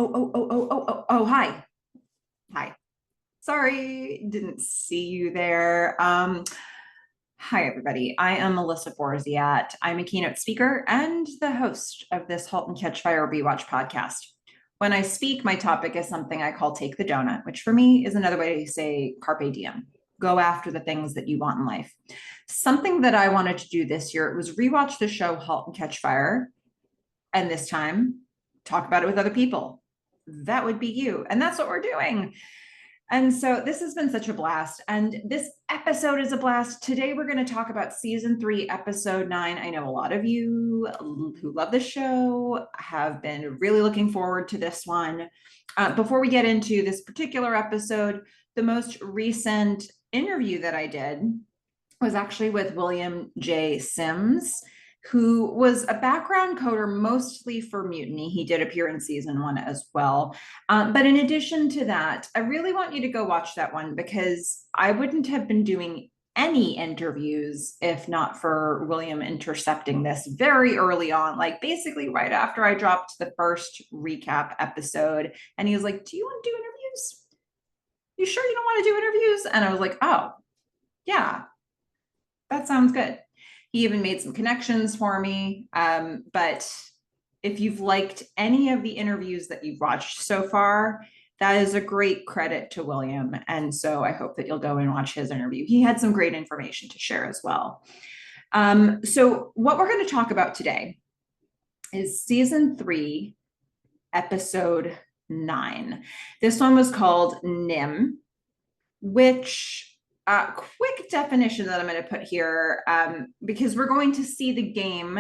Hi. Hi. Sorry, didn't see you there. Hi, everybody. I am Melissa Forziat. I'm a keynote speaker and the host of this Halt and Catch Fire rewatch podcast. When I speak, my topic is something I call Take the Doughnut, which for me is another way to say carpe diem. Go after the things that you want in life. Something that I wanted to do this year was rewatch the show Halt and Catch Fire, and this time talk about it with other people. That would be you. And that's what we're doing. And so this has been such a blast. And this episode is a blast. Today, we're going to talk about season 3, episode 9. I know a lot of you who love the show have been really looking forward to this one. Before we get into this particular episode, the most recent interview that I did was actually with William J. Sims, who was a background coder mostly for Mutiny. He did appear in season 1 as well. But in addition to that, I really want you to go watch that one because I wouldn't have been doing any interviews if not for William intercepting this very early on, like basically right after I dropped the first recap episode. And he was like, "Do you want to do interviews? You sure you don't want to do interviews?" And I was like, "Oh, yeah, that sounds good." He even made some connections for me. But if you've liked any of the interviews that you've watched so far, that is a great credit to William. And so I hope that you'll go and watch his interview. He had some great information to share as well. So what we're going to talk about today is season 3, episode 9. This one was called NIM, which quick definition that I'm going to put here, because we're going to see the game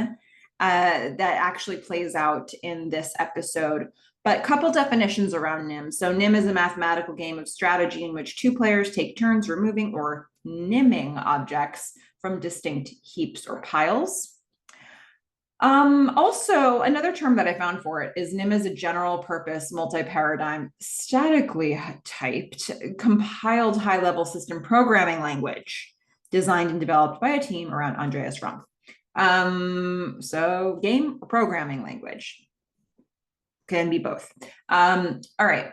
that actually plays out in this episode. But couple definitions around NIM. So NIM is a mathematical game of strategy in which 2 players take turns removing or nimming objects from distinct heaps or piles. Also, another term that I found for it is NIM is a general purpose, multi-paradigm, statically typed, compiled high-level system programming language designed and developed by a team around Andreas Rumpf. So game or programming language can be both. All right.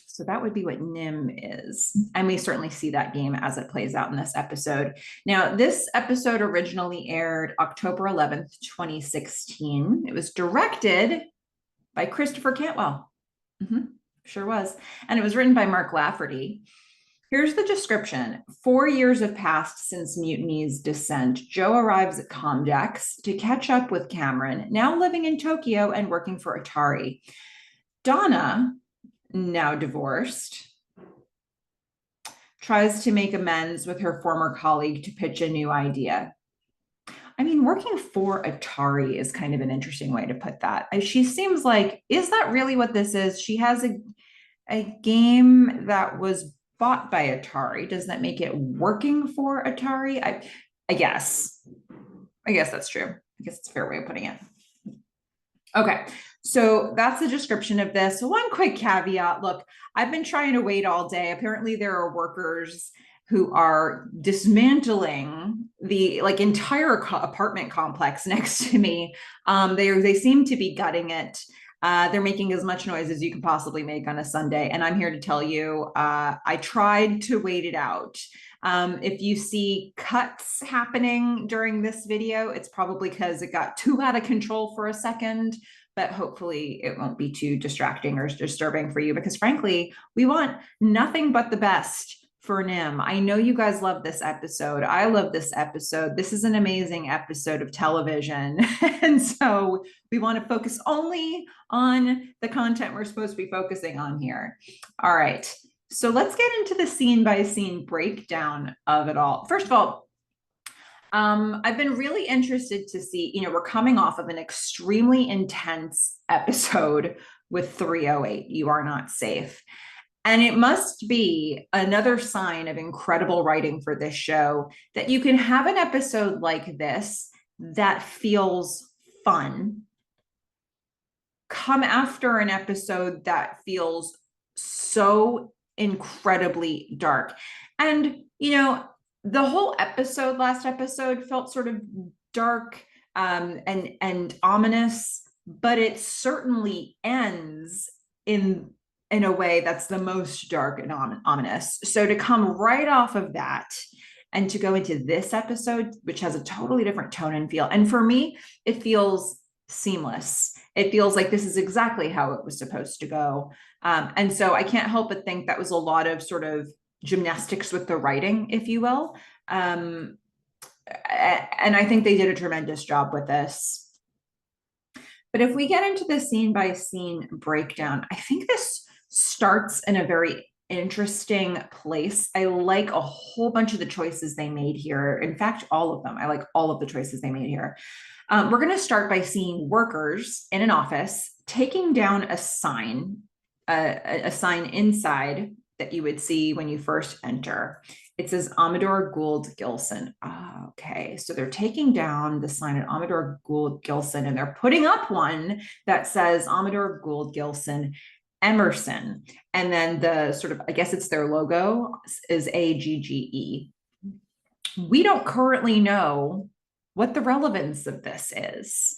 So that would be what NIM is. And we certainly see that game as it plays out in this episode. Now, this episode originally aired October 11th, 2016. It was directed by Christopher Cantwell. Sure was. And it was written by Mark Lafferty. Here's the description. 4 years have passed since Mutiny's descent. Joe arrives at Comdex to catch up with Cameron, now living in Tokyo and working for Atari. Donna, now divorced, tries to make amends with her former colleague to pitch a new idea. I mean, working for Atari is kind of an interesting way to put that. She seems like, is that really what this is? She has a game that was bought by Atari. Does that make it working for Atari? I guess that's true. I guess it's a fair way of putting it. Okay, so that's the description of this. So one quick caveat. Look, I've been trying to wait all day. Apparently there are workers who are dismantling the entire apartment complex next to me. They seem to be gutting it. They're making as much noise as you can possibly make on a Sunday. And I'm here to tell you, I tried to wait it out. If you see cuts happening during this video, it's probably because it got too out of control for a second, but hopefully it won't be too distracting or disturbing for you because frankly, we want nothing but the best for NIM. I know you guys love this episode. I love this episode. This is an amazing episode of television. And so we want to focus only on the content we're supposed to be focusing on here. All right. So let's get into the scene by scene breakdown of it all. First of all, I've been really interested to see, we're coming off of an extremely intense episode with 308, You Are Not Safe. And it must be another sign of incredible writing for this show that you can have an episode like this that feels fun, come after an episode that feels so incredibly dark. And, the whole last episode felt sort of dark and ominous. but it certainly ends in a way that's the most dark and ominous. So to come right off of that and to go into this episode, which has a totally different tone and feel, and for me, it feels seamless. It feels like this is exactly how it was supposed to go. And so I can't help but think that was a lot of sort of gymnastics with the writing, if you will. And I think they did a tremendous job with this. But if we get into the scene by scene breakdown, I think this starts in a very interesting place. I like a whole bunch of the choices they made here. In fact, all of them. I like all of the choices they made here. We're going to start by seeing workers in an office taking down a sign inside that you would see when you first enter. It says Amador Gould Gilson. Oh, okay, so they're taking down the sign at Amador Gould Gilson, and they're putting up one that says Amador Gould Gilson Emerson. And then the sort of, I guess it's their logo, is AGGE. We don't currently know what the relevance of this is.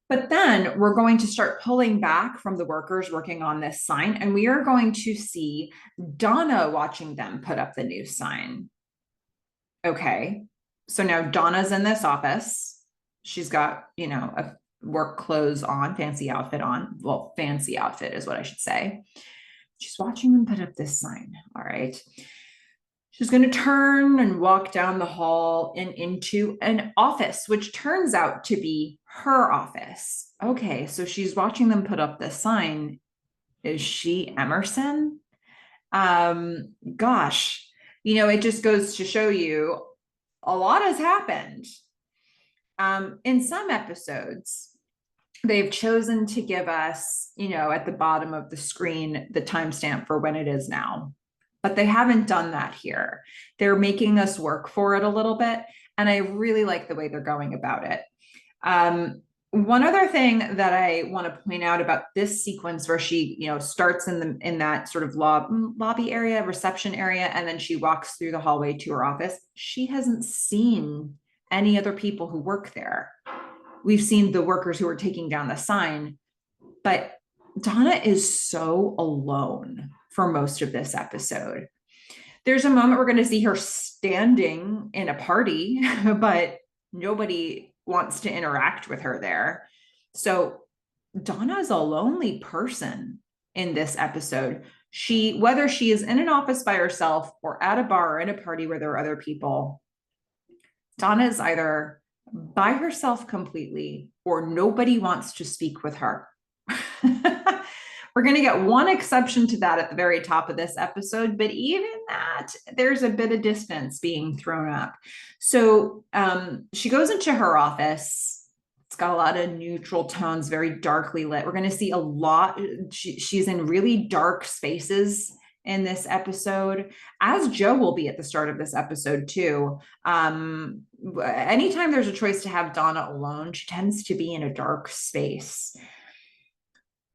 But then we're going to start pulling back from the workers working on this sign, and we are going to see Donna watching them put up the new sign. Okay, so now Donna's in this office. She's got, a work clothes on, fancy outfit on. Well, fancy outfit is what I should say. She's watching them put up this sign. All right. She's going to turn and walk down the hall and into an office, which turns out to be her office. Okay, so she's watching them put up this sign. Is she Emerson? Gosh, it just goes to show you a lot has happened. In some episodes, they've chosen to give us, at the bottom of the screen, the timestamp for when it is now. But they haven't done that here. They're making us work for it a little bit. And I really like the way they're going about it. One other thing that I want to point out about this sequence where she, starts in that sort of lobby area, reception area, and then she walks through the hallway to her office. She hasn't seen any other people who work there. We've seen the workers who are taking down the sign, but Donna is so alone for most of this episode. There's a moment we're going to see her standing in a party, but nobody wants to interact with her there. So Donna's a lonely person in this episode. Whether she is in an office by herself or at a bar or in a party where there are other people, Donna is either by herself completely or nobody wants to speak with her. We're going to get one exception to that at the very top of this episode, but even that, there's a bit of distance being thrown up. So she goes into her office. It's got a lot of neutral tones, very darkly lit. We're going to see a lot. She's in really dark spaces in this episode, as Joe will be at the start of this episode too. Anytime there's a choice to have Donna alone, she tends to be in a dark space.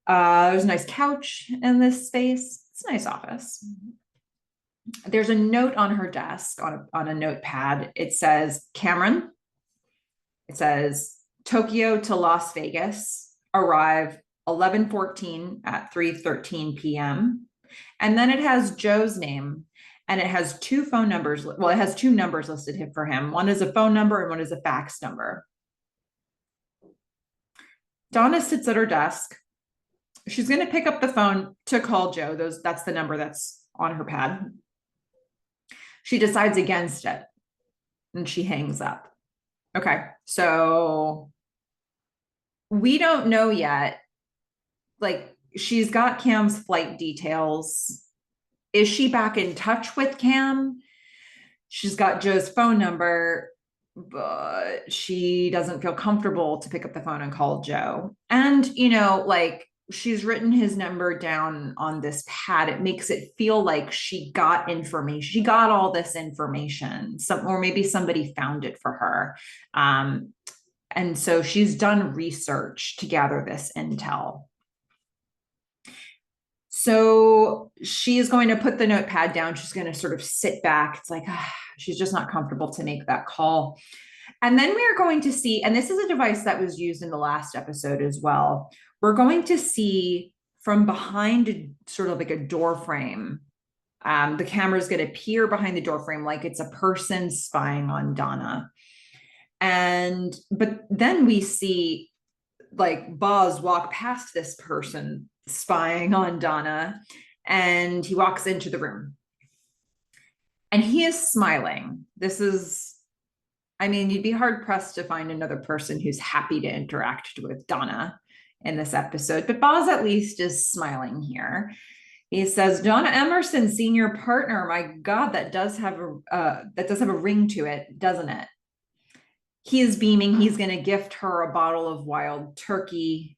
There's a nice couch in this space. It's a nice office. There's a note on her desk on a notepad. It says, Cameron. It says, Tokyo to Las Vegas, arrive 11:14 at 3:13 p.m. And then it has Joe's name, and it has two phone numbers. Well, it has two numbers listed for him. One is a phone number and one is a fax number. Donna sits at her desk. She's going to pick up the phone to call Joe. That's the number that's on her pad. She decides against it and she hangs up. Okay, so we don't know yet. Like, she's got Cam's flight details. Is she back in touch with Cam? She's got Joe's phone number, but she doesn't feel comfortable to pick up the phone and call Joe. And, she's written his number down on this pad. It makes it feel like she got information. She got all this information, or maybe somebody found it for her. And so she's done research to gather this intel. So she is going to put the notepad down. She's going to sort of sit back. It's like, she's just not comfortable to make that call. And then we are going to see, and this is a device that was used in the last episode as well. We're going to see from behind sort of like a door frame. The camera is going to peer behind the door frame like it's a person spying on Donna. But then we see like Boz walk past this person spying on Donna, and he walks into the room. And he is smiling. You'd be hard pressed to find another person who's happy to interact with Donna in this episode, but Boz at least is smiling here. He says, Donna Emerson, senior partner. My God, that does have a ring to it, doesn't it? He is beaming. He's going to gift her a bottle of wild turkey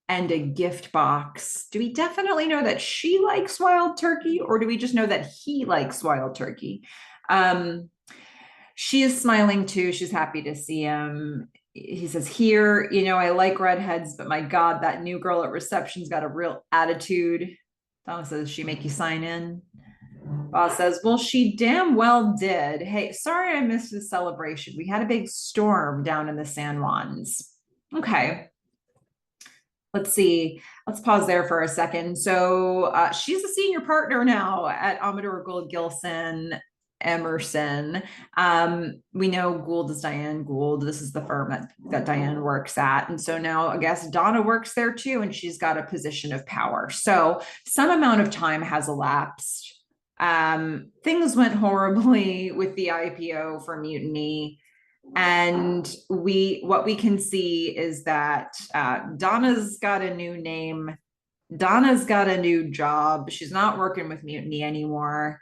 and a gift box. Do we definitely know that she likes wild turkey, or do we just know that he likes wild turkey? She is smiling too. She's happy to see him. He says, here, I like redheads, but my God, that new girl at reception's got a real attitude. Donna says, she make you sign in? Boz says, well, she damn well did. Hey, sorry I missed the celebration. We had a big storm down in the San Juans. Okay. Let's see. Let's pause there for a second. So she's a senior partner now at Amador Gould Gilson Emerson. We know Gould is Diane Gould. This is the firm that Diane works at. And so now I guess Donna works there too, and she's got a position of power. So some amount of time has elapsed. Things went horribly with the IPO for Mutiny. And what we can see is that Donna's got a new name. Donna's got a new job. She's not working with Mutiny anymore.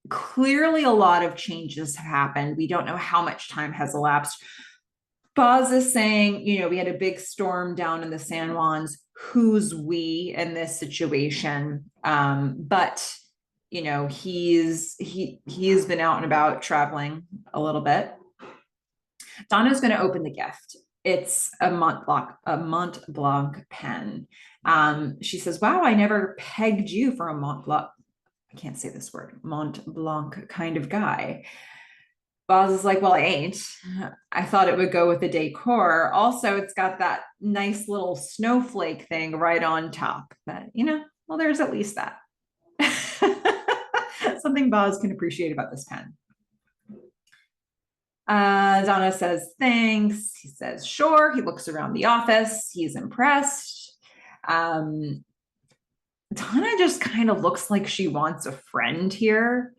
Clearly, a lot of changes have happened. We don't know how much time has elapsed. Boz is saying, we had a big storm down in the San Juans. Who's we in this situation? But he's been out and about traveling a little bit. Donna's going to open the gift. It's a Mont Blanc pen. She says, wow, I never pegged you for a Mont Blanc. I can't say this word, Mont Blanc kind of guy. Boz is like, well, I ain't. I thought it would go with the decor. Also, it's got that nice little snowflake thing right on top. But, well, there's at least that. Something Boz can appreciate about this pen. Donna says, thanks. He says, sure. He looks around the office. He's impressed. Donna just kind of looks like she wants a friend here.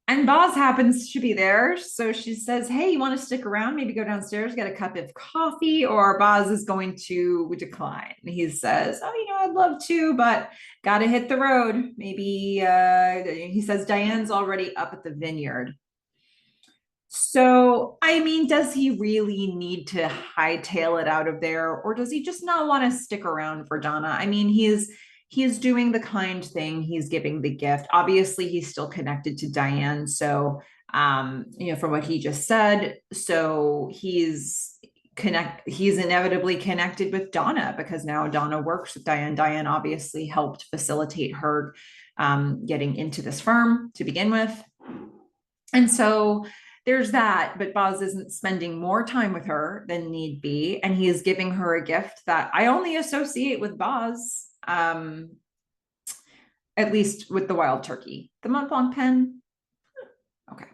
And Boz happens to be there. So she says, hey, you want to stick around? Maybe go downstairs, get a cup of coffee, or Boz is going to decline. He says, oh, I'd love to, but got to hit the road. Maybe, he says, Diane's already up at the vineyard. So, does he really need to hightail it out of there, or does he just not want to stick around for Donna? He's doing the kind thing. He's giving the gift. Obviously, he's still connected to Diane. So, from what he just said, so he's inevitably connected with Donna because now Donna works with Diane. Diane obviously helped facilitate her getting into this firm to begin with. And so there's that, but Boz isn't spending more time with her than need be. And he is giving her a gift that I only associate with Boz, at least with the wild turkey. The Mont Blanc pen. Okay.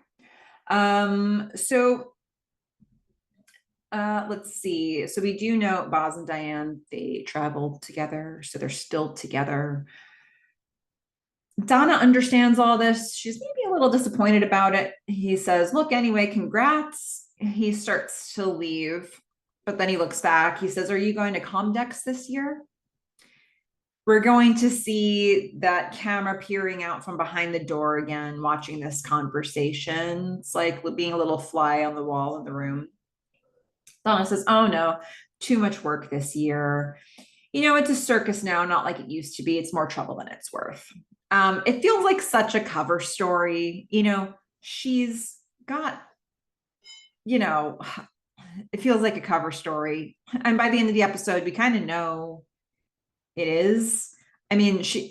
Let's see. So we do know Boz and Diane, they traveled together. So they're still together. Donna understands all this. She's maybe a little disappointed about it. He says, look, anyway, congrats. He starts to leave, but then he looks back. He says, are you going to Comdex this year? We're going to see that camera peering out from behind the door again, watching this conversation. It's like being a little fly on the wall in the room. Donna says, oh no, too much work this year. It's a circus now, not like it used to be. It's more trouble than it's worth. It feels like such a cover story. She's got, it feels like a cover story. And by the end of the episode, we kind of know it is.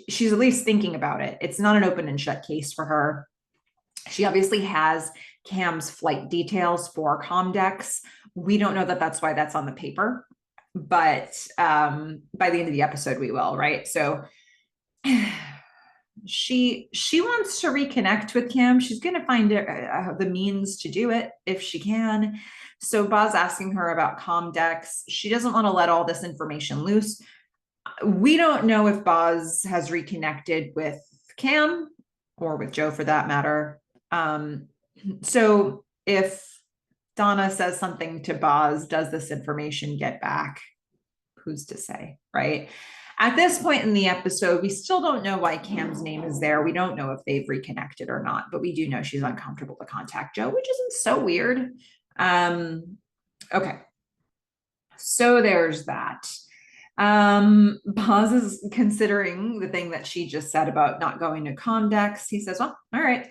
She's at least thinking about it. It's not an open and shut case for her. She obviously has Cam's flight details for Comdex. We don't know that that's why that's on the paper, but by the end of the episode, we will, right? So she wants to reconnect with Cam. She's going to find the means to do it if she can. So Bob's asking her about Comdex. She doesn't want to let all this information loose. We don't know if Boz has reconnected with Cam or with Joe for that matter. So if Donna says something to Boz, does this information get back? Who's to say, right? At this point in the episode, we still don't know why Cam's name is there. We don't know if they've reconnected or not, but we do know she's uncomfortable to contact Joe, which isn't so weird. Okay. So there's that. Boz is considering the thing that she just said about not going to Comdex. He says, well, all right.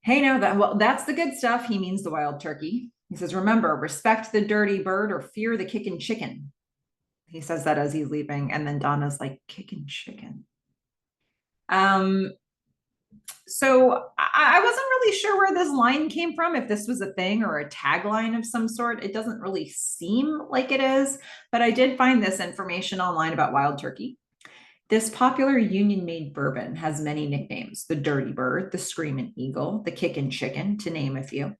Hey, no, that's the good stuff. He means the wild turkey. He says, remember, respect the dirty bird or fear the kicking chicken. He says that as he's leaving. And then Donna's like, kicking chicken. So I wasn't really sure where this line came from, if this was a thing or a tagline of some sort. It doesn't really seem like it is, but I did find this information online about wild turkey. This popular Union-made bourbon has many nicknames: the Dirty Bird, the Screaming Eagle, the Kickin' Chicken, to name a few.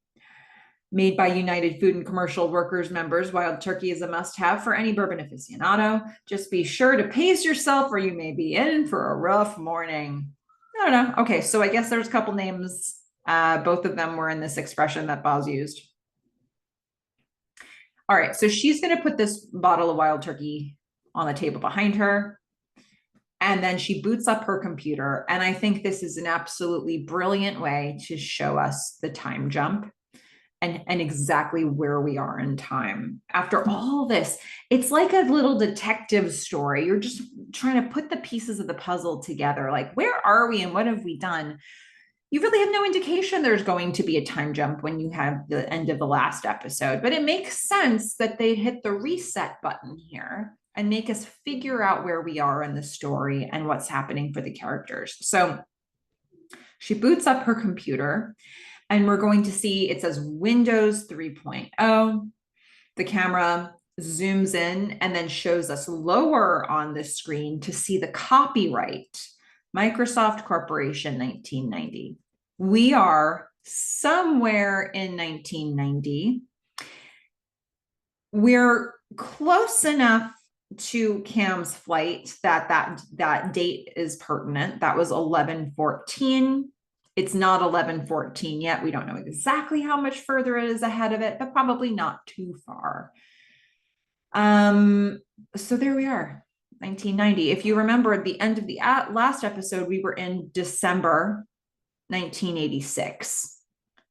Made by United Food and Commercial Workers members, Wild Turkey is a must-have for any bourbon aficionado. Just be sure to pace yourself or you may be in for a rough morning. I don't know. Okay, so I guess there's a couple names. Both of them were in this expression that Boz used. All right, so she's going to put this bottle of Wild Turkey on the table behind her. And then she boots up her computer. And I think this is an absolutely brilliant way to show us the time jump and exactly where we are in time. After all this, it's like a little detective story. You're just trying to put the pieces of the puzzle together. Like, where are we and what have we done? You really have no indication there's going to be a time jump when you have the end of the last episode, but it makes sense that they hit the reset button here and make us figure out where we are in the story and what's happening for the characters. So she boots up her computer and we're going to see, it says Windows 3.0. The camera zooms in and then shows us lower on the screen to see the copyright, Microsoft Corporation, 1990. We are somewhere in 1990. We're close enough to Cam's flight that date is pertinent. That was 11/14. It's not 11/14 yet. We don't know exactly how much further it is ahead of it, but probably not too far. So there we are, 1990. If you remember at the end of the last episode, we were in December 1986.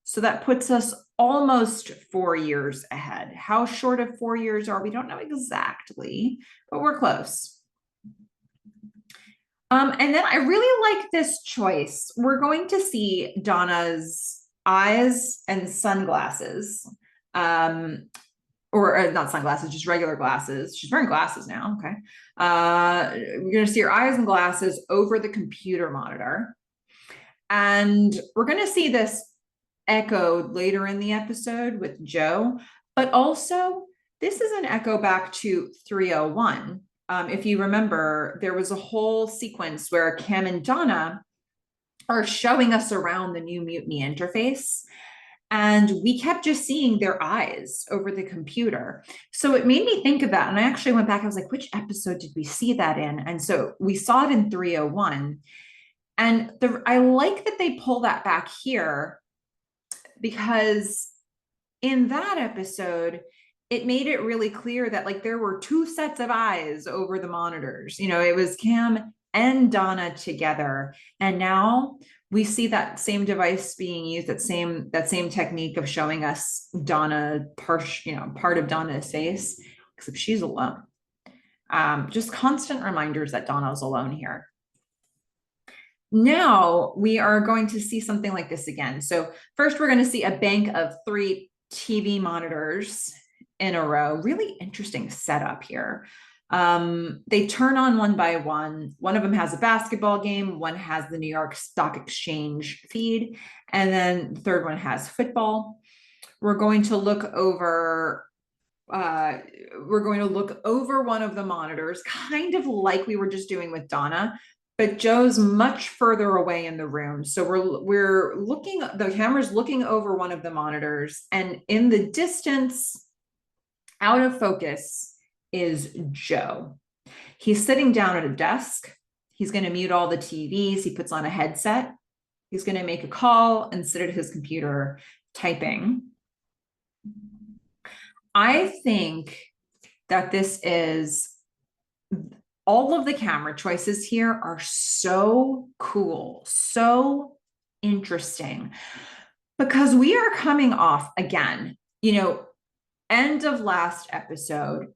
So that puts us almost 4 years ahead. How short of 4 years are we? Don't know exactly, but we're close. And then I really like this choice. We're going to see Donna's eyes and sunglasses, or not sunglasses, just regular glasses. She's wearing glasses now. Okay. We're going to see her eyes and glasses over the computer monitor. And we're going to see this echoed later in the episode with Joe, but also this is an echo back to 301. If you remember, there was a whole sequence where Cam and Donna are showing us around the New Mutiny interface, and we kept just seeing their eyes over the computer. So it made me think of that. And I actually went back, I was like, which episode did we see that in? And so we saw it in 301. And I like that they pull that back here, because in that episode, it made it really clear that like there were two sets of eyes over the monitors. You know, it was Cam and Donna together. And now we see that same device being used, that same technique of showing us Donna, part of Donna's face, except she's alone. Just constant reminders that Donna's alone here. Now we are going to see something like this again. So first we're going to see a bank of 3 TV monitors in a row. Really interesting setup here. They turn on one by one. One of them has a basketball game, one has the New York Stock Exchange feed, and then the third one has football. We're going to look over one of the monitors, kind of like we were just doing with Donna, but Joe's much further away in the room. So we're looking, the camera's looking over one of the monitors, and in the distance, out of focus, is Joe. He's sitting down at a desk. He's going to mute all the TVs. He puts on a headset. He's going to make a call and sit at his computer typing. I think that this is, all of the camera choices here are so cool, so interesting, because we are coming off again, end of last episode,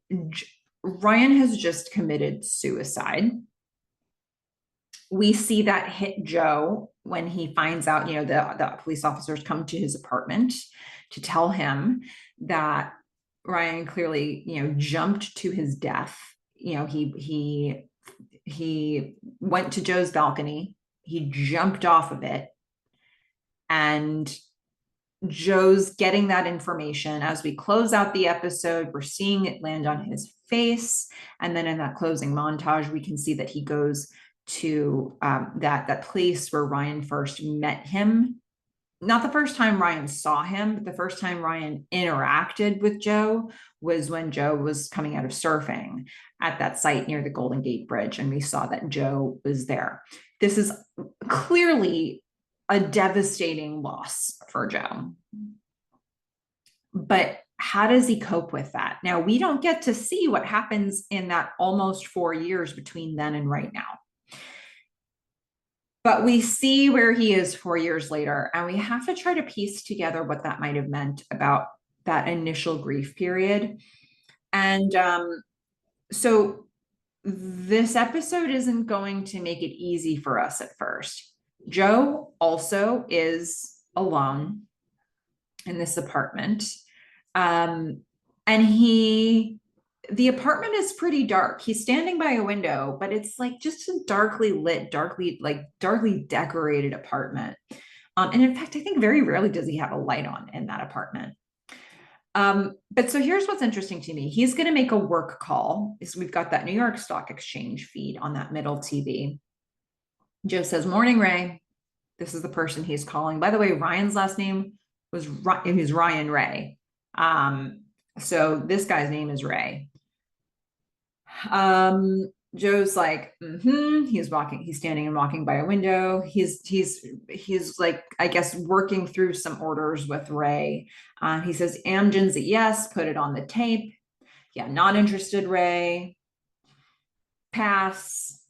Ryan has just committed suicide. We see that hit Joe when he finds out, the police officers come to his apartment to tell him that Ryan clearly, jumped to his death. He went to Joe's balcony. He jumped off of it, and Joe's getting that information. As we close out the episode, we're seeing it land on his face. And then in that closing montage, we can see that he goes to that place where Ryan first met him. Not the first time Ryan saw him, but the first time Ryan interacted with Joe was when Joe was coming out of surfing at that site near the Golden Gate Bridge. And we saw that Joe was there. This is clearly a devastating loss for Joe. But how does he cope with that? Now, we don't get to see what happens in that almost 4 years between then and right now. But we see where he is 4 years later, and we have to try to piece together what that might have meant about that initial grief period. And so this episode isn't going to make it easy for us at first. Joe also is alone in this apartment. And the apartment is pretty dark. He's standing by a window, but it's like just a darkly lit, darkly decorated apartment. And in fact, I think very rarely does he have a light on in that apartment. But so here's what's interesting to me. He's going to make a work call. So we've got that New York Stock Exchange feed on that middle TV. Joe says, "Morning, Ray." This is the person he's calling. By the way, Ryan's last name was Ryan Ray. So this guy's name is Ray. Joe's like, he's standing and walking by a window. He's like, I guess, working through some orders with Ray. He says, "Amgen's a yes, put it on the tape." Yeah, not interested, Ray. Pass.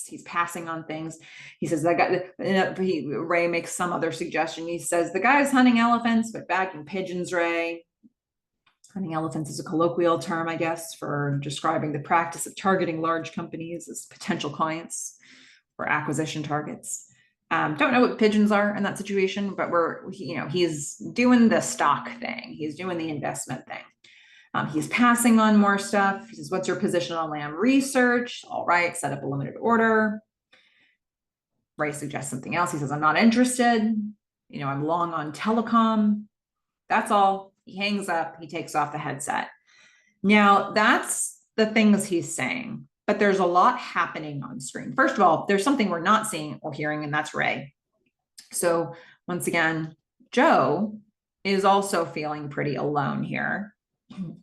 He's passing on things. He says, Ray makes some other suggestion. He says, "The guy's hunting elephants, but bagging pigeons, Ray." Hunting elephants is a colloquial term, I guess, for describing the practice of targeting large companies as potential clients or acquisition targets. Don't know what pigeons are in that situation, but he's doing the stock thing. He's doing the investment thing. He's passing on more stuff. He says, "What's your position on Lamb research?" All right, set up a limited order. Ray suggests something else. He says, "I'm not interested. I'm long on telecom." That's all. He hangs up. He takes off the headset. Now, that's the things he's saying, but there's a lot happening on screen. First of all, there's something we're not seeing or hearing, and that's Ray. So once again, Joe is also feeling pretty alone here.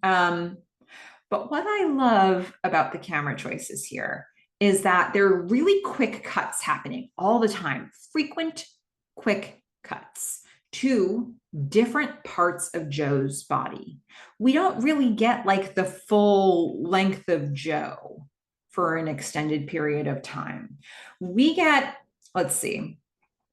But what I love about the camera choices here is that there are really quick cuts happening all the time, frequent, quick cuts to different parts of Joe's body. We don't really get like the full length of Joe for an extended period of time. We get, let's see,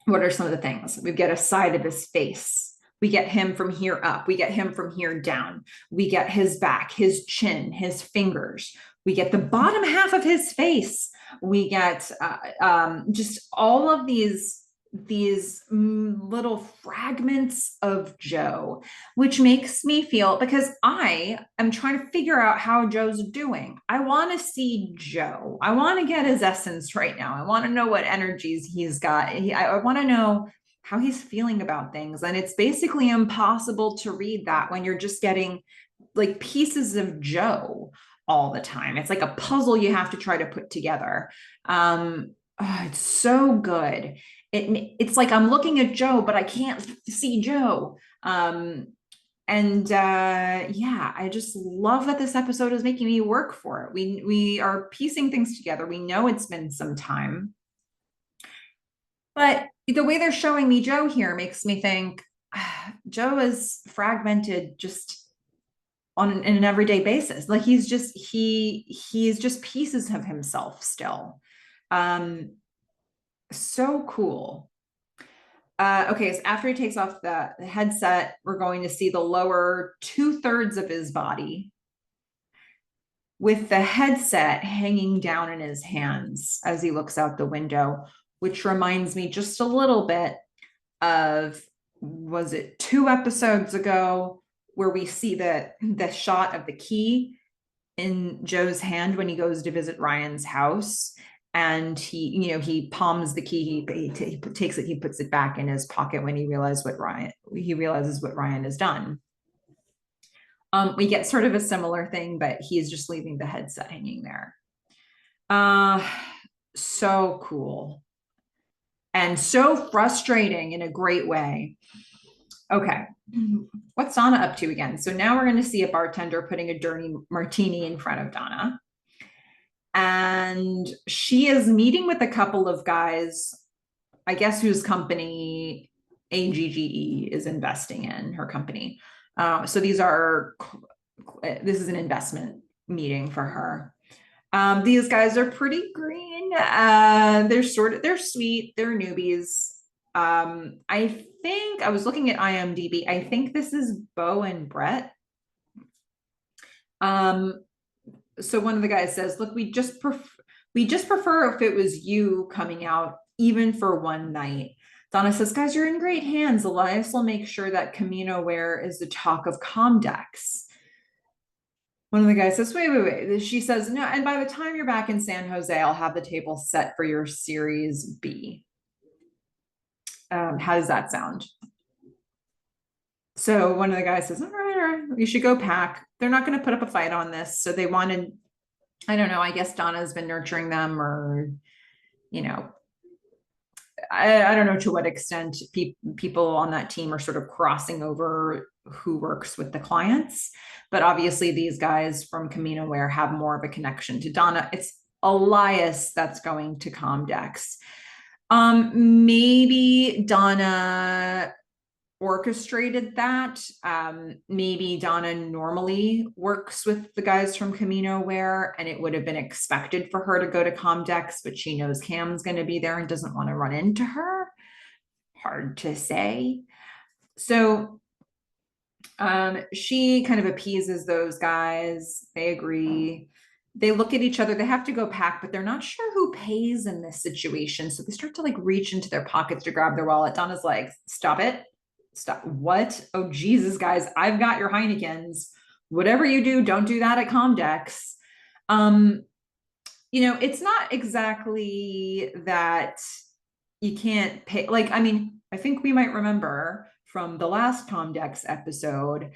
what are some of the things? We get a side of his face. We get him from here up. We get him from here down. We get his back, his chin, his fingers. We get the bottom half of his face. We get just all of these little fragments of Joe, which makes me feel, because I am trying to figure out how Joe's doing. I want to see Joe. I want to get his essence right now. I want to know what energies he's got. I want to know how he's feeling about things. And it's basically impossible to read that when you're just getting like pieces of Joe all the time. It's like a puzzle you have to try to put together. It's so good. It's like I'm looking at Joe, but I can't see Joe. Yeah, I just love that this episode is making me work for it. We are piecing things together. We know it's been some time, but the way they're showing me Joe here makes me think Joe is fragmented just on an everyday basis. Like he's just pieces of himself still. So cool. Okay, so after he takes off the headset, we're going to see the lower 2/3 of his body with the headset hanging down in his hands as he looks out the window, which reminds me just a little bit of, was it 2 episodes ago, where we see the shot of the key in Joe's hand when he goes to visit Ryan's house. And he palms the key, he takes it, he puts it back in his pocket when he realizes what Ryan has done. We get sort of a similar thing, but he is just leaving the headset hanging there. So cool. And so frustrating in a great way. Okay, what's Donna up to again? So now we're going to see a bartender putting a dirty martini in front of Donna. And she is meeting with a couple of guys, I guess, whose company AGGE is investing in, her company. So this is an investment meeting for her. These guys are pretty green. They're sweet. They're newbies. I think I was looking at IMDb. I think this is Bo and Brett. So one of the guys says, look, we just prefer if it was you coming out, even for one night. Donna says, guys, you're in great hands. Elias will make sure that Camino Ware is the talk of Comdex. One of the guys says, wait. She says, no, and by the time you're back in San Jose, I'll have the table set for your Series B. How does that sound? So one of the guys says, all right, you should go pack. They're not going to put up a fight on this. So they wanted, I don't know, I guess Donna's been nurturing them, or, I don't know to what extent people on that team are sort of crossing over who works with the clients. But obviously these guys from Camino Ware have more of a connection to Donna. It's Elias that's going to Comdex. Maybe Donna orchestrated that. Maybe Donna normally works with the guys from Camino Ware, and it would have been expected for her to go to Comdex, but she knows Cam's going to be there and doesn't want to run into her. Hard to say. So she kind of appeases those guys. They agree. They look at each other. They have to go pack, but they're not sure who pays in this situation. So they start to like reach into their pockets to grab their wallet. Donna's like, stop it. Stop. What? Oh, Jesus, guys, I've got your Heinekens. Whatever you do, don't do that at Comdex. It's not exactly that you can't pay. Like, I mean, I think we might remember from the last Comdex episode,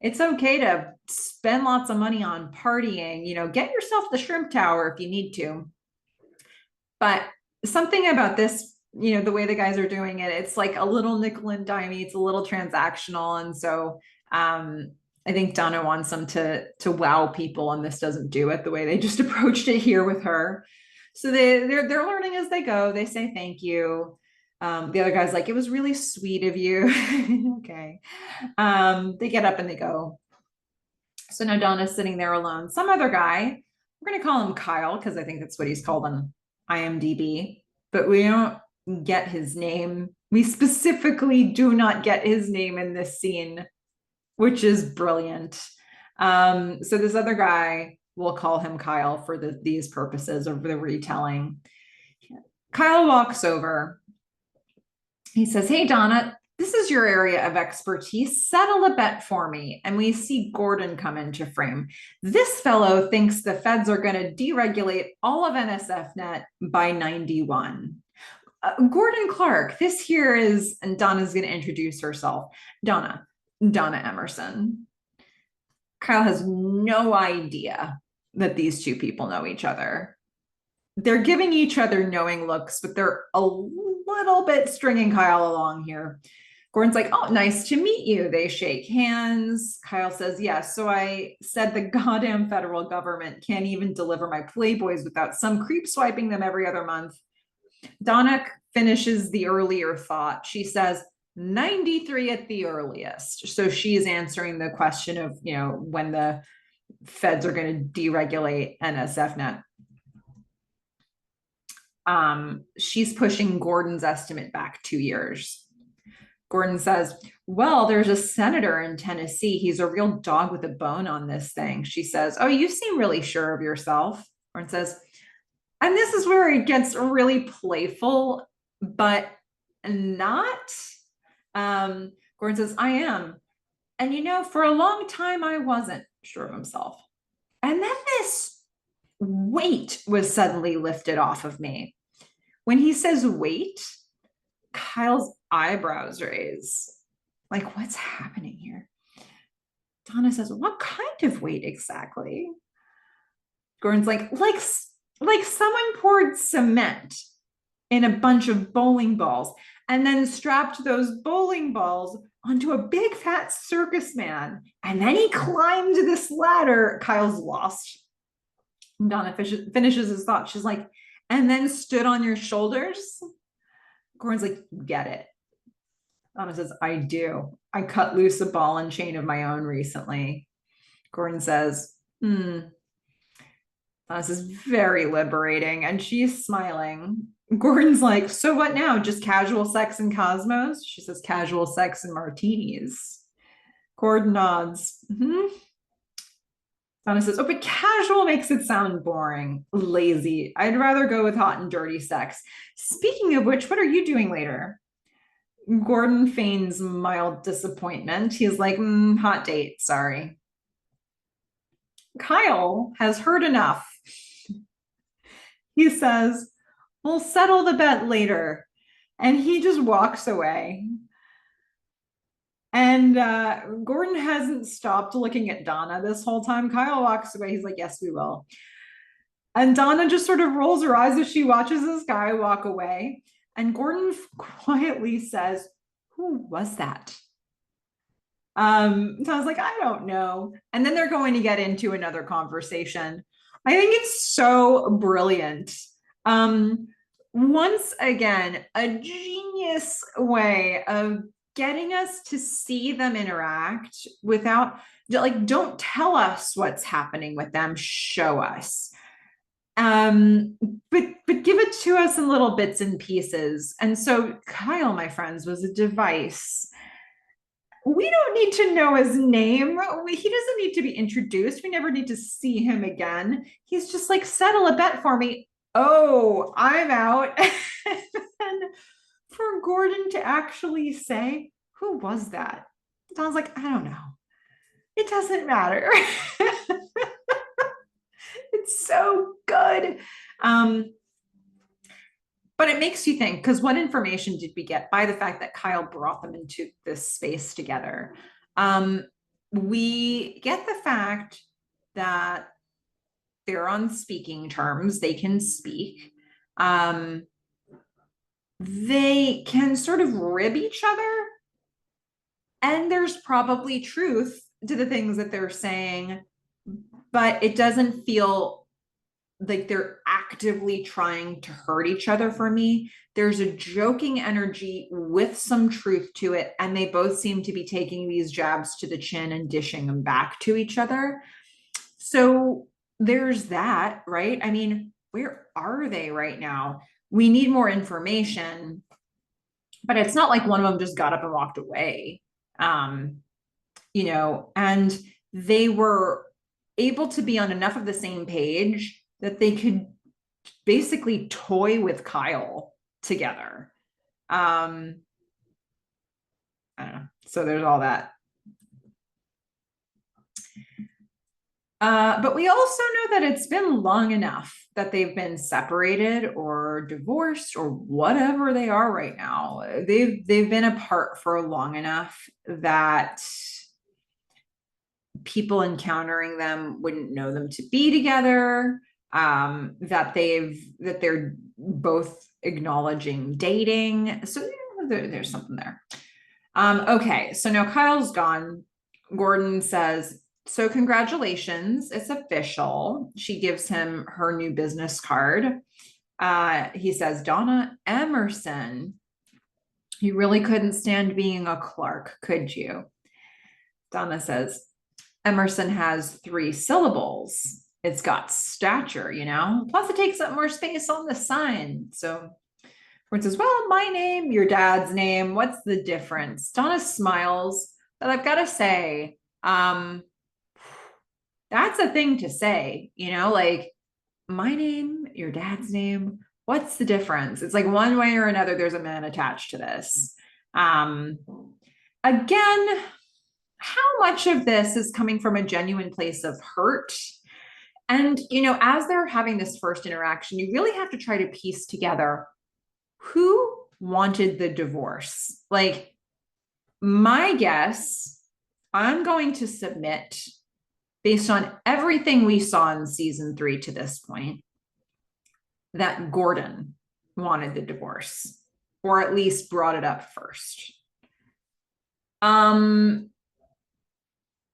it's okay to spend lots of money on partying, get yourself the shrimp tower if you need to. But something about this, the way the guys are doing it, it's like a little nickel and dime, it's a little transactional. And so I think Donna wants them to wow people, and this doesn't do it the way they just approached it here with her. So they're learning as they go. They say thank you. The other guy's like, it was really sweet of you. Okay. They get up and they go. So now Donna's sitting there alone. Some other guy, we're going to call him Kyle, because I think that's what he's called on IMDb, but we don't get his name. We specifically do not get his name in this scene, which is brilliant. So this other guy, we'll call him Kyle for these purposes of the retelling. Kyle walks over He says, "Hey, Donna, this is your area of expertise. Settle a bet for me." And we see Gordon come into frame. This fellow thinks the feds are going to deregulate all of NSFNet by 91. Gordon Clark, this here is, and Donna's going to introduce herself. Donna Emerson. Kyle has no idea that these two people know each other. They're giving each other knowing looks, but they're a little bit stringing Kyle along here. Gordon's like, "Oh, nice to meet you." They shake hands. Kyle says, "Yes. Yeah, so I said the goddamn federal government can't even deliver my Playboys without some creep swiping them every other month." Donna finishes the earlier thought. She says, 93 at the earliest. So she's answering the question of, when the feds are going to deregulate NSFNet. She's pushing Gordon's estimate back 2 years. Gordon says, "Well, there's a senator in Tennessee. He's a real dog with a bone on this thing." She says, "Oh, you seem really sure of yourself." Gordon says, and this is where it gets really playful, but not. Gordon says, "I am. And for a long time, I wasn't sure of himself. And then this weight was suddenly lifted off of me." When he says weight, Kyle's eyebrows raise. Like, what's happening here? Donna says, "What kind of weight exactly?" Gordon's like someone poured cement in a bunch of bowling balls and then strapped those bowling balls onto a big fat circus man. And then he climbed this ladder. Kyle's lost. Donna finishes his thought. She's like, "And then stood on your shoulders?" Gordon's like, "Get it." Donna says, "I do. I cut loose a ball and chain of my own recently." Gordon says, This is very liberating, and she's smiling. Gordon's like, "So what now? Just casual sex and Cosmos?" She says, "Casual sex and martinis." Gordon nods. Donna says, "Oh, but casual makes it sound boring, lazy. I'd rather go with hot and dirty sex. Speaking of which, what are you doing later?" Gordon feigns mild disappointment. He's like, "Hot date, sorry." Kyle has heard enough. He says, "We'll settle the bet later." And he just walks away. And Gordon hasn't stopped looking at Donna this whole time. Kyle walks away. He's like, "Yes, we will." And Donna just sort of rolls her eyes as she watches this guy walk away. And quietly says, "Who was that?" So I was like, "I don't know." And then they're going to get into another conversation. I think it's so brilliant. Once again, a genius way of getting us to see them interact without, like, don't tell us what's happening with them, show us. But give it to us in little bits and pieces. And so Kyle, my friends, was a device. We don't need to know his name. He doesn't need to be introduced. We never need to see him again. He's just like, "Settle a bet for me." Oh, I'm out. And for Gordon to actually say, "Who was that?" Don's like, "I don't know. It doesn't matter." It's so good. But it makes you think, because what information did we get by the fact that Kyle brought them into this space together? We get the fact that they're on speaking terms. They can speak. They can sort of rib each other. And there's probably truth to the things that they're saying, but it doesn't feel like they're actively trying to hurt each other for me. There's a joking energy with some truth to it, and they both seem to be taking these jabs to the chin and dishing them back to each other. So there's that, right? I mean, where are they right now? We need more information, but it's not like one of them just got up and walked away. And they were able to be on enough of the same page that they could basically toy with Kyle together. I don't know. So there's all that. But we also know that it's been long enough that they've been separated or divorced or whatever they are right now. They've been apart for long enough that people encountering them wouldn't know them to be together. That they're both acknowledging dating. So there's something there. Okay, so now Kyle's gone. Gordon says, so congratulations, it's official. She gives him her new business card. He says, Donna Emerson, you really couldn't stand being a clerk, could you? Donna says, Emerson has 3 syllables. It's got stature, you know? Plus it takes up more space on the sign. So Gordon says, well, my name, your dad's name, what's the difference? Donna smiles, but I've got to say, that's a thing to say, you know, like my name, your dad's name, what's the difference? It's like one way or another, there's a man attached to this. Again, how much of this is coming from a genuine place of hurt? And, you know, as they're having this first interaction, you really have to try to piece together who wanted the divorce. Like, my guess, I'm going to submit, based on everything we saw in season 3 to this point, that Gordon wanted the divorce, or at least brought it up first.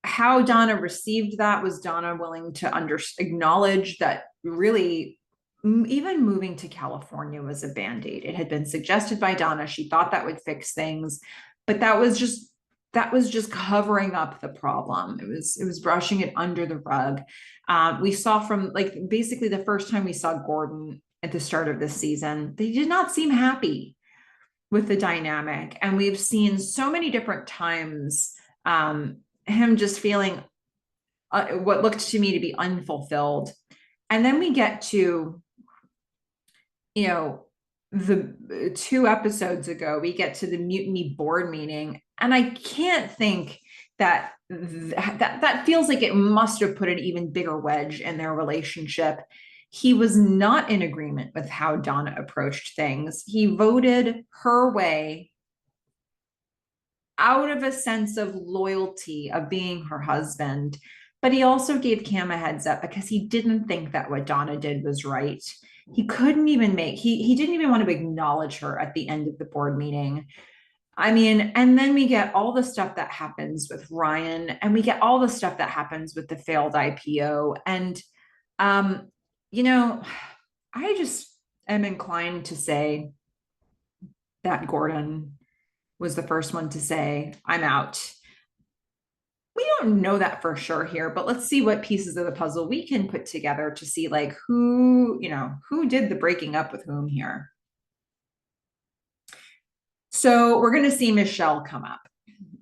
How Donna received that, was Donna willing to acknowledge that really even moving to California was a band-aid? It had been suggested by Donna. She thought that would fix things, but that was just covering up the problem. It was brushing it under the rug. We saw from like basically the first time we saw Gordon at the start of this season, they did not seem happy with the dynamic. And we've seen so many different times him just feeling what looked to me to be unfulfilled. And then we get to, you know, the 2 episodes ago, we get to the mutiny board meeting. And I can't think that feels like it must have put an even bigger wedge in their relationship. He was not in agreement with how Donna approached things. He voted her way out of a sense of loyalty of being her husband. But he also gave Cam a heads up because he didn't think that what Donna did was right. He couldn't even he didn't even want to acknowledge her at the end of the board meeting. I mean, and then we get all the stuff that happens with Ryan, and we get all the stuff that happens with the failed IPO. And, you know, I just am inclined to say that Gordon was the first one to say, I'm out. We don't know that for sure here, but let's see what pieces of the puzzle we can put together to see like who did the breaking up with whom here. So we're going to see Michelle come up.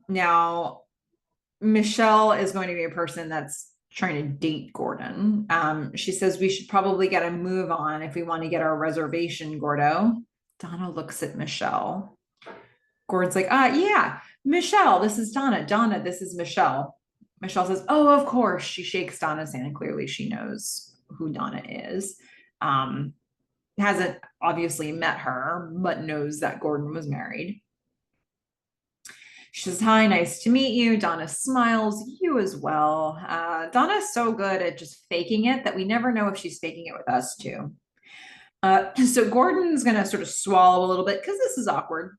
Now, Michelle is going to be a person that's trying to date Gordon. She says we should probably get a move on if we want to get our reservation, Gordo. Donna looks at Michelle. Gordon's like, yeah, Michelle, this is Donna. Donna, this is Michelle. Michelle says, oh, of course. She shakes Donna's hand. Clearly she knows who Donna is. Hasn't obviously met her, but knows that Gordon was married. She says, hi, nice to meet you. Donna smiles, you as well. Donna's so good at just faking it that we never know if she's faking it with us too. So Gordon's going to sort of swallow a little bit because this is awkward.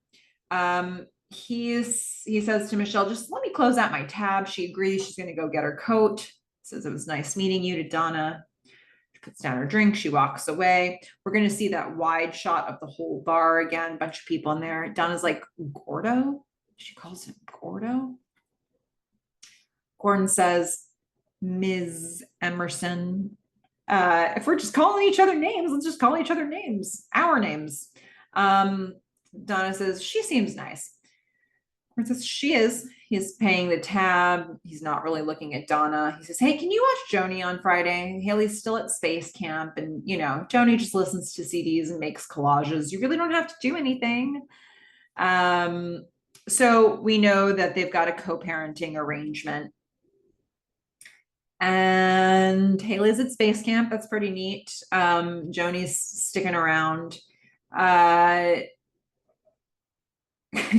He says to Michelle, just let me close out my tab. She agrees. She's going to go get her coat. Says it was nice meeting you to Donna. She puts down her drink. She walks away. We're going to see that wide shot of the whole bar again. A bunch of people in there. Donna's like, Gordo? She calls him Gordo. Gordon says, Ms. Emerson. If we're just calling each other names, let's just call each other names, our names. Donna says, she seems nice. Gordon says, she is. He's paying the tab. He's not really looking at Donna. He says, hey, can you watch Joni on Friday? Haley's still at space camp. And, you know, Joni just listens to CDs and makes collages. You really don't have to do anything. So we know that they've got a co-parenting arrangement. And Haley's at space camp. That's pretty neat. Joni's sticking around. It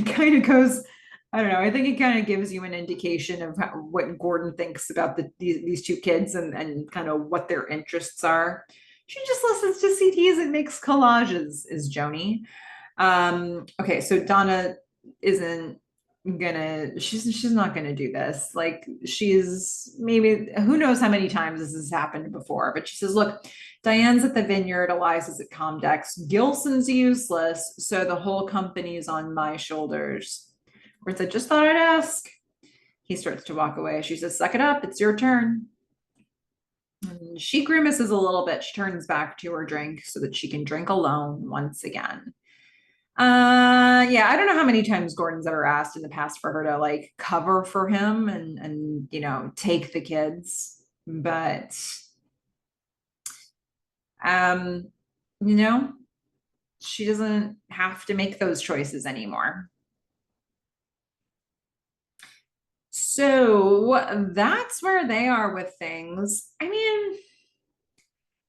kind of goes, I don't know. I think it kind of gives you an indication of what Gordon thinks about these two kids and kind of what their interests are. She just listens to CDs and makes collages, is Joni. Okay, so Donna isn't she's not gonna do this. Like she's maybe who knows how many times this has happened before, but she says, look, Diane's at the vineyard, Eliza's at Comdex, Gilson's useless, so the whole company's on my shoulders. Where I just thought I'd ask. He starts to walk away. She says, suck it up, it's your turn. And she grimaces a little bit. She turns back to her drink so that she can drink alone once again. Yeah, I don't know how many times Gordon's ever asked in the past for her to like cover for him and you know take the kids, but you know, she doesn't have to make those choices anymore. So that's where they are with things. I mean,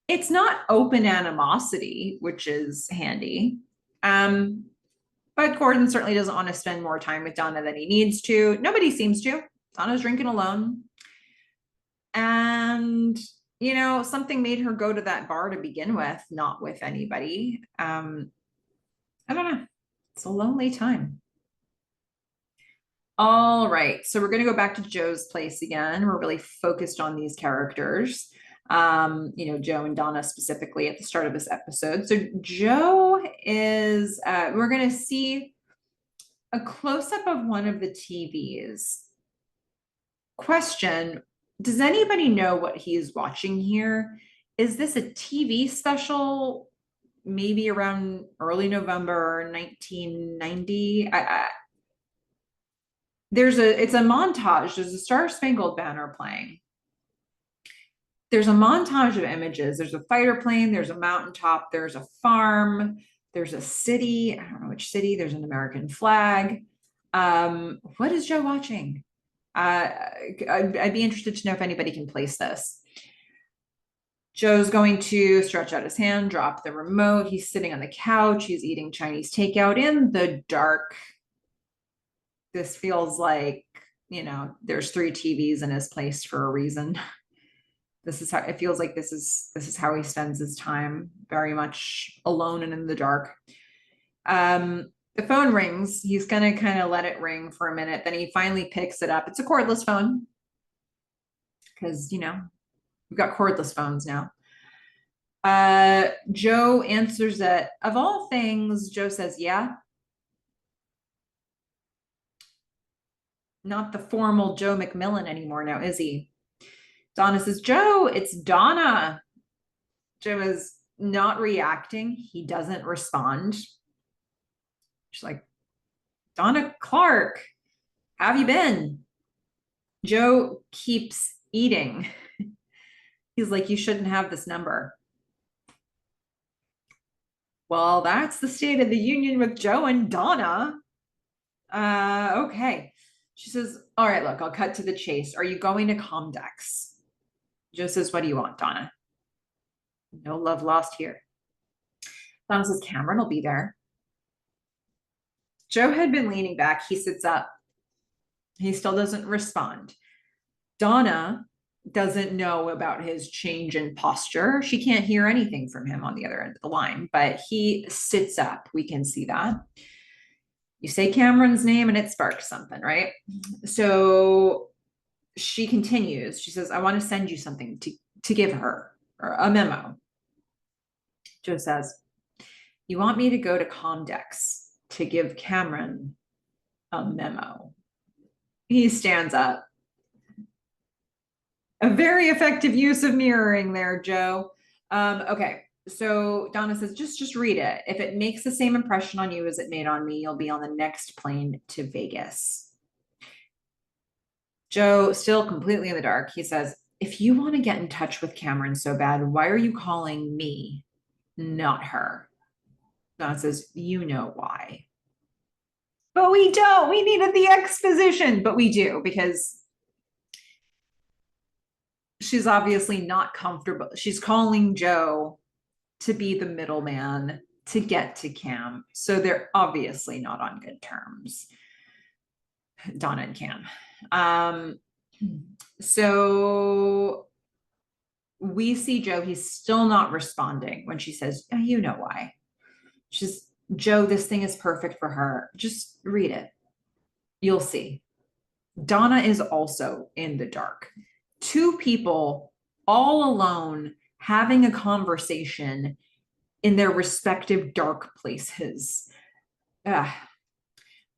it's not open animosity, which is handy. But Gordon certainly doesn't want to spend more time with Donna than he needs to. Nobody seems to. Donna's drinking alone. And, you know, something made her go to that bar to begin with, not with anybody. I don't know. It's a lonely time. All right. So we're going to go back to Joe's place again. We're really focused on these characters. You know, Joe and Donna specifically at the start of this episode. So Joe is, we're going to see a close-up of one of the TVs. Question, does anybody know what he is watching here? Is this a TV special, maybe around early November 1990? It's a montage. There's a Star Spangled Banner playing. There's a montage of images. There's a fighter plane, there's a mountaintop, there's a farm, there's a city. I don't know which city. There's an American flag. What is Joe watching? I'd be interested to know if anybody can place this. Joe's going to stretch out his hand, drop the remote. He's sitting on the couch. He's eating Chinese takeout in the dark. This feels like, you know, there's 3 TVs in his place for a reason. This is how it feels like this is how he spends his time, very much alone and in the dark. The phone rings. He's gonna kind of let it ring for a minute. Then he finally picks it up. It's a cordless phone. Because, you know, we've got cordless phones now. Joe answers it. Of all things, Joe says, yeah. Not the formal Joe McMillan anymore now, is he? Donna says, Joe, it's Donna. Joe is not reacting. He doesn't respond. She's like, Donna Clark, how have you been? Joe keeps eating. He's like, you shouldn't have this number. Well, that's the state of the union with Joe and Donna. Okay. She says, all right, look, I'll cut to the chase. Are you going to Comdex? Joe says, what do you want, Donna? No love lost here. Donna says, Cameron will be there. Joe had been leaning back. He sits up. He still doesn't respond. Donna doesn't know about his change in posture. She can't hear anything from him on the other end of the line, but he sits up. We can see that. You say Cameron's name and it sparks something, right? So she continues. She says, I want to send you something to give her, or a memo. Joe says, you want me to go to Comdex to give Cameron a memo? He stands up. A very effective use of mirroring there, Joe. Okay, so Donna says, just read it. If it makes the same impression on you as it made on me, you'll be on the next plane to Vegas. Joe, still completely in the dark, he says, if you want to get in touch with Cameron so bad, why are you calling me, not her? Donna says, you know why. But we don't. We needed the exposition, but we do because she's obviously not comfortable. She's calling Joe to be the middleman to get to Cam. So they're obviously not on good terms, Donna and Cam. So we see Joe, he's still not responding when she says, oh, you know why. She's, Joe, this thing is perfect for her. Just read it. You'll see. Donna is also in the dark. Two people all alone having a conversation in their respective dark places.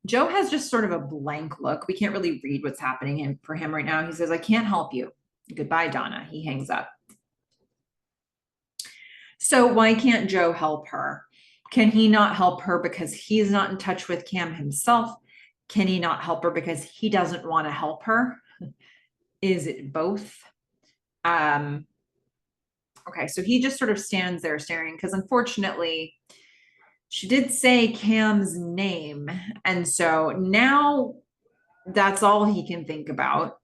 Joe has just sort of a blank look. We can't really read what's happening for him right now. He says, I can't help you. Goodbye, Donna. He hangs up. So why can't Joe help her? Can he not help her because he's not in touch with Cam himself? Can he not help her because he doesn't want to help her? Is it both? Okay, so he just sort of stands there staring because unfortunately, she did say Cam's name. And so now that's all he can think about.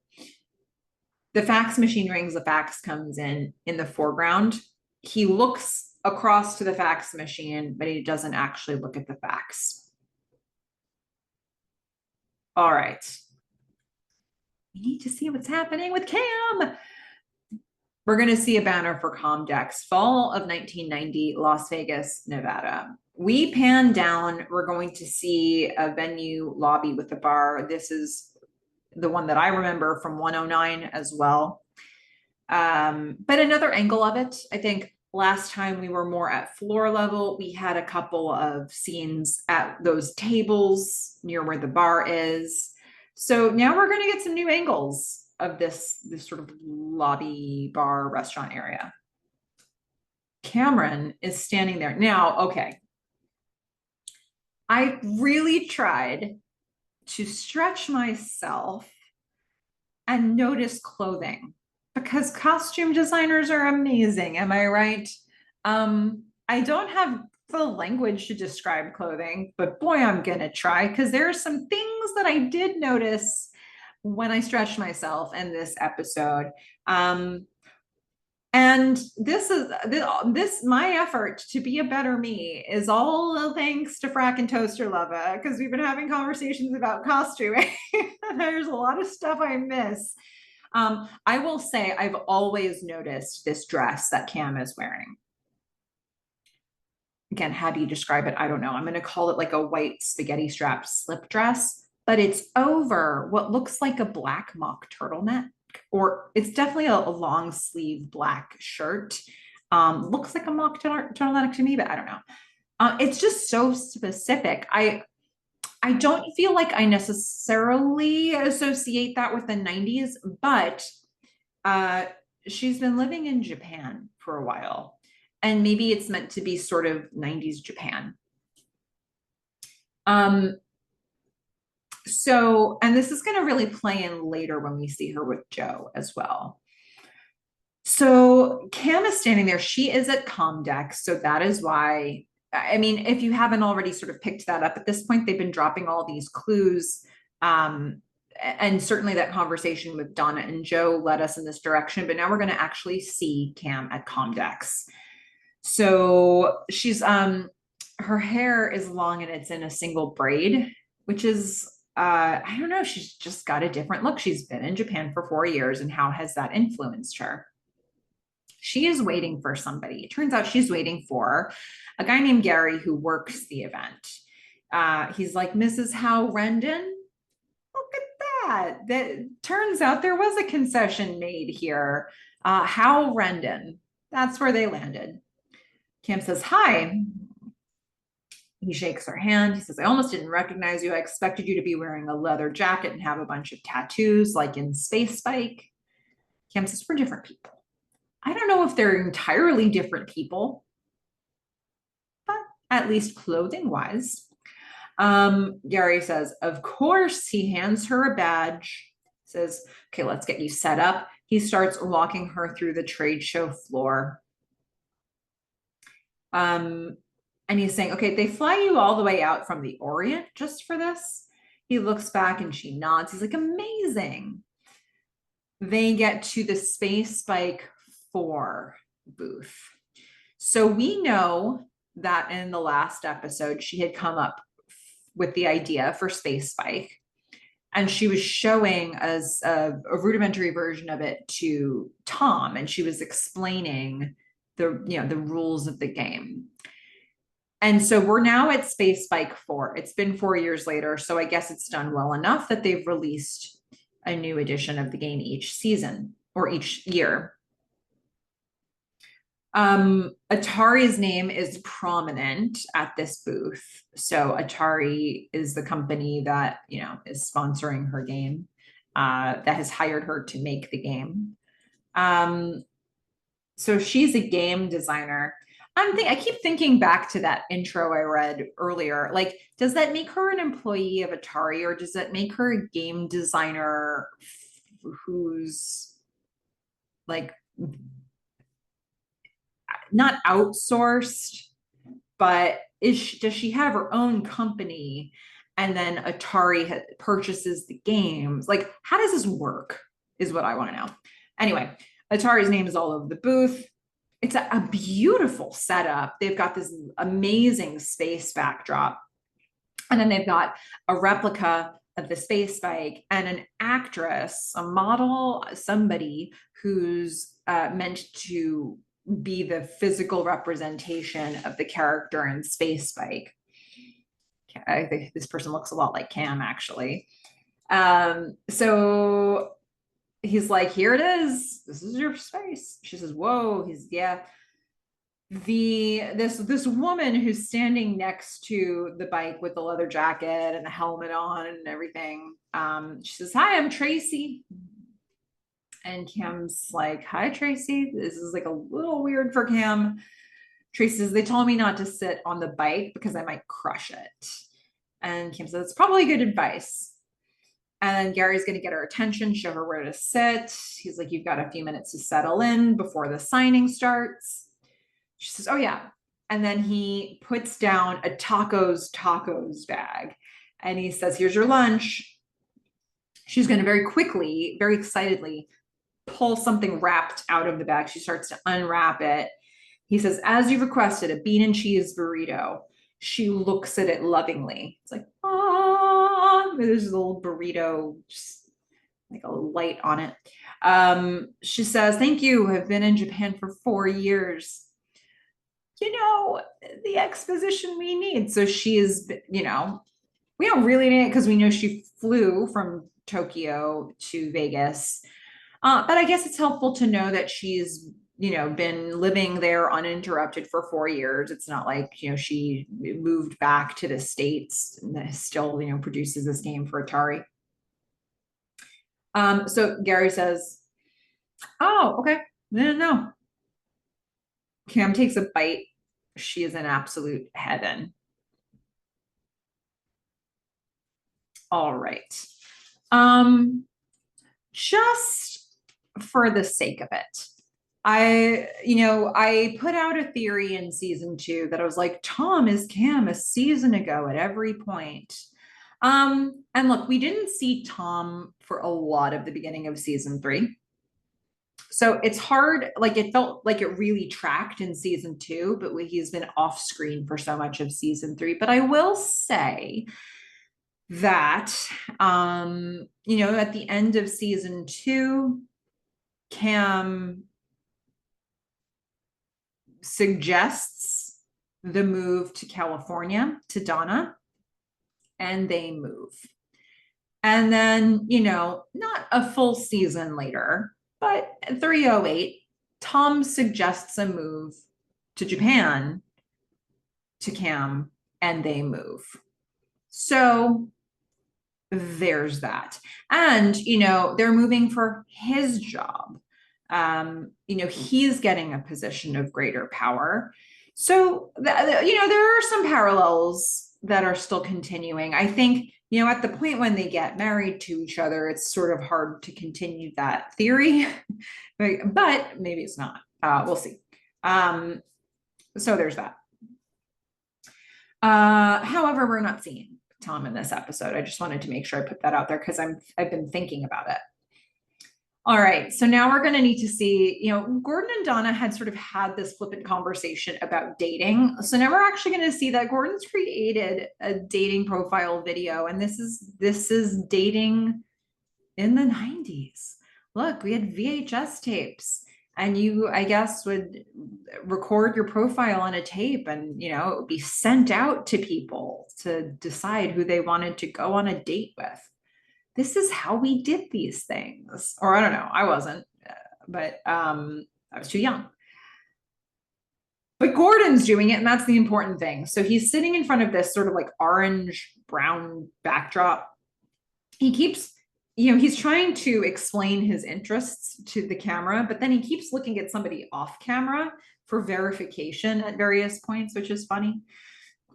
The fax machine rings, the fax comes in the foreground. He looks across to the fax machine, but he doesn't actually look at the fax. All right. We need to see what's happening with Cam. We're going to see a banner for Comdex, fall of 1990, Las Vegas, Nevada. We pan down. We're going to see a venue lobby with a bar. This is the one that I remember from 109 as well. But another angle of it, I think last time we were more at floor level. We had a couple of scenes at those tables near where the bar is. So now we're going to get some new angles of this sort of lobby bar restaurant area. Cameron is standing there. Now, okay. I really tried to stretch myself and notice clothing because costume designers are amazing. Am I right? I don't have the language to describe clothing, but boy, I'm going to try because there are some things that I did notice when I stretched myself in this episode. And this my effort to be a better me is all thanks to Frack and Toaster Lava because we've been having conversations about costuming. There's a lot of stuff I miss. I will say I've always noticed this dress that Cam is wearing. Again, how do you describe it? I don't know. I'm going to call it like a white spaghetti strap slip dress, but it's over what looks like a black mock turtleneck, or it's definitely a long sleeve black shirt. Looks like a mock turtleneck to me, but I don't know. It's just so specific. I don't feel like I necessarily associate that with the 90s, but she's been living in Japan for a while. And maybe it's meant to be sort of 90s Japan. So, and this is going to really play in later when we see her with Joe as well. So Cam is standing there. She is at Comdex. So that is why, I mean, if you haven't already sort of picked that up at this point, they've been dropping all these clues. And certainly that conversation with Donna and Joe led us in this direction. But now we're going to actually see Cam at Comdex. So she's her hair is long and it's in a single braid, which is I don't know, she's just got a different look. She's been in Japan for 4 years, and how has that influenced her? She is waiting for somebody. It turns out she's waiting for a guy named Gary who works the event. He's like, Mrs. Howe Rendon, look at that. That turns out there was a concession made here. Howe Rendon, that's where they landed. Cam says, hi. He shakes her hand. He says, I almost didn't recognize you. I expected you to be wearing a leather jacket and have a bunch of tattoos like in Space Spike. Cam says, we're different people. I don't know if they're entirely different people, but at least clothing wise. Gary says, of course. He hands her a badge, says, okay, let's get you set up. He starts walking her through the trade show floor. And he's saying, okay, they fly you all the way out from the Orient just for this? He looks back and she nods. He's like, amazing. They get to the Space Bike 4 booth. So we know that in the last episode, she had come up with the idea for Space Bike. And she was showing us a rudimentary version of it to Tom, and she was explaining the rules of the game. And so we're now at Space Bike 4. It's been 4 years later, so I guess it's done well enough that they've released a new edition of the game each season or each year. Atari's name is prominent at this booth. So Atari is the company that, is sponsoring her game, that has hired her to make the game. So she's a game designer. I keep thinking back to that intro I read earlier. Like, does that make her an employee of Atari, or does that make her a game designer who's like not outsourced, but does she have her own company and then Atari purchases the games? Like, how does this work is what I want to know. Anyway, Atari's name is all over the booth. It's a beautiful setup. They've got this amazing space backdrop. And then they've got a replica of the space bike and an actress, a model, somebody who's meant to be the physical representation of the character in Space Bike. I think this person looks a lot like Cam, actually. So he's like, here it is. This is your space. She says, whoa. Yeah. This woman who's standing next to the bike with the leather jacket and the helmet on and everything. She says, hi, I'm Tracy. And Cam's like, hi, Tracy. This is like a little weird for Cam. Tracy says, they told me not to sit on the bike because I might crush it. And Cam says, it's probably good advice. And then Gary's going to get her attention, show her where to sit. He's like, you've got a few minutes to settle in before the signing starts. She says, oh, yeah. And then he puts down a tacos bag. And he says, here's your lunch. She's going to very quickly, very excitedly pull something wrapped out of the bag. She starts to unwrap it. He says, as you requested, a bean and cheese burrito. She looks at it lovingly. It's like, ah, there's a little burrito, just like a light on it. She says, thank you. I've been in Japan for 4 years. The exposition we need. So she is, we don't really need it because we know she flew from Tokyo to Vegas. But I guess it's helpful to know that she's, been living there uninterrupted for 4 years. It's not like, she moved back to the States and still, produces this game for Atari. So Gary says, oh, okay. No. Cam takes a bite. She is in absolute heaven. All right. Just for the sake of it, I put out a theory in season 2 that I was like, Tom is Cam a season ago at every point. And look, we didn't see Tom for a lot of the beginning of season 3. So it's hard, like it felt like it really tracked in season 2, but he's been off screen for so much of season 3. But I will say that, at the end of season 2, Cam suggests the move to California to Donna, and they move. And then, not a full season later, but 308, Tom suggests a move to Japan to Cam, and they move. So there's that. And, they're moving for his job. He's getting a position of greater power. So, there are some parallels that are still continuing. I think, at the point when they get married to each other, it's sort of hard to continue that theory, but maybe it's not. We'll see. So there's that. However, we're not seeing Tom in this episode. I just wanted to make sure I put that out there because I've been thinking about it. All right, so now we're going to need to see, Gordon and Donna had sort of had this flippant conversation about dating. So now we're actually going to see that Gordon's created a dating profile video, and this is dating in the 90s. Look, we had VHS tapes, and you, I guess, would record your profile on a tape, and it would be sent out to people to decide who they wanted to go on a date with. This is how we did these things. Or I don't know, I wasn't, but I was too young. But Gordon's doing it, and that's the important thing. So he's sitting in front of this sort of like orange brown backdrop. He keeps, he's trying to explain his interests to the camera, but then he keeps looking at somebody off camera for verification at various points, which is funny.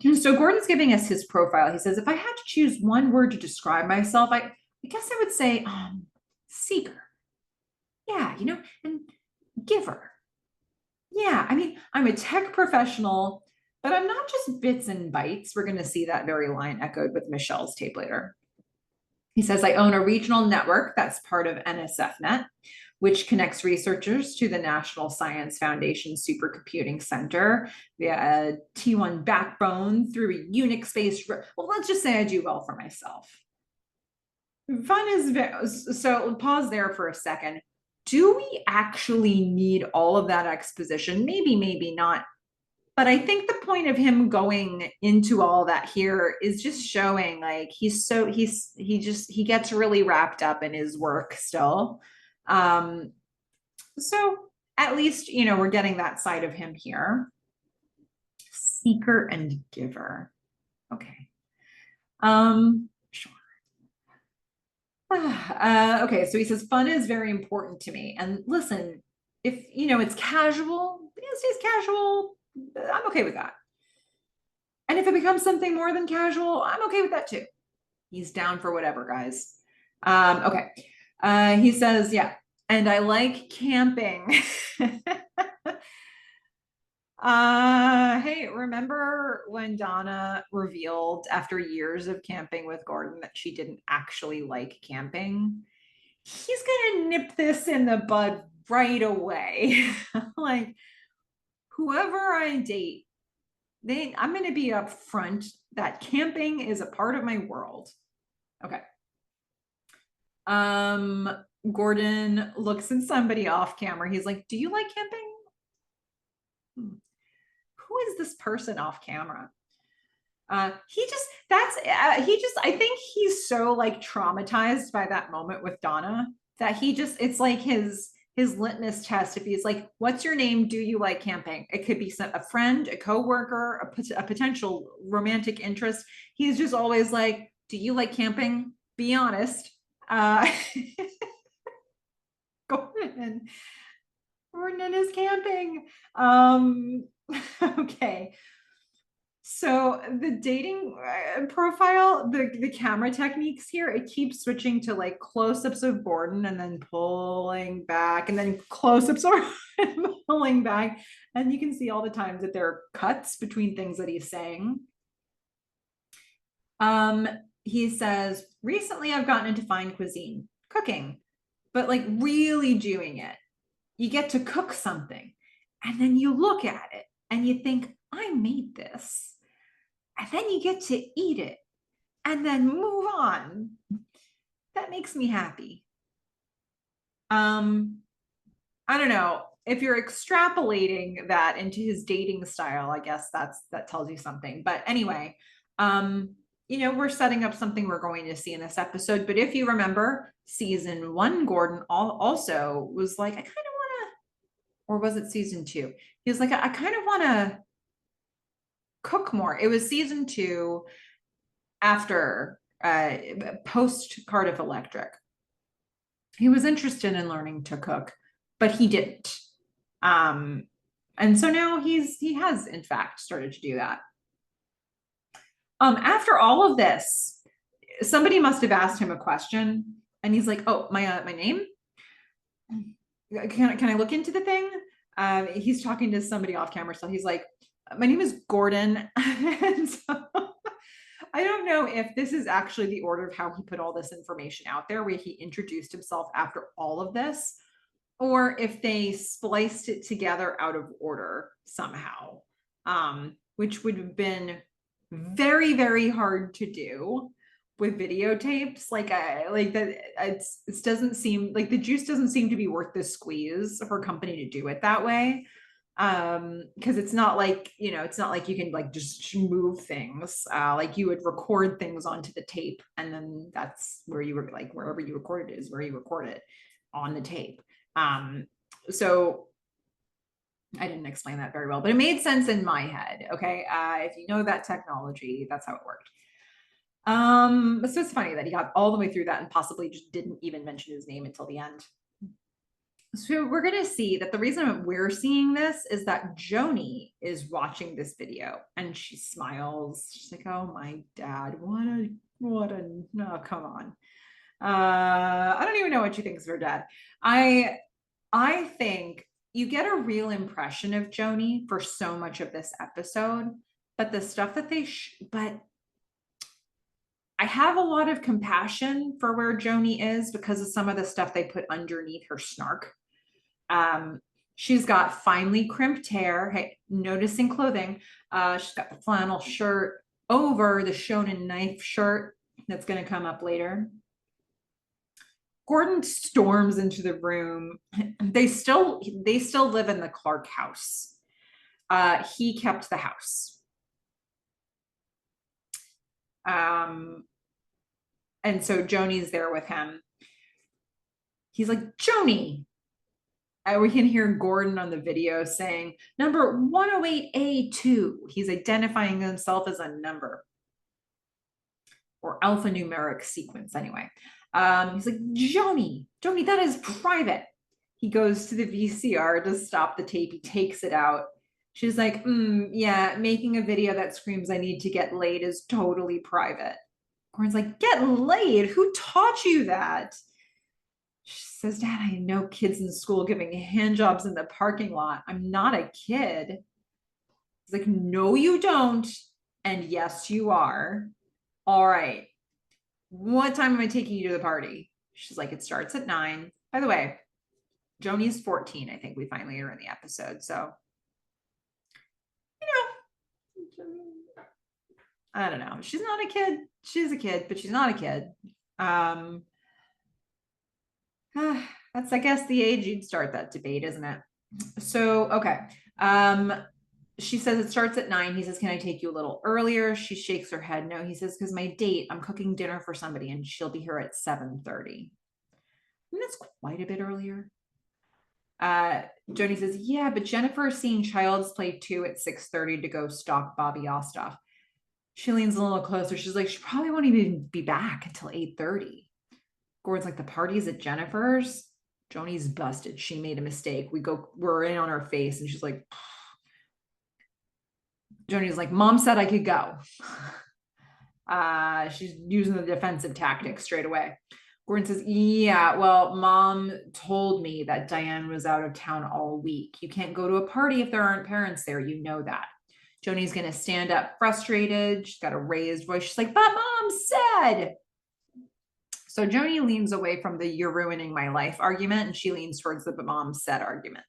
So Gordon's giving us his profile. He says, if I had to choose one word to describe myself, I guess I would say seeker. Yeah, and giver. Yeah, I mean, I'm a tech professional, but I'm not just bits and bytes. We're going to see that very line echoed with Michelle's tape later. He says, I own a regional network that's part of NSFNet, which connects researchers to the National Science Foundation Supercomputing Center via a T1 backbone through a Unix-based, well, let's just say I do well for myself. Fun is, so pause there for a second. Do we actually need all of that exposition? Maybe, maybe not. But I think the point of him going into all that here is just showing like he gets really wrapped up in his work still. So at least, we're getting that side of him here. Seeker and giver. Okay. Sure. Okay, so he says, fun is very important to me. And listen, if, it's casual, it stays casual, I'm okay with that. And if it becomes something more than casual, I'm okay with that too. He's down for whatever, guys. Okay. He says, yeah, and I like camping. Hey, remember when Donna revealed after years of camping with Gordon that she didn't actually like camping? He's gonna nip this in the bud right away. Like, whoever I date, I'm gonna be upfront that camping is a part of my world. Okay. Gordon looks at somebody off camera. He's like, do you like camping? Who is this person off camera? I think he's so like traumatized by that moment with Donna that it's like his litmus test. If he's like, what's your name? Do you like camping? It could be a friend, a coworker, a potential romantic interest. He's just always like, do you like camping? Be honest. Gordon is camping. Okay. So the dating profile, the camera techniques here, it keeps switching to like close-ups of Gordon and then pulling back and then close-ups or pulling back. And you can see all the times that there are cuts between things that he's saying. He says, recently I've gotten into fine cuisine, cooking, but like really doing it. You get to cook something and then you look at it and you think, I made this. And then you get to eat it and then move on. That makes me happy. I don't know. If you're extrapolating that into his dating style, I guess that tells you something. But anyway, we're setting up something we're going to see in this episode. But if you remember, season 1, Gordon also was like, I kind of want to, or was it season 2? He was like, I kind of want to cook more. It was season 2 after post Cardiff Electric. He was interested in learning to cook, but he didn't. And so now he has in fact started to do that. After all of this, somebody must have asked him a question, and he's like, "Oh, my name? Can I look into the thing?" He's talking to somebody off camera, so he's like, my name is Gordon. And so I don't know if this is actually the order of how he put all this information out there, where he introduced himself after all of this, or if they spliced it together out of order somehow, which would have been very, very hard to do with videotapes. Like that, it doesn't seem like the juice doesn't seem to be worth the squeeze for a company to do it that way. Because it's not like, it's not like you can like just move things. Like you would record things onto the tape, and then that's where you were, like, wherever you record it is where you record it on the tape. So I didn't explain that very well, but it made sense in my head. Okay. If you know that technology, that's how it worked. So it's funny that he got all the way through that and possibly just didn't even mention his name until the end. So we're going to see that the reason we're seeing this is that Joni is watching this video and she smiles. She's like, oh, my dad, no, come on. I don't even know what she thinks of her dad. I think you get a real impression of Joni for so much of this episode, but the stuff that but I have a lot of compassion for where Joni is because of some of the stuff they put underneath her snark. She's got finely crimped hair. Hey, noticing clothing. She's got the flannel shirt over the Shonen knife shirt that's going to come up later. Gordon storms into the room. They still live in the Clark house. He kept the house. And so Joni's there with him. He's like, Joni. We can hear Gordon on the video saying number 108A2. He's identifying himself as a number or alphanumeric sequence anyway. He's like, Joni, that is private. He goes to the VCR to stop the tape. He takes it out. She's like, yeah, making a video that screams I need to get laid is totally private. Gordon's like, get laid? Who taught you that? She says, Dad, I know kids in school giving hand jobs in the parking lot. I'm not a kid. He's like, no, you don't. And yes, you are. All right. What time am I taking you to the party? She's like, it starts at 9. By the way, Joni's 14. I think we finally are in the episode. So, I don't know. She's not a kid. She's a kid, but she's not a kid. That's, I guess, the age you'd start that debate, isn't it? So, okay. She says it starts at 9. He says, can I take you a little earlier? She shakes her head. No, he says, because my date, I'm cooking dinner for somebody and she'll be here at 7:30. And that's quite a bit earlier. Joni says, yeah, but Jennifer is seeing Child's Play 2 at 6:30 to go stalk Bobby Osthoff. She leans a little closer. She's like, she probably won't even be back until 8:30. Gordon's like, the party's at Jennifer's. Joni's busted. She made a mistake. We're in on her face. And she's like, Joni's like, Mom said I could go. She's using the defensive tactic straight away. Gordon says, yeah, well, Mom told me that Diane was out of town all week. You can't go to a party if there aren't parents there. You know that. Joni's going to stand up frustrated. She's got a raised voice. She's like, but Mom said. So Joni leans away from the you're ruining my life argument, and she leans towards the but Mom said argument.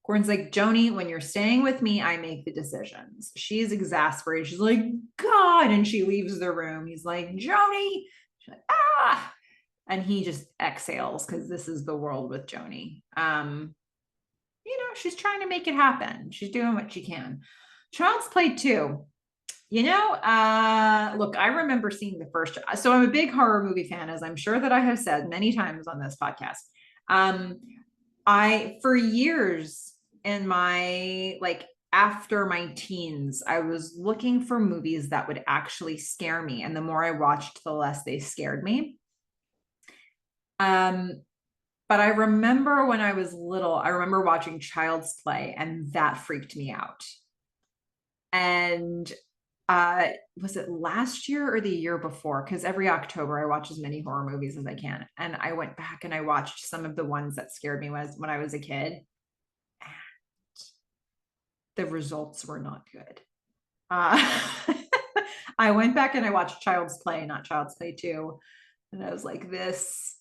Gordon's like, Joni, when you're staying with me, I make the decisions. She's exasperated. She's like, God. And she leaves the room. He's like, Joni. She's like, ah. And he just exhales because this is the world with Joni. She's trying to make it happen. She's doing what she can. Child's Play 2. Look, I remember seeing the first. So I'm a big horror movie fan, as I'm sure that I have said many times on this podcast. For years in my, after my teens, I was looking for movies that would actually scare me. And the more I watched, the less they scared me. But I remember when I was little, I remember watching Child's Play, and that freaked me out. And was it last year or the year before? Because every October I watch as many horror movies as I can. And I went back and I watched some of the ones that scared me when I was a kid. the results were not good. I went back and I watched Child's Play, not Child's Play 2. And I was like, this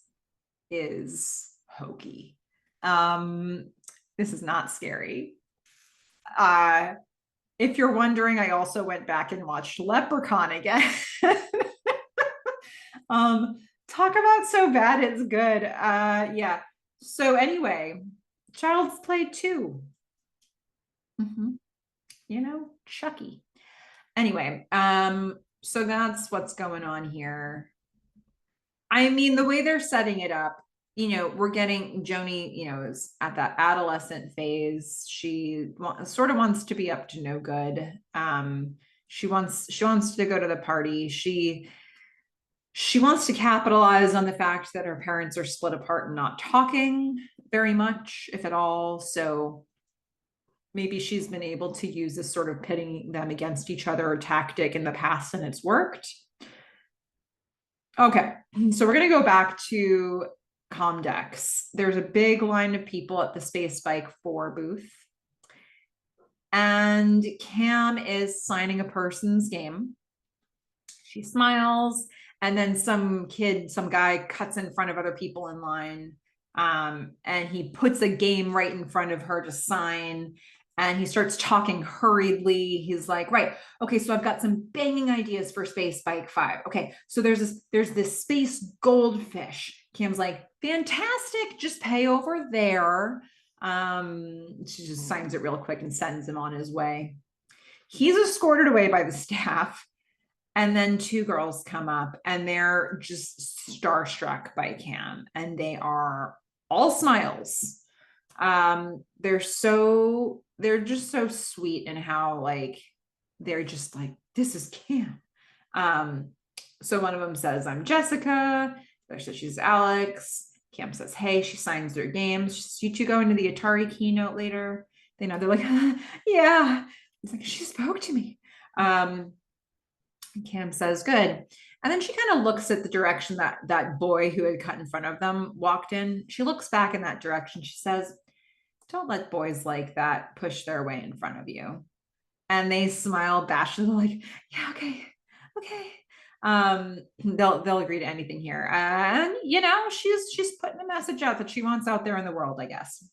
is hokey. This is not scary. If you're wondering, I also went back and watched Leprechaun again. Talk about so bad it's good. Yeah. So anyway, Child's Play 2. You know, Chucky. Anyway, so that's what's going on here. I mean, the way they're setting it up, you know, we're getting Joni, you know, is at that adolescent phase. She sort of wants to be up to no good. She wants to go to the party. She wants to capitalize on the fact that her parents are split apart and not talking very much, if at all. So maybe she's been able to use this sort of pitting them against each other tactic in the past, and it's worked. Okay, so we're going to go back to Comdex. There's a big line of people at the Space Bike 4 booth. And Cam is signing a person's game. She smiles, and then some guy cuts in front of other people in line. And he puts a game right in front of her to sign. And he starts talking hurriedly. He's like, right, okay, so I've got some banging ideas for Space Bike 5. Okay, so there's this space goldfish. Cam's like, fantastic, just pay over there. She just signs it real quick and sends him on his way. He's escorted away by the staff. And then two girls come up and they're just starstruck by Cam. And they are all smiles. They're just so sweet in how like they're just like, this is Cam. So one of them says, I'm Jessica. The other says she's Alex. Cam says, hey. She signs their games. You two go into the Atari keynote later. They know, they're like, yeah. It's like, she spoke to me. Cam says, good. And then she kind of looks at the direction that boy who had cut in front of them walked in. She looks back in that direction. She says, don't let boys like that push their way in front of you. And they smile bashfully, like, yeah, okay. They'll agree to anything here. And you know, she's putting a message out that she wants out there in the world, I guess.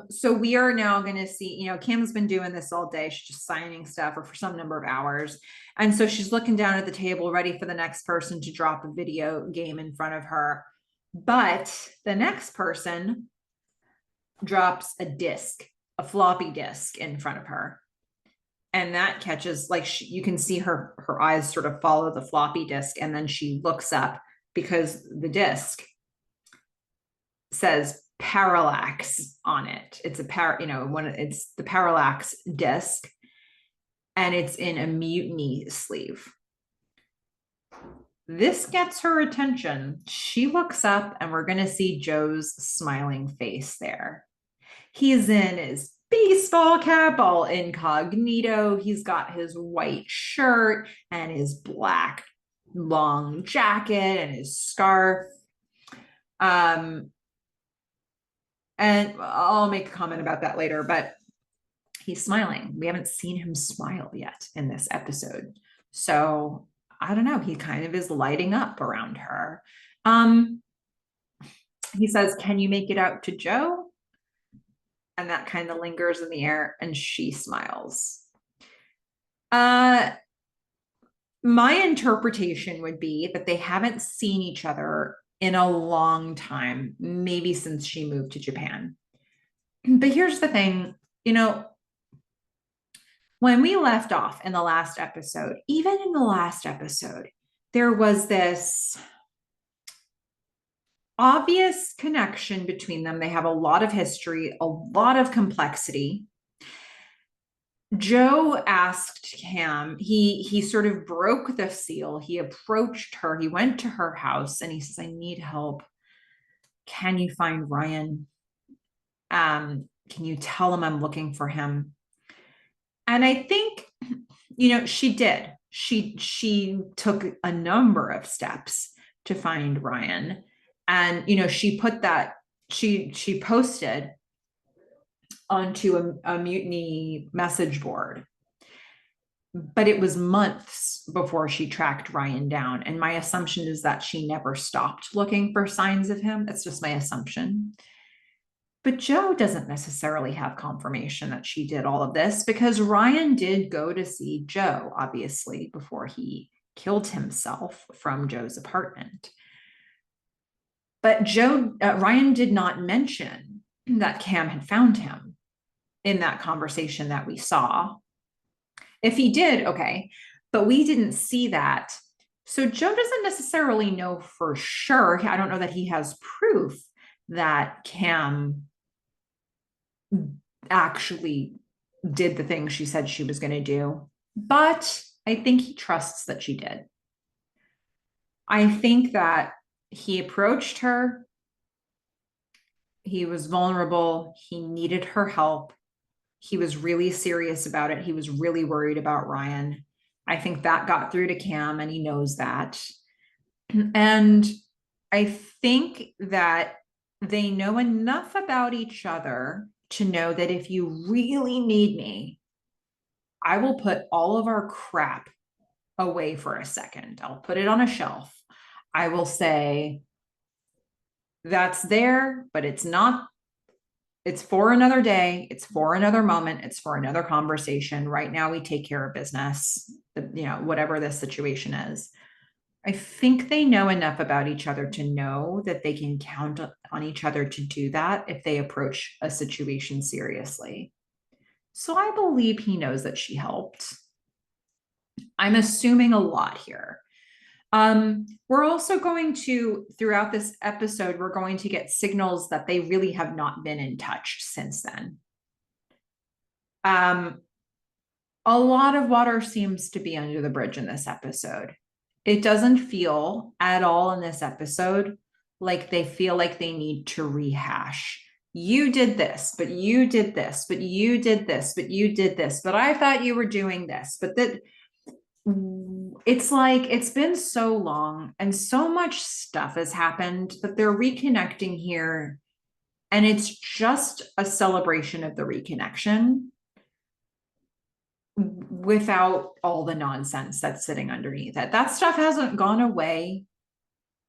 So we are now going to see, you know, Kim's been doing this all day. She's just signing stuff or for some number of hours. And so she's looking down at the table, ready for the next person to drop a video game in front of her. But the next person drops a floppy disk in front of her. And that catches, like, you can see her eyes sort of follow the floppy disk. And then she looks up because the disk says Parallax on it. It's it's the Parallax disc, and it's in a mutiny sleeve. This gets her attention. She looks up, and we're going to see Joe's smiling face there. He's in his baseball cap, all incognito. He's got his white shirt and his black long jacket and his scarf. And I'll make a comment about that later, but he's smiling. We haven't seen him smile yet in this episode. So I don't know. He kind of is lighting up around her. He says, can you make it out to Joe? And that kind of lingers in the air, and she smiles. My interpretation would be that they haven't seen each other in a long time, maybe since she moved to Japan. But here's the thing, you know, when we left off in the last episode, even in the last episode, there was this obvious connection between them. They have a lot of history, a lot of complexity. Joe asked Cam, he sort of broke the seal. He approached her. He went to her house and he says, I need help. Can you find Ryan? Can you tell him I'm looking for him? And I think, you know, she did. She took a number of steps to find Ryan. And, you know, she put that, she posted onto a mutiny message board. But it was months before she tracked Ryan down. And my assumption is that she never stopped looking for signs of him. That's just my assumption. But Jo doesn't necessarily have confirmation that she did all of this, because Ryan did go to see Jo, obviously, before he killed himself from Jo's apartment. But Ryan did not mention that Cam had found him in that conversation that we saw. If he did, okay, but we didn't see that. So Jo doesn't necessarily know for sure. I don't know that he has proof that Cam actually did the thing she said she was going to do, but I think he trusts that she did. I think that he approached her. He was vulnerable. He needed her help. He was really serious about it. He was really worried about Ryan. I think that got through to Cam, and he knows that. And I think that they know enough about each other to know that if you really need me, I will put all of our crap away for a second. I'll put it on a shelf. I will say, that's there, but it's not. It's for another day. It's for another moment. It's for another conversation. Right now, we take care of business, whatever this situation is. I think they know enough about each other to know that they can count on each other to do that if they approach a situation seriously. So I believe he knows that she helped. I'm assuming a lot here. We're also going to, throughout this episode, we're going to get signals that they really have not been in touch since then. A lot of water seems to be under the bridge in this episode. It doesn't feel at all in this episode like they feel like they need to rehash. You did this, but you did this, but you did this, but you did this, but I thought you were doing this, but that. It's like it's been so long and so much stuff has happened that they're reconnecting here, and it's just a celebration of the reconnection without all the nonsense that's sitting underneath it. That stuff hasn't gone away,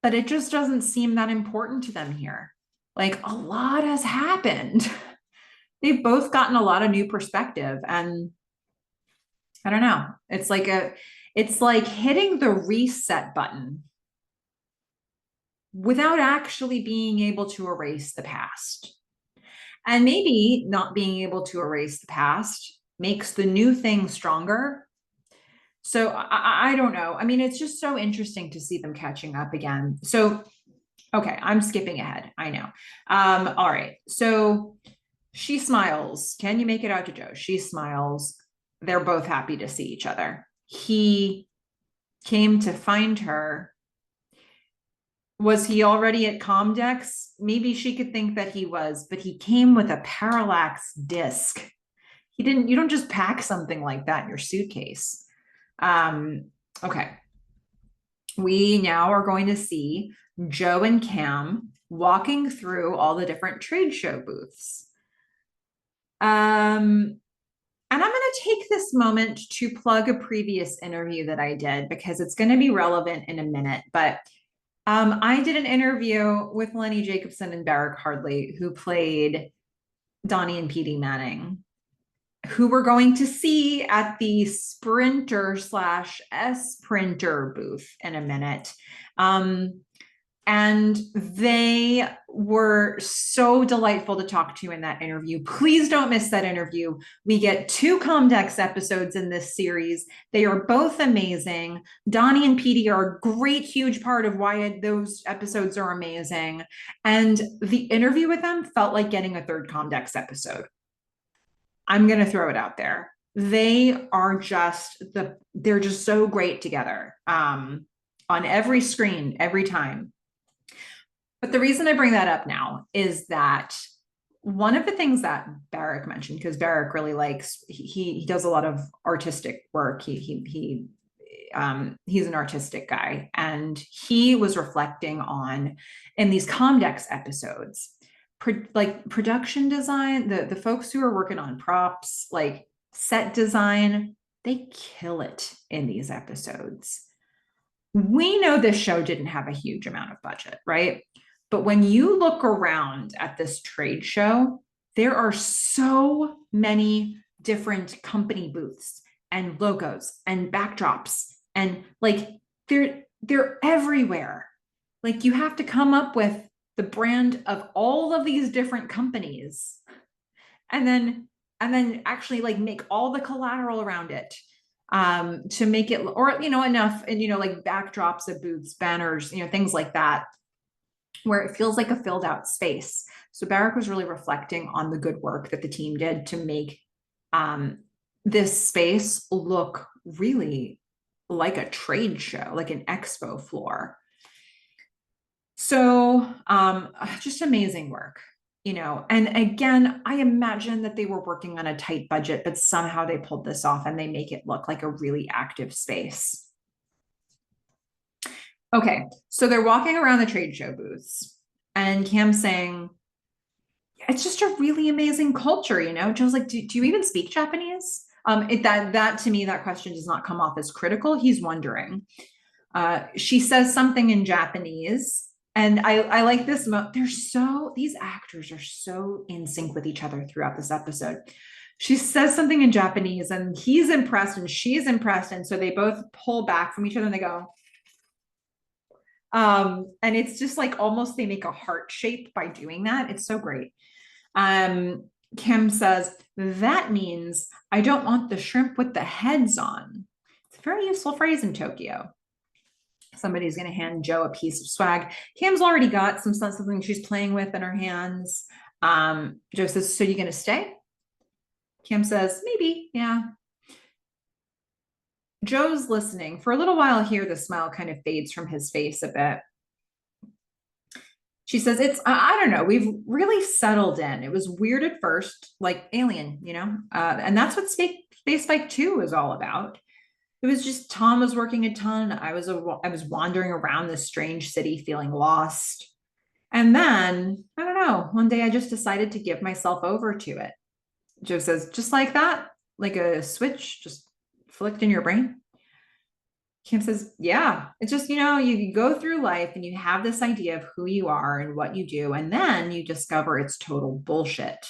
but it just doesn't seem that important to them here. Like, a lot has happened. They've both gotten a lot of new perspective, and I don't know. It's like hitting the reset button without actually being able to erase the past. And maybe not being able to erase the past makes the new thing stronger. So I don't know. I mean, it's just so interesting to see them catching up again. So, okay, I'm skipping ahead. I know. All right. So she smiles. Can you make it out to Jo? She smiles. They're both happy to see each other. He came to find her. Was he already at Comdex? Maybe she could think that he was, but he came with a parallax disc. You don't just pack something like that in your suitcase. Okay. We now are going to see Jo and Cam walking through all the different trade show booths. And I'm going to take this moment to plug a previous interview that I did because it's going to be relevant in a minute. But I did an interview with Lenny Jacobson and Barrick Hardley, who played Donnie and Petey Manning, who we're going to see at the Sprinter/S-Printer booth in a minute. And they were so delightful to talk to in that interview. Please don't miss that interview. We get 2 Comdex episodes in this series. They are both amazing. Donnie and Petey are a great, huge part of why those episodes are amazing. And the interview with them felt like getting a 3rd Comdex episode. I'm going to throw it out there. They are they're just so great together on every screen, every time. But the reason I bring that up now is that one of the things that Barrick mentioned, because Barrick really likes, he does a lot of artistic work. He's an artistic guy, and he was reflecting on in these Comdex episodes, like production design, the folks who are working on props, like set design, they kill it in these episodes. We know this show didn't have a huge amount of budget, right? But when you look around at this trade show, there are so many different company booths and logos and backdrops, and like they're everywhere. Like you have to come up with the brand of all of these different companies, and then actually like make all the collateral around it, to make it, or enough, and like backdrops of booths, banners, things like that, where it feels like a filled out space. So Barrick was really reflecting on the good work that the team did to make this space look really like a trade show, like an expo floor. So just amazing work, and again, I imagine that they were working on a tight budget, but somehow they pulled this off and they make it look like a really active space. Okay, so they're walking around the trade show booths, and Cam's saying, it's just a really amazing culture, Joe's like, do you even speak Japanese? That to me, that question does not come off as critical. He's wondering. She says something in Japanese, and I like this. These actors are so in sync with each other throughout this episode. She says something in Japanese, and he's impressed and she's impressed, and so they both pull back from each other and they go, and it's just like almost they make a heart shape by doing that. It's so great. Kim says, that means I don't want the shrimp with the heads on. It's a very useful phrase in Tokyo. Somebody's going to hand Joe a piece of swag. Cam's already got something she's playing with in her hands. Joe says, so you going to stay? Kim says, maybe, yeah. Joe's listening. For a little while here, the smile kind of fades from his face a bit. She says, I don't know, we've really settled in. It was weird at first, like Alien, and that's what Space Bike 2 is all about. It was just Tom was working a ton. I was wandering around this strange city feeling lost. And then, I don't know, one day I just decided to give myself over to it. Joe says, just like that, like a switch just flicked in your brain? Kim says, yeah, it's just, you go through life and you have this idea of who you are and what you do, and then you discover it's total bullshit.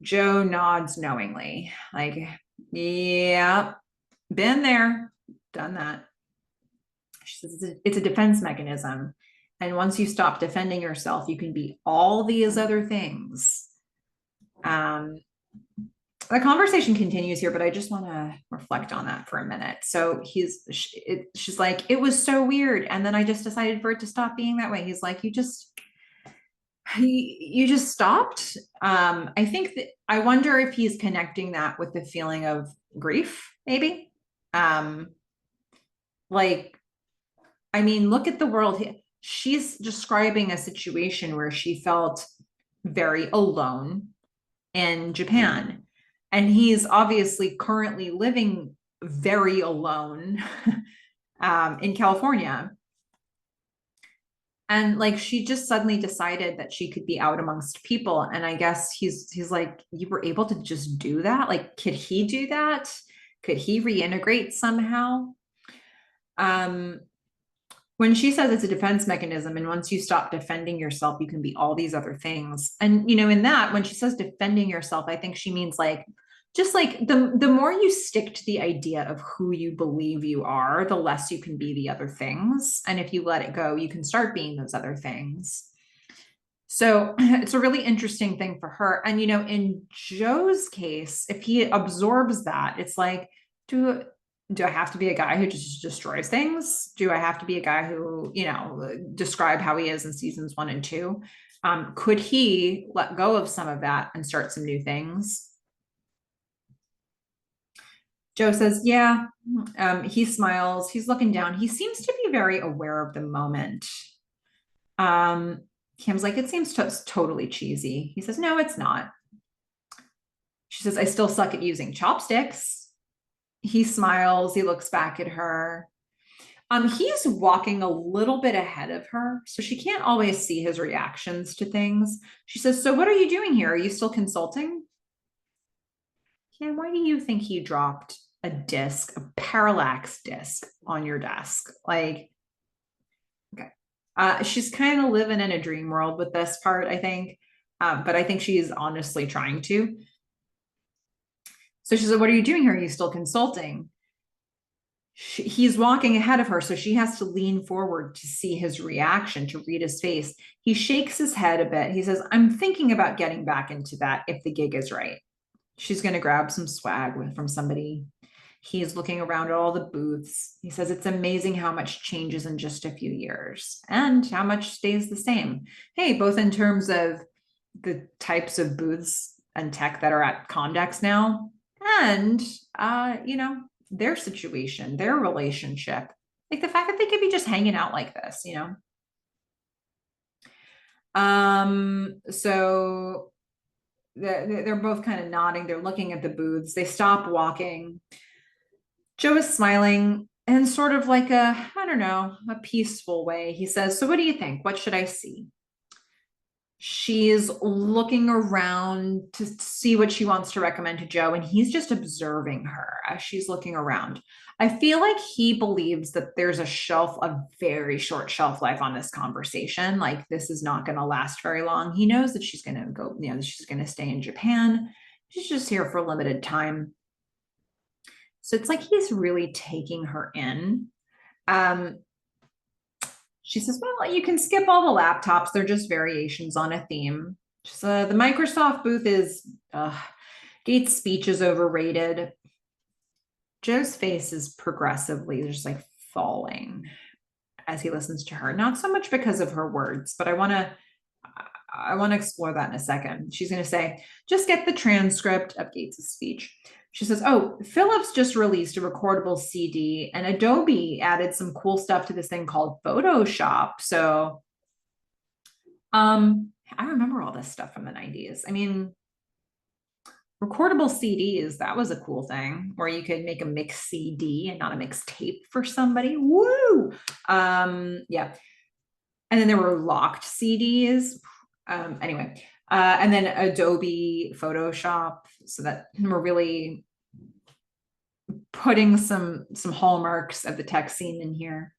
Joe nods knowingly, like, yeah, been there, done that. She says, it's a defense mechanism. And once you stop defending yourself, you can be all these other things. The conversation continues here, but I just want to reflect on that for a minute. So she's like, it was so weird. And then I just decided for it to stop being that way. He's like, you just stopped. I wonder if he's connecting that with the feeling of grief, maybe. Look at the world. She's describing a situation where she felt very alone in Japan. And he's obviously currently living very alone in California. And like, she just suddenly decided that she could be out amongst people. And I guess he's like, you were able to just do that? Like, could he do that? Could he reintegrate somehow? When she says it's a defense mechanism, and once you stop defending yourself, you can be all these other things. And, in that, when she says defending yourself, I think she means like, just like the more you stick to the idea of who you believe you are, the less you can be the other things. And if you let it go, you can start being those other things. So it's a really interesting thing for her. And, in Joe's case, if he absorbs that, it's like, do I have to be a guy who just destroys things? Do I have to be a guy who, describe how he is in seasons 1 and 2? Could he let go of some of that and start some new things? Joe says, yeah. He smiles. He's looking down. He seems to be very aware of the moment. Kim's like, it seems totally cheesy. He says, no, it's not. She says, I still suck at using chopsticks. He smiles. He looks back at her. He's walking a little bit ahead of her, so she can't always see his reactions to things. She says, "So what are you doing here? Are you still consulting?" Yeah, why do you think he dropped a disc, a parallax disc on your desk? Like, okay. She's kind of living in a dream world with this part, I think. But I think she's honestly trying to. So she said, "What are you doing here? Are you still consulting?" He's walking ahead of her, so she has to lean forward to see his reaction, to read his face. He shakes his head a bit. He says, "I'm thinking about getting back into that if the gig is right." She's going to grab some swag from somebody. He's looking around at all the booths. He says, "It's amazing how much changes in just a few years and how much stays the same." Hey, both in terms of the types of booths and tech that are at Comdex now, and their situation, their relationship, like the fact that they could be just hanging out like this, So they're both kind of nodding. They're looking at the booths. They stop walking. Joe is smiling in sort of like I don't know, a peaceful way. He says, "So what do you think? What should I see?" She's looking around to see what she wants to recommend to Joe, and he's just observing her as she's looking around. I feel like he believes that there's a very short shelf life on this conversation. Like, this is not going to last very long. He knows that she's going to go, she's going to stay in Japan. She's just here for a limited time. So it's like he's really taking her in. She says, "Well, you can skip all the laptops. They're just variations on a theme." So the Microsoft booth is, Gates' speech is overrated. Joe's face is progressively just like falling as he listens to her. Not so much because of her words, but I want to explore that in a second. She's going to say, "Just get the transcript of Gates' speech." She says, "Oh, Philips just released a recordable CD, and Adobe added some cool stuff to this thing called Photoshop." So I remember all this stuff from the 90s. I mean, recordable CDs, that was a cool thing where you could make a mix CD and not a mix tape for somebody. Woo! Yeah. And then there were locked CDs. Anyway, and then Adobe Photoshop, so that we're really putting some hallmarks of the tech scene in here.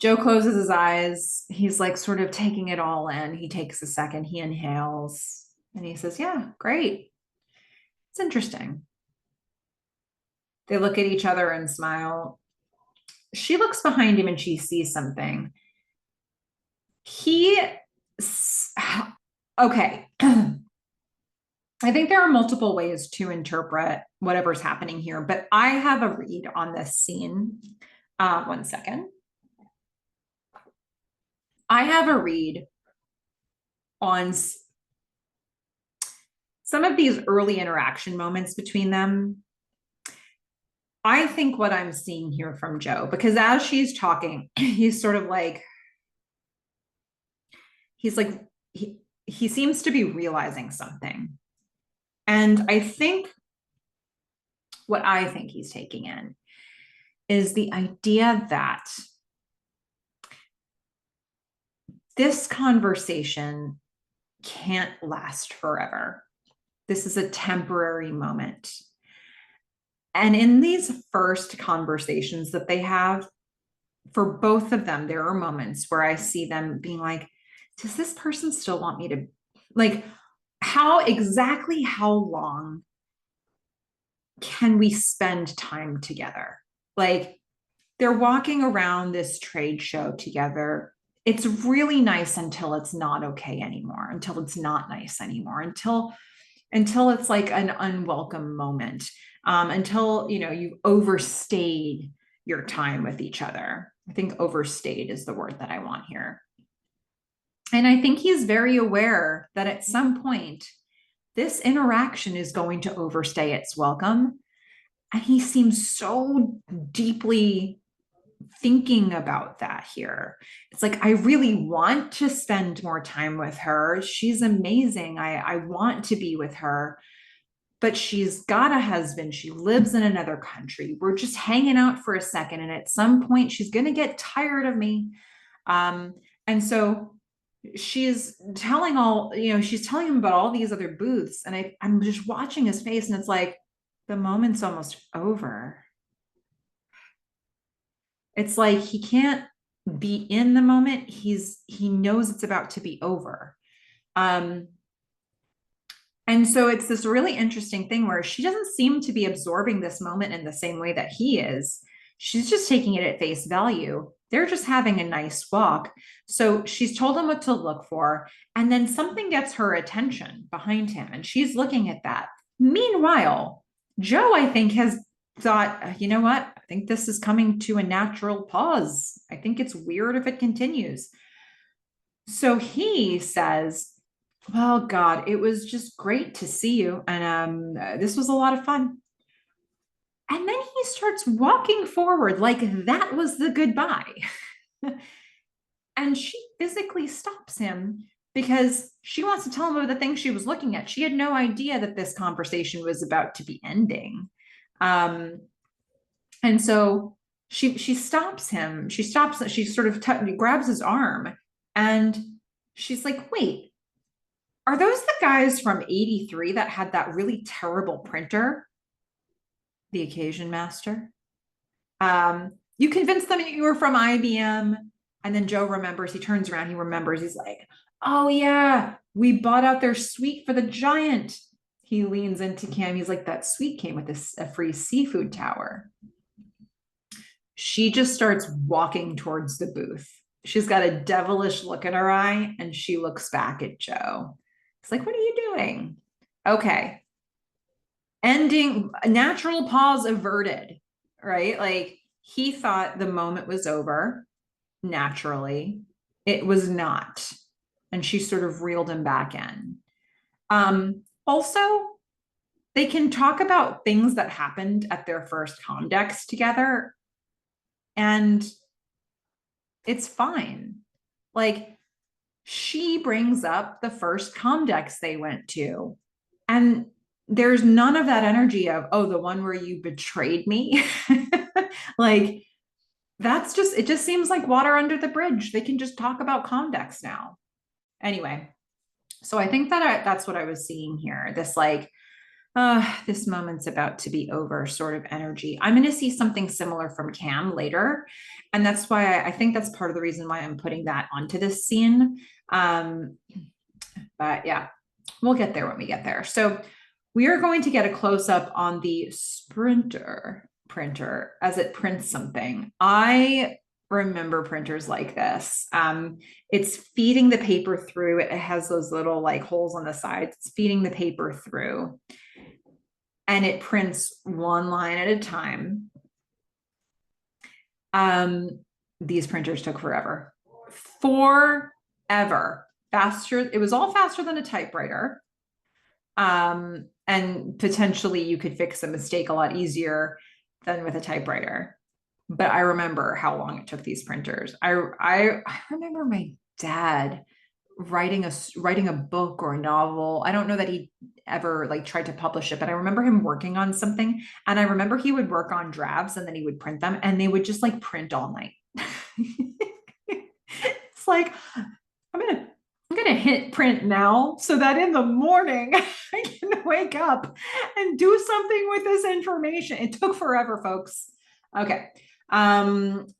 Joe closes his eyes. He's like sort of taking it all in. He takes a second, he inhales, and he says, "Yeah, great. It's interesting." They look at each other and smile. She looks behind him and she sees something. Okay. I think there are multiple ways to interpret whatever's happening here, but I have a read on this scene. One second. I have a read on some of these early interaction moments between them. I think what I'm seeing here from Joe, because as she's talking, he's sort of like, he seems to be realizing something. And I think what I think he's taking in is the idea that this conversation can't last forever. This is a temporary moment. And in these first conversations that they have, for both of them, there are moments where I see them being like, "Does this person still want me to, like, how long can we spend time together?" Like, they're walking around this trade show together. It's really nice until it's not okay anymore, until it's not nice anymore, until it's like an unwelcome moment, until you've overstayed your time with each other. I think overstayed is the word that I want here. And I think he's very aware that at some point this interaction is going to overstay its welcome. And he seems so deeply thinking about that here. It's like, I really want to spend more time with her. She's amazing. I want to be with her. but she's got a husband. She lives in another country. We're just hanging out for a second. And at some point, she's going to get tired of me. And so she's telling she's telling him about all these other booths. And I'm just watching his face, and it's like, the moment's almost over. It's like he can't be in the moment. He knows it's about to be over. And so it's this really interesting thing where she doesn't seem to be absorbing this moment in the same way that he is. She's just taking it at face value. They're just having a nice walk. So she's told him what to look for. And then something gets her attention behind him, and she's looking at that. Meanwhile, Joe, I think, has thought, you know what? I think this is coming to a natural pause. I think it's weird if it continues. So he says, well, God, it was just great to see you. And this was a lot of fun. And then he starts walking forward like that was the goodbye. And she physically stops him because she wants to tell him about the things she was looking at. She had no idea that this conversation was about to be ending. And so she stops him. She sort of grabs his arm, and she's like, wait, are those the guys from 83 that had that really terrible printer? The occasion master. You convinced them you were from IBM. And then Joe remembers, he turns around, he remembers, he's like, oh yeah, we bought out their suite for the giant. He leans into Cam. He's like, that suite came with a free seafood tower. She just starts walking towards the booth. She's got a devilish look in her eye, and she looks back at Joe. It's like, what are you doing? Okay. Ending, natural pause averted, right? Like, he thought the moment was over naturally. It was not. And she sort of reeled him back in. Also, they can talk about things that happened at their first Comdex together, and it's fine. Like, she brings up the first Comdex they went to, and there's none of that energy of, oh, the one where you betrayed me. Like, it just seems like water under the bridge. They can just talk about Comdex now. Anyway, so I think that's what I was seeing here. This like, this moment's about to be over sort of energy. I'm going to see something similar from Cam later. And that's why I think that's part of the reason why I'm putting that onto this scene. But yeah, we'll get there when we get there. So we are going to get a close up on the Sprinter printer as it prints something. I remember printers like this. It's feeding the paper through. It has those little like holes on the sides. It's feeding the paper through, and it prints one line at a time. These printers took forever. Faster. It was all faster than a typewriter. And potentially you could fix a mistake a lot easier than with a typewriter. But I remember how long it took these printers. I remember my dad writing a book or a novel. I don't know that he ever like tried to publish it, but I remember him working on something, and I remember he would work on drafts and then he would print them, and they would just like print all night. It's like, I'm gonna hit print now so that in the morning I can wake up and do something with this information. It took forever, folks. Okay.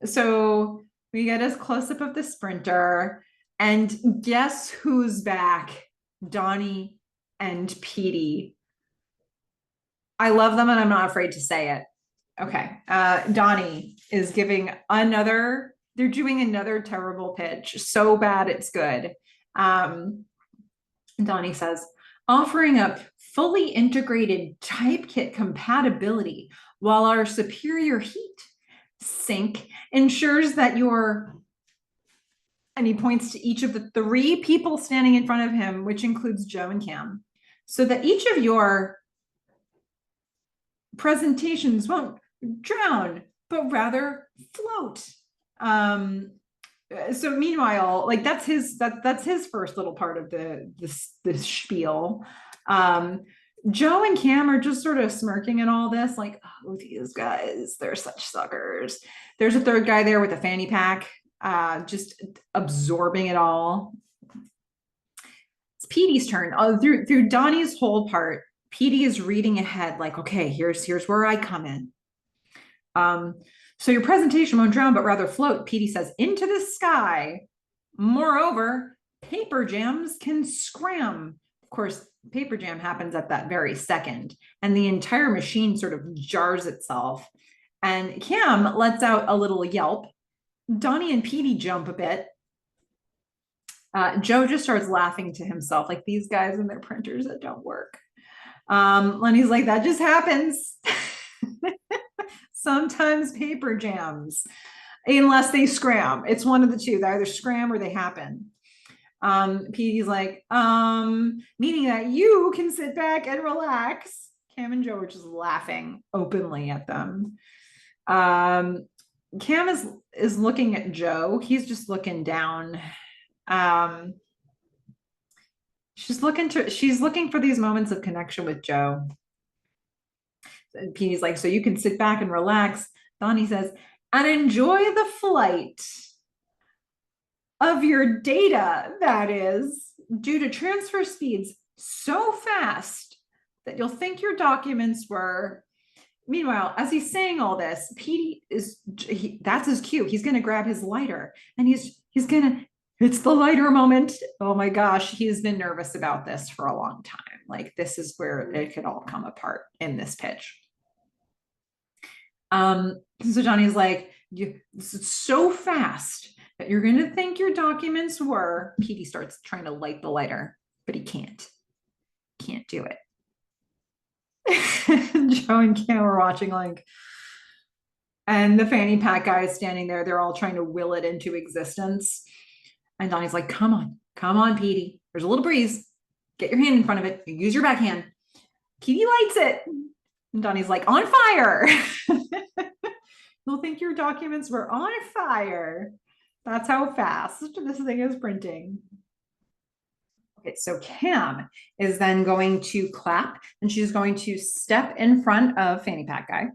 So we get a close-up of the Sprinter, and guess who's back? Donnie and Petey. I love them, and I'm not afraid to say it. Okay. Donnie is they're doing another terrible pitch. So bad it's good. Donnie says, offering up fully integrated type kit compatibility while our superior heat sink ensures that and he points to each of the 3 people standing in front of him, which includes Joe and Cam, so that each of your presentations won't drown, but rather float. So meanwhile, like that's his first little part of the spiel. Joe and Cam are just sort of smirking at all this, like, oh, these guys, they're such suckers. There's a third guy there with a fanny pack, just absorbing it all. It's Petey's turn. Through Donnie's whole part, Petey is reading ahead, like, okay, here's where I come in. So your presentation won't drown, but rather float, Petey says, into the sky. Moreover, paper jams can scram. Of course, paper jam happens at that very second, and the entire machine sort of jars itself. And Cam lets out a little yelp. Donnie and Petey jump a bit. Joe just starts laughing to himself, like these guys and their printers that don't work. Lenny's like, that just happens. Sometimes paper jams, unless they scram. It's one of the two. They either scram or they happen. Petey's like, meaning that you can sit back and relax. Cam and Joe are just laughing openly at them. Cam is looking at Joe. He's just looking down. She's looking for these moments of connection with Joe. And Petey's like, so you can sit back and relax. Donnie says, and enjoy the flight of your data, that is, due to transfer speeds so fast that you'll think your documents were. Meanwhile, as he's saying all this, Petey that's his cue. He's going to grab his lighter, and he's going to, it's the lighter moment. Oh my gosh, he's been nervous about this for a long time. Like, this is where it could all come apart in this pitch. So Johnny's like, this is so fast that you're going to think your documents were. Petey starts trying to light the lighter, but he can't do it. Joe and Cam are watching, like, and the fanny pack guy is standing there. They're all trying to will it into existence. And Donnie's like, come on, Petey. There's a little breeze. Get your hand in front of it. You use your backhand. Petey lights it. And Donnie's like, on fire. You'll think your documents were on fire. That's how fast this thing is printing. Okay, so Cam is then going to clap, and she's going to step in front of fanny pack guy.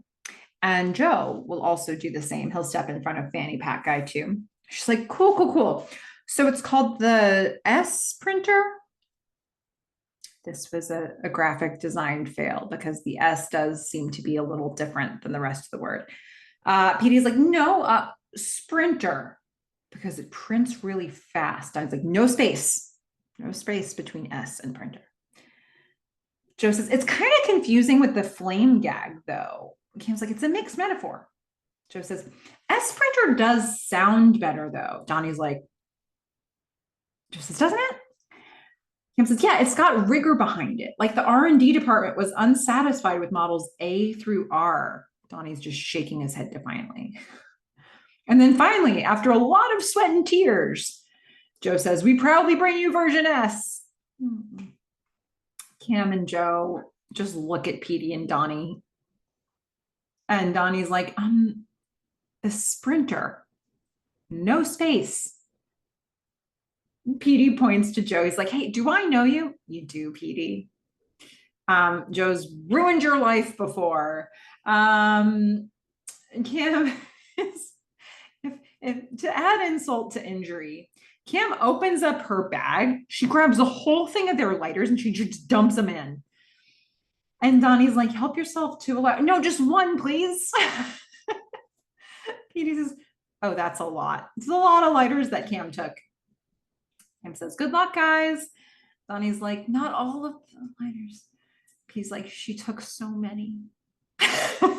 And Joe will also do the same. He'll step in front of fanny pack guy too. She's like, cool. So it's called the S printer. This was a graphic design fail because the S does seem to be a little different than the rest of the word. Petey's like, no, sprinter, because it prints really fast. I was like, no space between S and printer. Joe says, it's kind of confusing with the flame gag though. Cam's like, it's a mixed metaphor. Joe says, S printer does sound better though. Donnie's like, Joe says, doesn't it? Cam says, yeah, it's got rigor behind it. Like the R&D department was unsatisfied with models A through R. Donnie's just shaking his head defiantly. And then finally, after a lot of sweat and tears, Joe says, we proudly bring you version S. Cam and Joe just look at Petey and Donnie. And Donnie's like, the sprinter, no space. Petey points to Joe. He's like, hey, do I know you? You do, Petey. Joe's ruined your life before. Cam is, if to add insult to injury, Cam opens up her bag. She grabs the whole thing of their lighters and she just dumps them in. And Donnie's like, help yourself to a lighter. No, just one, please. Petey says, oh, that's a lot. It's a lot of lighters that Cam took. Cam says, good luck, guys. Donnie's like, not all of the lighters. He's like, she took so many. And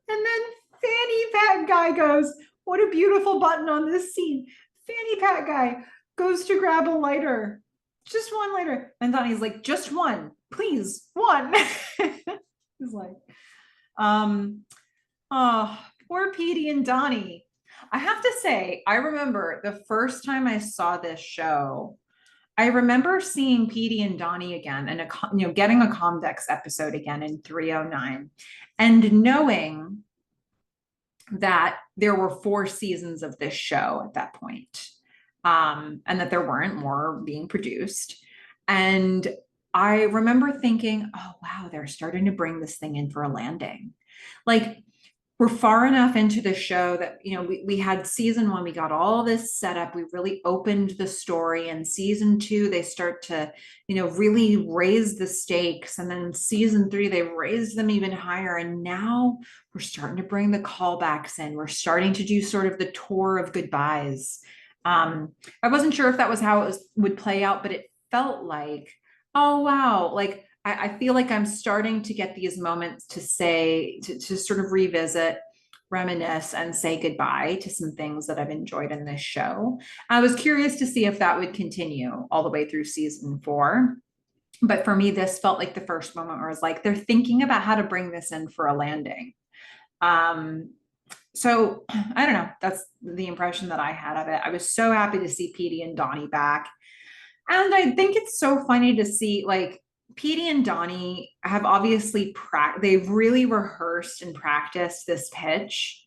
then fanny pack guy goes, what a beautiful button on this scene. Fanny pack guy goes to grab a lighter. Just one lighter. And Donnie's like, just one, please, one. He's like, oh, poor Petey and Donnie. I have to say, I remember the first time I saw this show, I remember seeing Petey and Donnie again and getting a Comdex episode again in 309 and knowing that there were 4 seasons of this show at that point, and that there weren't more being produced. And I remember thinking, oh, wow, they're starting to bring this thing in for a landing. Like, we're far enough into the show that, we had season one, we got all this set up. We really opened the story. And season two, they start to, really raise the stakes. And then season three, they raised them even higher. And now we're starting to bring the callbacks in. We're starting to do sort of the tour of goodbyes. I wasn't sure if that was how would play out, but it felt like, oh, wow, like I feel like I'm starting to get these moments to say, to sort of revisit, reminisce, and say goodbye to some things that I've enjoyed in this show. I was curious to see if that would continue all the way through season four. But for me, this felt like the first moment where I was like, they're thinking about how to bring this in for a landing. So I don't know. That's the impression that I had of it. I was so happy to see Petey and Donnie back. And I think it's so funny to see, like, Petey and Donnie have obviously they've really rehearsed and practiced this pitch,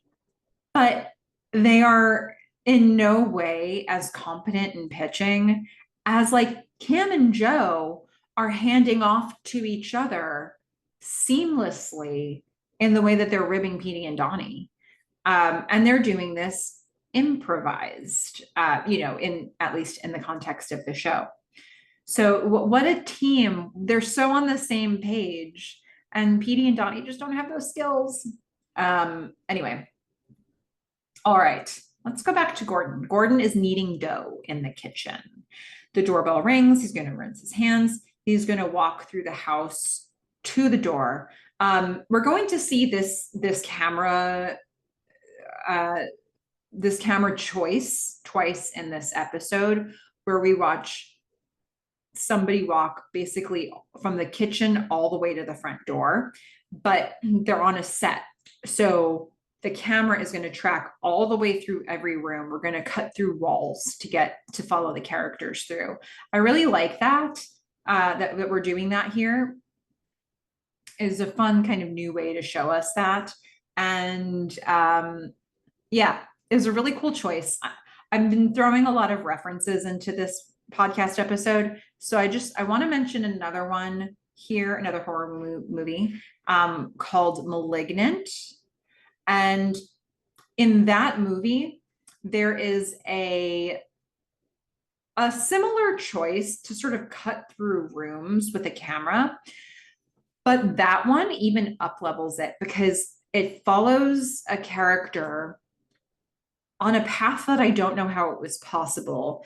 but they are in no way as competent in pitching as, like, Kim and Joe are handing off to each other seamlessly in the way that they're ribbing Petey and Donnie. And they're doing this improvised, in at least in the context of the show. So what a team. They're so on the same page, and Petey and Donnie just don't have those skills. Anyway. All right, let's go back to Gordon. Gordon is kneading dough in the kitchen. The doorbell rings. He's going to rinse his hands. He's going to walk through the house to the door. We're going to see this camera choice twice in this episode, where we watch somebody walk basically from the kitchen all the way to the front door, but they're on a set. So the camera is going to track all the way through every room. We're going to cut through walls to follow the characters through. I really like that, that we're doing that here. Is a fun kind of new way to show us that. And yeah, it was a really cool choice. I've been throwing a lot of references into this podcast episode. So I want to mention another one here, another horror movie called Malignant. And in that movie, there is a similar choice to sort of cut through rooms with a camera. But that one even up levels it, because it follows a character on a path that I don't know how it was possible.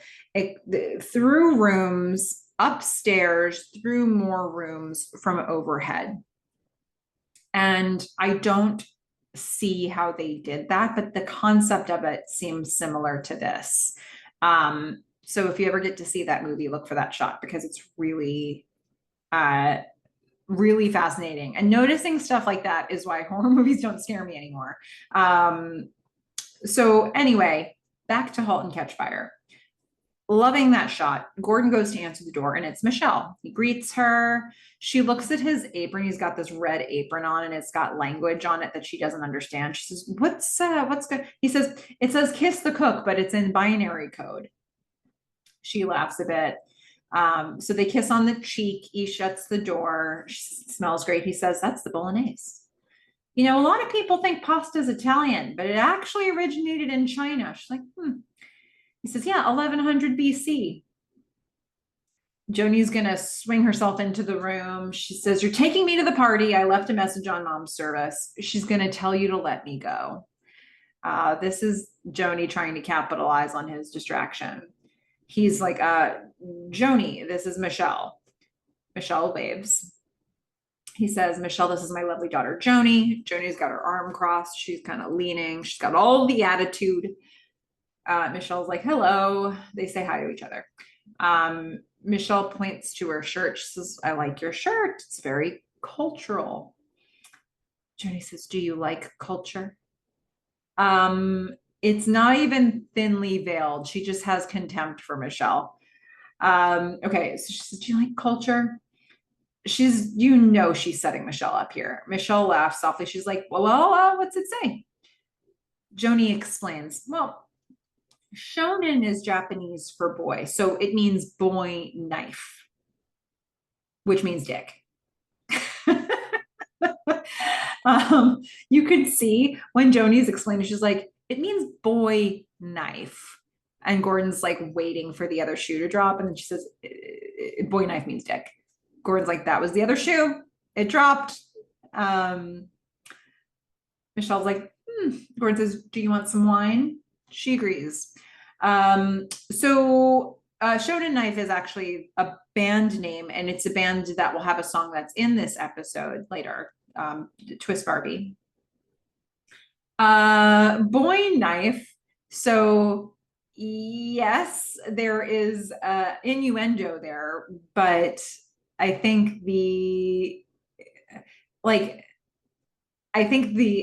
Through rooms, upstairs, through more rooms from overhead. And I don't see how they did that, but the concept of it seems similar to this. So if you ever get to see that movie, look for that shot, because it's really, really fascinating. And noticing stuff like that is why horror movies don't scare me anymore. So anyway, back to Halt and Catch Fire. Loving that shot. Gordon goes to answer the door, and it's Michelle. He greets her. She looks at his apron. He's got this red apron on, and it's got language on it that she doesn't understand. She says, what's good? He says, it says kiss the cook, but it's in binary code. She laughs a bit. So they kiss on the cheek. He shuts the door. She smells great. He says, that's the bolognese. A lot of people think pasta is Italian, but it actually originated in China. She's like, He says, yeah, 1100 BC. Joni's going to swing herself into the room. She says, you're taking me to the party. I left a message on mom's service. She's going to tell you to let me go. This is Joni trying to capitalize on his distraction. He's like, Joni, this is Michelle. Michelle waves. He says, Michelle, this is my lovely daughter, Joni. Joni's got her arm crossed. She's kind of leaning. She's got all the attitude. Michelle's like, hello. They say hi to each other. Michelle points to her shirt. She says, I like your shirt. It's very cultural. Joni says, do you like culture? It's not even thinly veiled. She just has contempt for Michelle. Okay, so she says, do you like culture? She's setting Michelle up here. Michelle laughs softly. She's like, well, what's it say? Joni explains, well, shonen is Japanese for boy, so it means boy knife. which means dick. You could see when Joni's explaining, she's like, it means boy knife. And Gordon's like waiting for the other shoe to drop. And then she says, boy knife means dick. Gordon's like, that was the other shoe. It dropped. Michelle's like, Gordon says, do you want some wine? She agrees. So Shonen Knife is actually a band name, and it's a band that will have a song that's in this episode later, Twist Barbie. Boy Knife. So yes, there is innuendo there, but I think the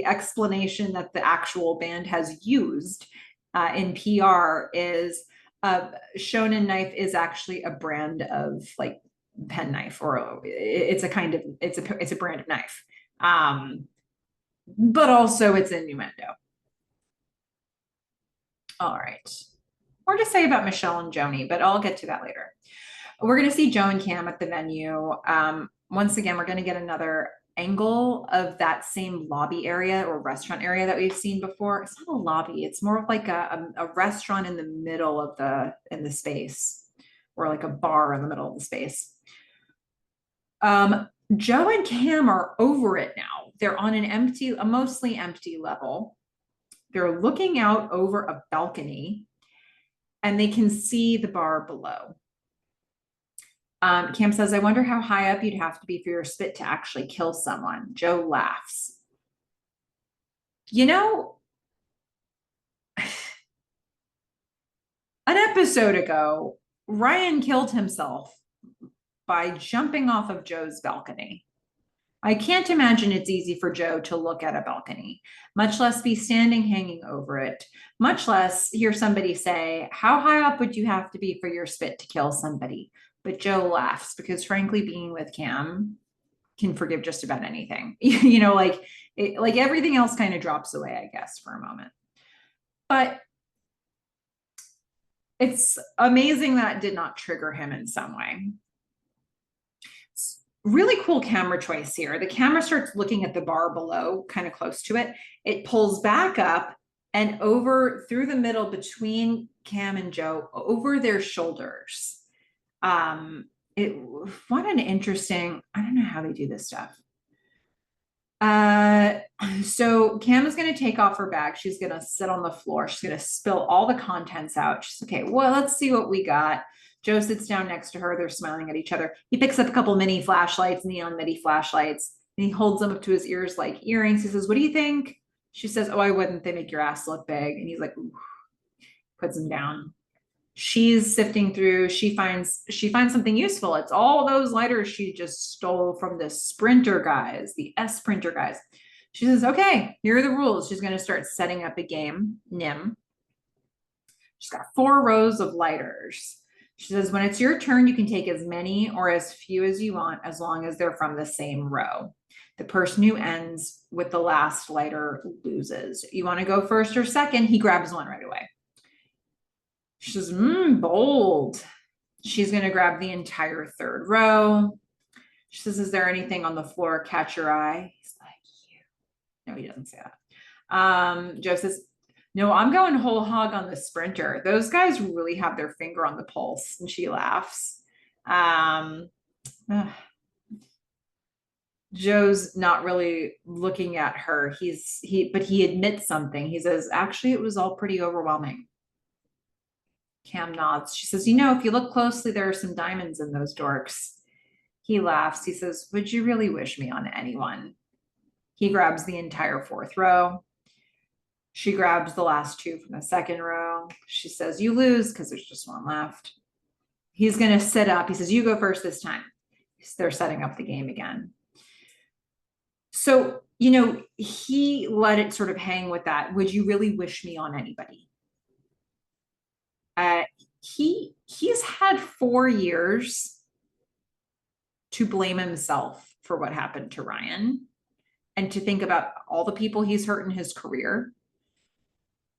explanation that the actual band has used in PR is Shonen Knife is actually a brand of like pen knife, or it's a brand of knife. But also it's innuendo. All right. More to say about Michelle and Joni, but I'll get to that later. We're going to see Joe and Cam at the venue. Once again, we're going to get another angle of that same lobby area or restaurant area that we've seen before. It's not a lobby. It's more of like a restaurant in the middle of the space, or like a bar in the middle of the space. Joe and Cam are over it now. They're on a mostly empty level. They're looking out over a balcony and they can see the bar below. Cam says, I wonder how high up you'd have to be for your spit to actually kill someone. Joe laughs. You know, an episode ago, Ryan killed himself by jumping off of Joe's balcony. I can't imagine it's easy for Joe to look at a balcony, much less be standing hanging over it, much less hear somebody say, how high up would you have to be for your spit to kill somebody? But Joe laughs because frankly, being with Cam can forgive just about anything. You know, like everything else kind of drops away, I guess, for a moment. But it's amazing that did not trigger him in some way. Really cool camera choice here. The camera starts looking at the bar below, kind of close to it. It pulls back up and over through the middle between Cam and Joe, over their shoulders. What an interesting, I don't know how they do this stuff. So Cam is going to take off her bag. She's going to sit on the floor. She's going to spill all the contents out. She's okay. Well, let's see what we got. Joe sits down next to her. They're smiling at each other. He picks up a couple mini flashlights, neon mini flashlights, and he holds them up to his ears like earrings. He says, what do you think? She says, oh, I wouldn't. They make your ass look big. And he's like, ooh, puts them down. She's sifting through. She finds something useful. It's all those lighters she just stole from the Sprinter guys, the S Sprinter guys. She says, okay, here are the rules. She's going to start setting up a game, NIM. She's got 4 rows of lighters. She says, when it's your turn, you can take as many or as few as you want, as long as they're from the same row. The person who ends with the last lighter loses. You want to go first or second? He grabs one right away. She says, bold. She's going to grab the entire 3rd row. She says, is there anything on the floor catch your eye? He's like, yeah. No, he doesn't say that. Joe says, no, I'm going whole hog on the Sprinter. Those guys really have their finger on the pulse. And she laughs. Joe's not really looking at her. But he admits something. He says, actually, it was all pretty overwhelming. Cam nods. She says, you know, if you look closely, there are some diamonds in those dorks. He laughs. He says, would you really wish me on anyone? He grabs the entire 4th row. She grabs the last 2 from the 2nd row. She says, you lose because there's just one left. He's going to sit up. He says, you go first this time. They're setting up the game again. So, you know, he let it sort of hang with that. Would you really wish me on anybody? He's had 4 years to blame himself for what happened to Ryan and to think about all the people he's hurt in his career.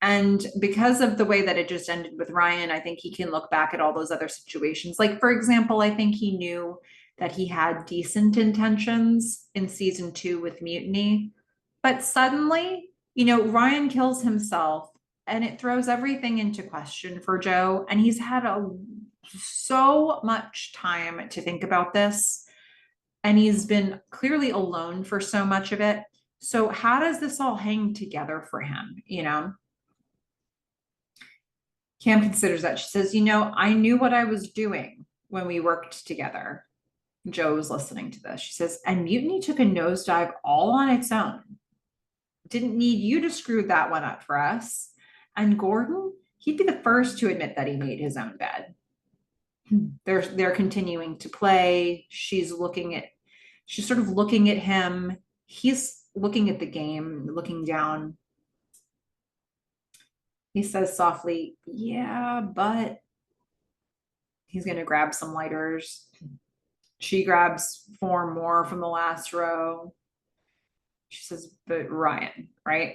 And because of the way that it just ended with Ryan, I think he can look back at all those other situations. Like, for example, I think he knew that he had decent intentions in season 2 with Mutiny. But suddenly, Ryan kills himself and it throws everything into question for Joe. And he's had so much time to think about this. And he's been clearly alone for so much of it. So how does this all hang together for him? Cam considers that. She says, I knew what I was doing when we worked together. Joe was listening to this. She says, and Mutiny took a nosedive all on its own. Didn't need you to screw that one up for us. And Gordon, he'd be the first to admit that he made his own bed. They're continuing to play. She's sort of looking at him. He's looking at the game, looking down. He says softly, yeah, but he's going to grab some lighters. She grabs 4 more from the last row. She says, but Ryan, right?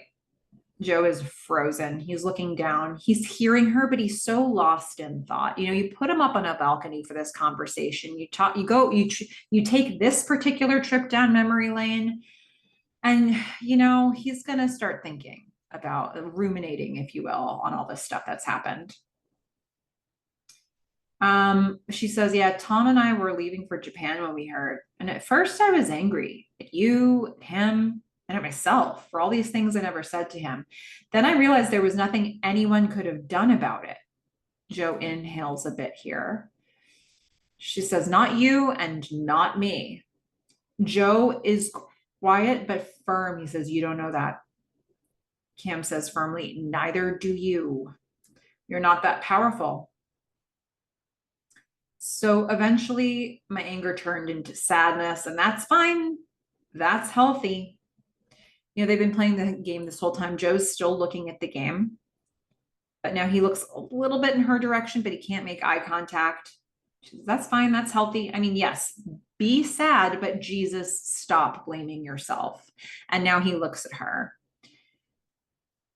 Joe is frozen. He's looking down. He's hearing her, but he's so lost in thought. You put him up on a balcony for this conversation. You take this particular trip down memory lane, and he's going to start thinking about ruminating, if you will, on all this stuff that's happened. She says, yeah, Tom and I were leaving for Japan when we heard. And at first I was angry at you, at him, and at myself for all these things I never said to him. Then I realized there was nothing anyone could have done about it. Joe inhales a bit here. She says, not you and not me. Joe is quiet but firm. He says, you don't know that. Cam says firmly, neither do you. You're not that powerful. So eventually my anger turned into sadness, and that's fine. That's healthy. They've been playing the game this whole time. Joe's still looking at the game, but now he looks a little bit in her direction, but he can't make eye contact. She says, that's fine. That's healthy. I mean, yes, be sad, but Jesus, stop blaming yourself. And now he looks at her.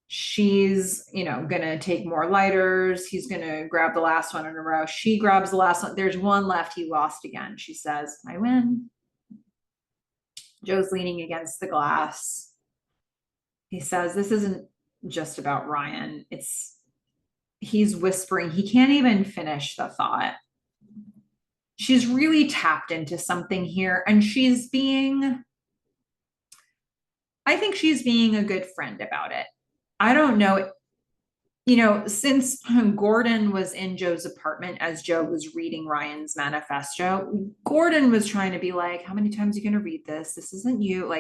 She's, gonna take more lighters. He's gonna grab the last one in a row. She grabs the last one. There's one left. He lost again. She says, I win. Joe's leaning against the glass. He says, this isn't just about Ryan. He's whispering. He can't even finish the thought. She's really tapped into something here, and I think she's being a good friend about it. I don't know, since Gordon was in Joe's apartment as Joe was reading Ryan's manifesto, Gordon was trying to be like, how many times are you going to read this? This isn't you.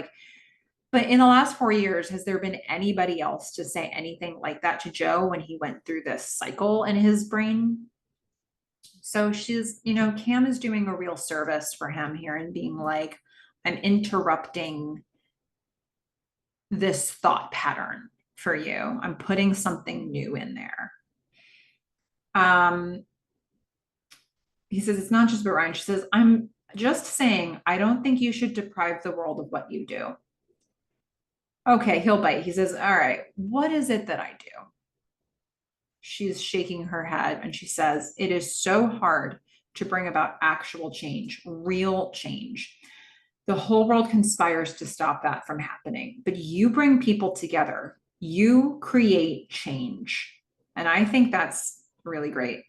But in the last 4 years, has there been anybody else to say anything like that to Joe when he went through this cycle in his brain? So she's, Cam is doing a real service for him here and being like, I'm interrupting this thought pattern for you. I'm putting something new in there. He says, it's not just about Ryan. She says, I'm just saying, I don't think you should deprive the world of what you do. Okay, he'll bite. He says, all right, what is it that I do? She's shaking her head and she says, it is so hard to bring about actual change, real change. The whole world conspires to stop that from happening, but you bring people together. You create change. And I think that's really great.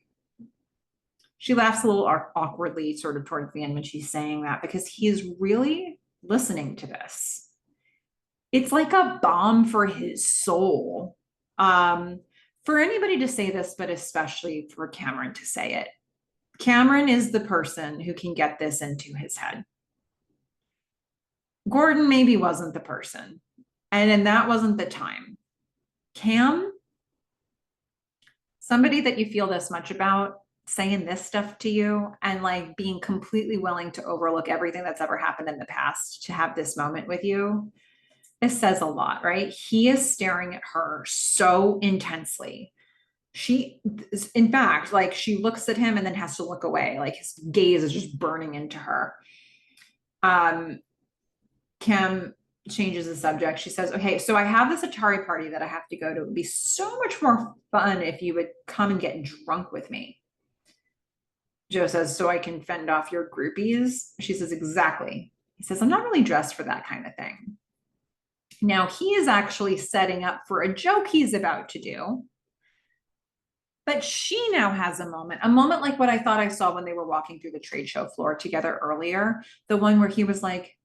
She laughs a little awkwardly sort of towards the end when she's saying that, because he is really listening to this. It's like a balm for his soul. For anybody to say this, but especially for Cameron to say it. Cameron is the person who can get this into his head. Gordon maybe wasn't the person, and that wasn't the time. Cam, somebody that you feel this much about, saying this stuff to you and being completely willing to overlook everything that's ever happened in the past to have this moment with you, it says a lot, right? He is staring at her so intensely. In fact, she looks at him and then has to look away. His gaze is just burning into her. Kim changes the subject. She says, okay, so I have this Atari party that I have to go to. It would be so much more fun if you would come and get drunk with me. Joe says, so I can fend off your groupies. She says, exactly. He says, I'm not really dressed for that kind of thing. Now he is actually setting up for a joke he's about to do. But she now has a moment like what I thought I saw when they were walking through the trade show floor together earlier. The one where he was like,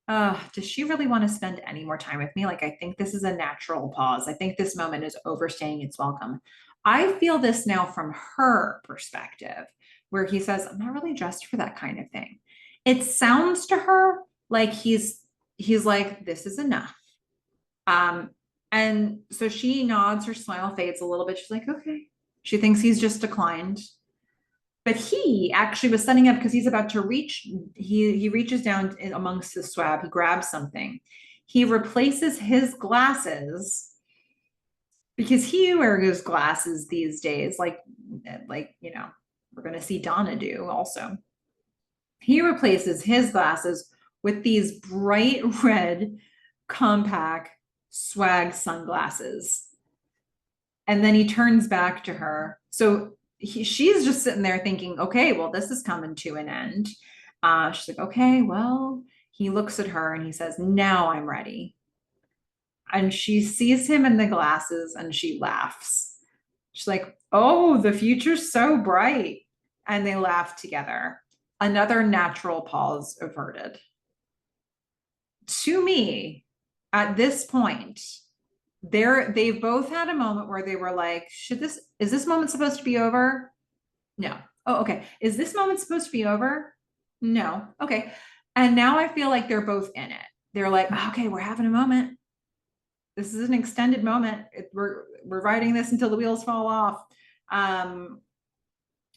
does she really want to spend any more time with me? Like, I think this is a natural pause. I think this moment is overstaying its welcome. I feel this now from her perspective, where he says, I'm not really dressed for that kind of thing. It sounds to her like he's like, this is enough. And so she nods, her smile fades a little bit. She's like, okay. She thinks he's just declined. But he actually was setting up because he's about to reach, he reaches down amongst the swab, he grabs something. He replaces his glasses because he wears glasses these days, like, you know, we're going to see Donna do also. He replaces his glasses with these bright red compact swag sunglasses. And then he turns back to her. So she's just sitting there thinking, okay, well, this is coming to an end. She's like, okay, well, he looks at her and he says, now I'm ready. And she sees him in the glasses and she laughs. She's like, oh, the future's so bright. And they laugh together. Another natural pause averted. To me, at this point, they've both had a moment where they were like, is this moment supposed to be over? No. Oh, okay. Is this moment supposed to be over? No. Okay. And now I feel like they're both in it. They're like, okay, we're having a moment. This is an extended moment. We're riding this until the wheels fall off.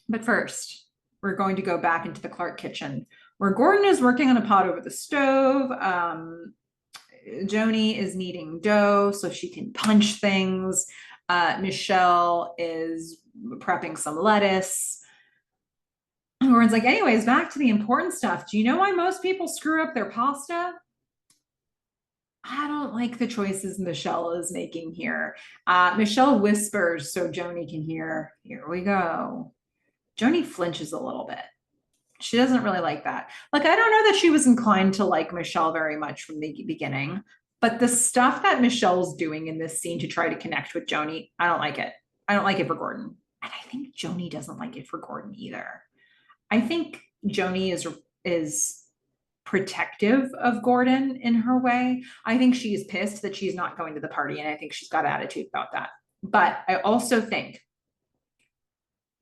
But first, we're going to go back into the Clark kitchen where Gordon is working on a pot over the stove. Joni is kneading dough so she can punch things. Michelle is prepping some lettuce. Gordon's like, anyways, back to the important stuff. Do you know why most people screw up their pasta? I don't like the choices Michelle is making here. Michelle whispers so Joni can hear. Here we go. Joni flinches a little bit. She doesn't really like that. Like, I don't know that she was inclined to like Michelle very much from the beginning, but the stuff that Michelle's doing in this scene to try to connect with Joni, I don't like it. I don't like it for Gordon. And I think Joni doesn't like it for Gordon either. I think Joni is protective of Gordon in her way. I think she's pissed that she's not going to the party, and I think she's got attitude about that. But I also think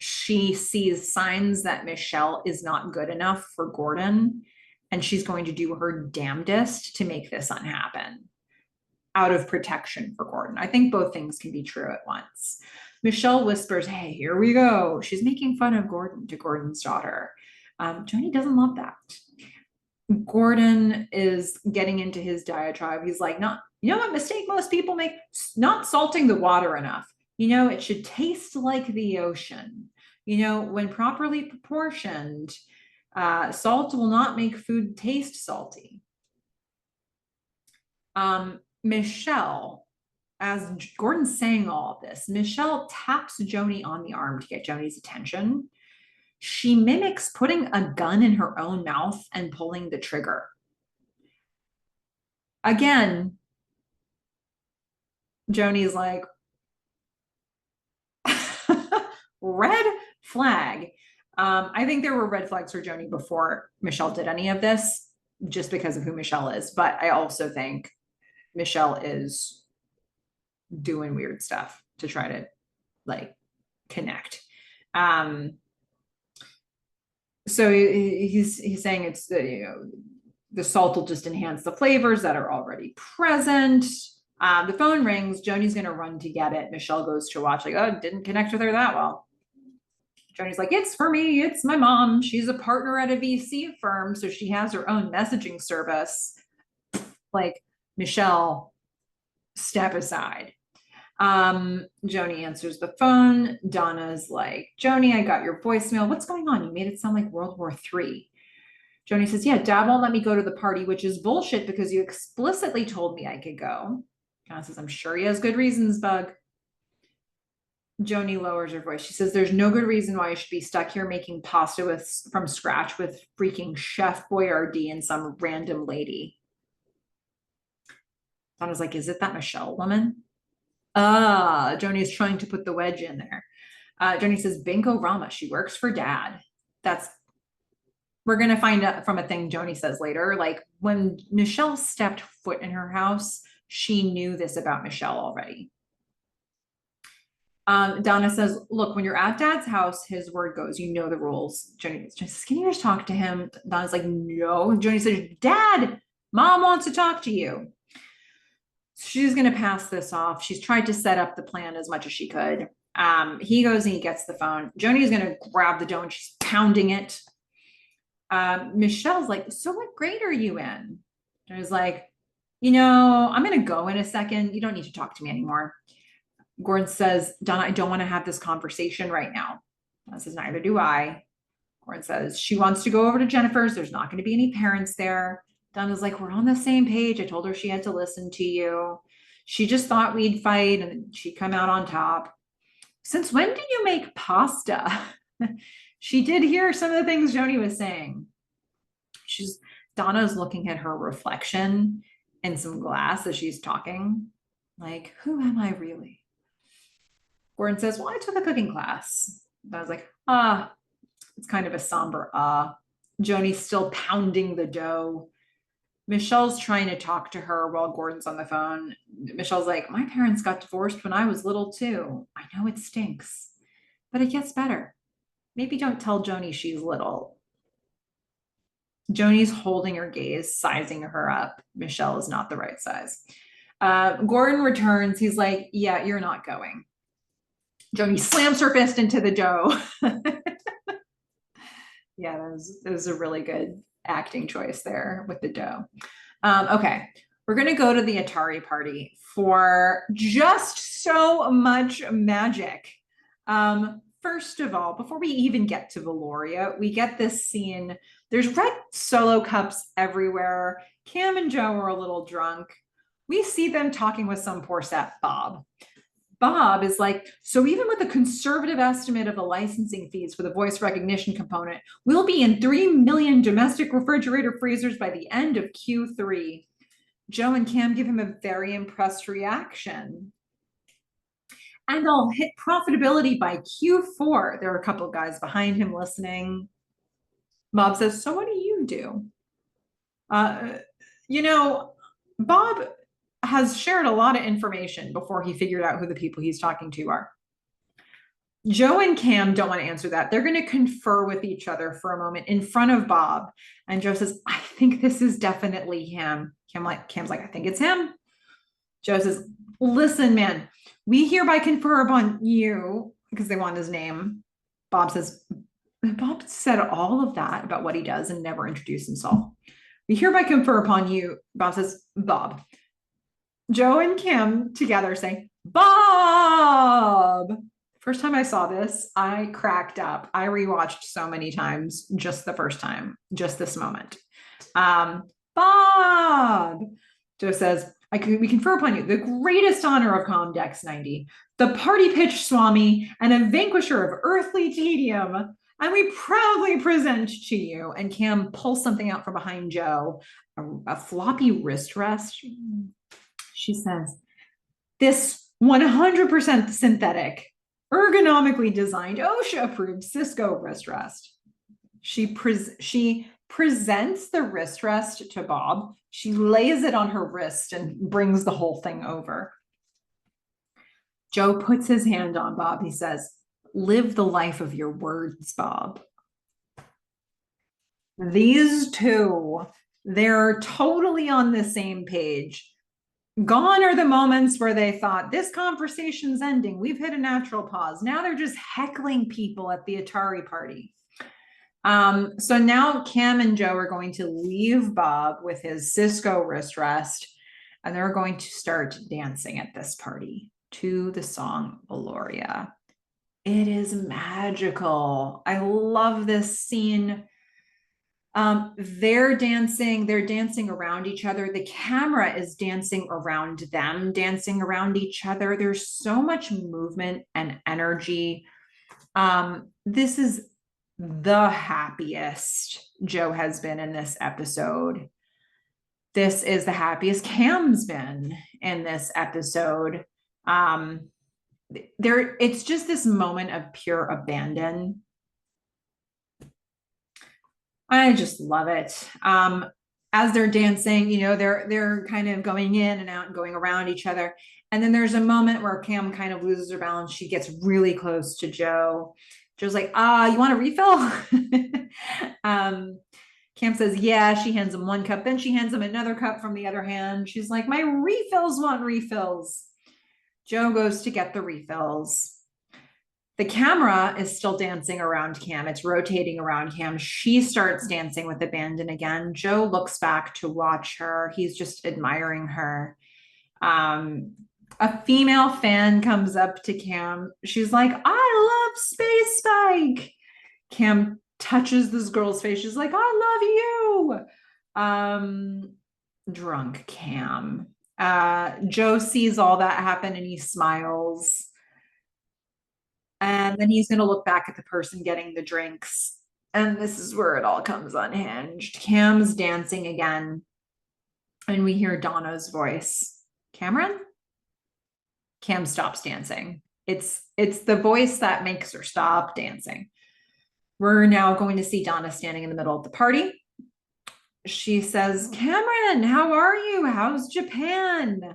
she sees signs that Michelle is not good enough for Gordon, and she's going to do her damnedest to make this unhappen out of protection for Gordon. I think both things can be true at once. Michelle whispers, hey, here we go. She's making fun of Gordon to Gordon's daughter. Joni doesn't love that. Gordon is getting into his diatribe. He's like, not, you know what mistake most people make? Not salting the water enough. You know, it should taste like the ocean. You know, when properly proportioned, salt will not make food taste salty. Michelle, as Gordon's saying all of this, Michelle taps Joni on the arm to get Joni's attention. She mimics putting a gun in her own mouth and pulling the trigger. Again, Joni's like, red flag. I think there were red flags for Joni before Michelle did any of this, just because of who Michelle is. But I also think Michelle is doing weird stuff to try to like connect. So he's saying it's the salt will just enhance the flavors that are already present. The phone rings. Joni's going to run to get it. Michelle goes to watch, like, oh, didn't connect with her that well. Joni's like, it's for me. It's my mom. She's a partner at a VC firm, so she has her own messaging service. Like, Michelle, step aside. Joni answers the phone. Donna's like, Joni, I got your voicemail. What's going on? You made it sound like World War III. Joni says, yeah, Dad won't let me go to the party, which is bullshit because you explicitly told me I could go. Donna says, I'm sure he has good reasons, Bug. Joni lowers her voice. She says, there's no good reason why I should be stuck here making pasta from scratch with freaking Chef Boyardee and some random lady. Donna's like, is it that Michelle woman? Joni's trying to put the wedge in there. Joni says, Bingo Rama, she works for dad. We're going to find out from a thing Joni says later. Like when Michelle stepped foot in her house, she knew this about Michelle already. Donna says, look, when you're at dad's house, his word goes, you know the rules. Joni says, can you just talk to him? Donna's like, no. Joni says, Dad, Mom wants to talk to you. She's going to pass this off. She's tried to set up the plan as much as she could. He goes and he gets the phone. Joni is going to grab the dough and she's pounding it. Michelle's like, so what grade are you in? I was like, I'm going to go in a second. You don't need to talk to me anymore. Gordon says, Donna, I don't want to have this conversation right now. Donna says, neither do I. Gordon says, she wants to go over to Jennifer's. There's not going to be any parents there. Donna's like, we're on the same page. I told her she had to listen to you. She just thought we'd fight and she'd come out on top. Since when did you make pasta? She did hear some of the things Joni was saying. Donna's looking at her reflection in some glass as she's talking. Like, who am I really? Gordon says, well, I took a cooking class. I was like, it's kind of a somber Joni's still pounding the dough. Michelle's trying to talk to her while Gordon's on the phone. Michelle's like, my parents got divorced when I was little too. I know it stinks, but it gets better. Maybe don't tell Joni she's little. Joni's holding her gaze, sizing her up. Michelle is not the right size. Gordon returns. He's like, yeah, you're not going. Joni slams her fist into the dough. Yeah, that was a really good acting choice there with the dough. Okay, we're going to go to the Atari party for just so much magic. First of all, before we even get to Valoria, we get this scene. There's red Solo cups everywhere. Cam and Joe are a little drunk. We see them talking with some poor sap Bob. Bob is like, so even with a conservative estimate of the licensing fees for the voice recognition component, we'll be in 3 million domestic refrigerator freezers by the end of Q3. Joe and Cam give him a very impressed reaction. And I'll hit profitability by Q4. There are a couple of guys behind him listening. Bob says, so what do you do? Bob has shared a lot of information before he figured out who the people he's talking to are. Joe and Cam don't want to answer that. They're going to confer with each other for a moment in front of Bob. And Joe says, I think this is definitely him. Cam's like, I think it's him. Joe says, listen, man, we hereby confer upon you, because they want his name. Bob said all of that about what he does and never introduced himself. We hereby confer upon you. Bob says, Bob. Joe and Kim together say, Bob. First time I saw this, I cracked up. I rewatched so many times, just the first time, just this moment. Bob. Joe says, we confer upon you the greatest honor of Comdex 90, the party pitch Swami, and a vanquisher of earthly tedium. And we proudly present to you. And Cam pulls something out from behind Joe, a floppy wrist rest. She says, this 100% synthetic, ergonomically designed, OSHA-approved Cisco wrist rest. She presents the wrist rest to Bob. She lays it on her wrist and brings the whole thing over. Joe puts his hand on Bob. He says, live the life of your words, Bob. These two, they're totally on the same page. Gone are the moments where they thought, this conversation's ending. We've hit a natural pause. Now they're just heckling people at the Atari party. So now Cam and Joe are going to leave Bob with his Cisco wrist rest, and they're going to start dancing at this party to the song Valoria. It is magical. I love this scene. They're dancing around each other. The camera is dancing around them, dancing around each other. There's so much movement and energy. This is the happiest Joe has been in this episode. This is the happiest Cam's been in this episode. It's just this moment of pure abandon. I just love it. As they're dancing, they're kind of going in and out and going around each other. And then there's a moment where Cam kind of loses her balance. She gets really close to Joe. Joe's like, you want a refill? Cam says, yeah. She hands him one cup. Then she hands him another cup from the other hand. She's like, my refills want refills. Joe goes to get the refills. The camera is still dancing around Cam. It's rotating around Cam. She starts dancing with abandon again. Joe looks back to watch her. He's just admiring her. A female fan comes up to Cam. She's like, I love Space Spike. Cam touches this girl's face. She's like, I love you. Drunk Cam. Joe sees all that happen and he smiles. And then he's going to look back at the person getting the drinks. And this is where it all comes unhinged. Cam's dancing again. And we hear Donna's voice. Cameron? Cam stops dancing. It's the voice that makes her stop dancing. We're now going to see Donna standing in the middle of the party. She says, Cameron, how are you? How's Japan?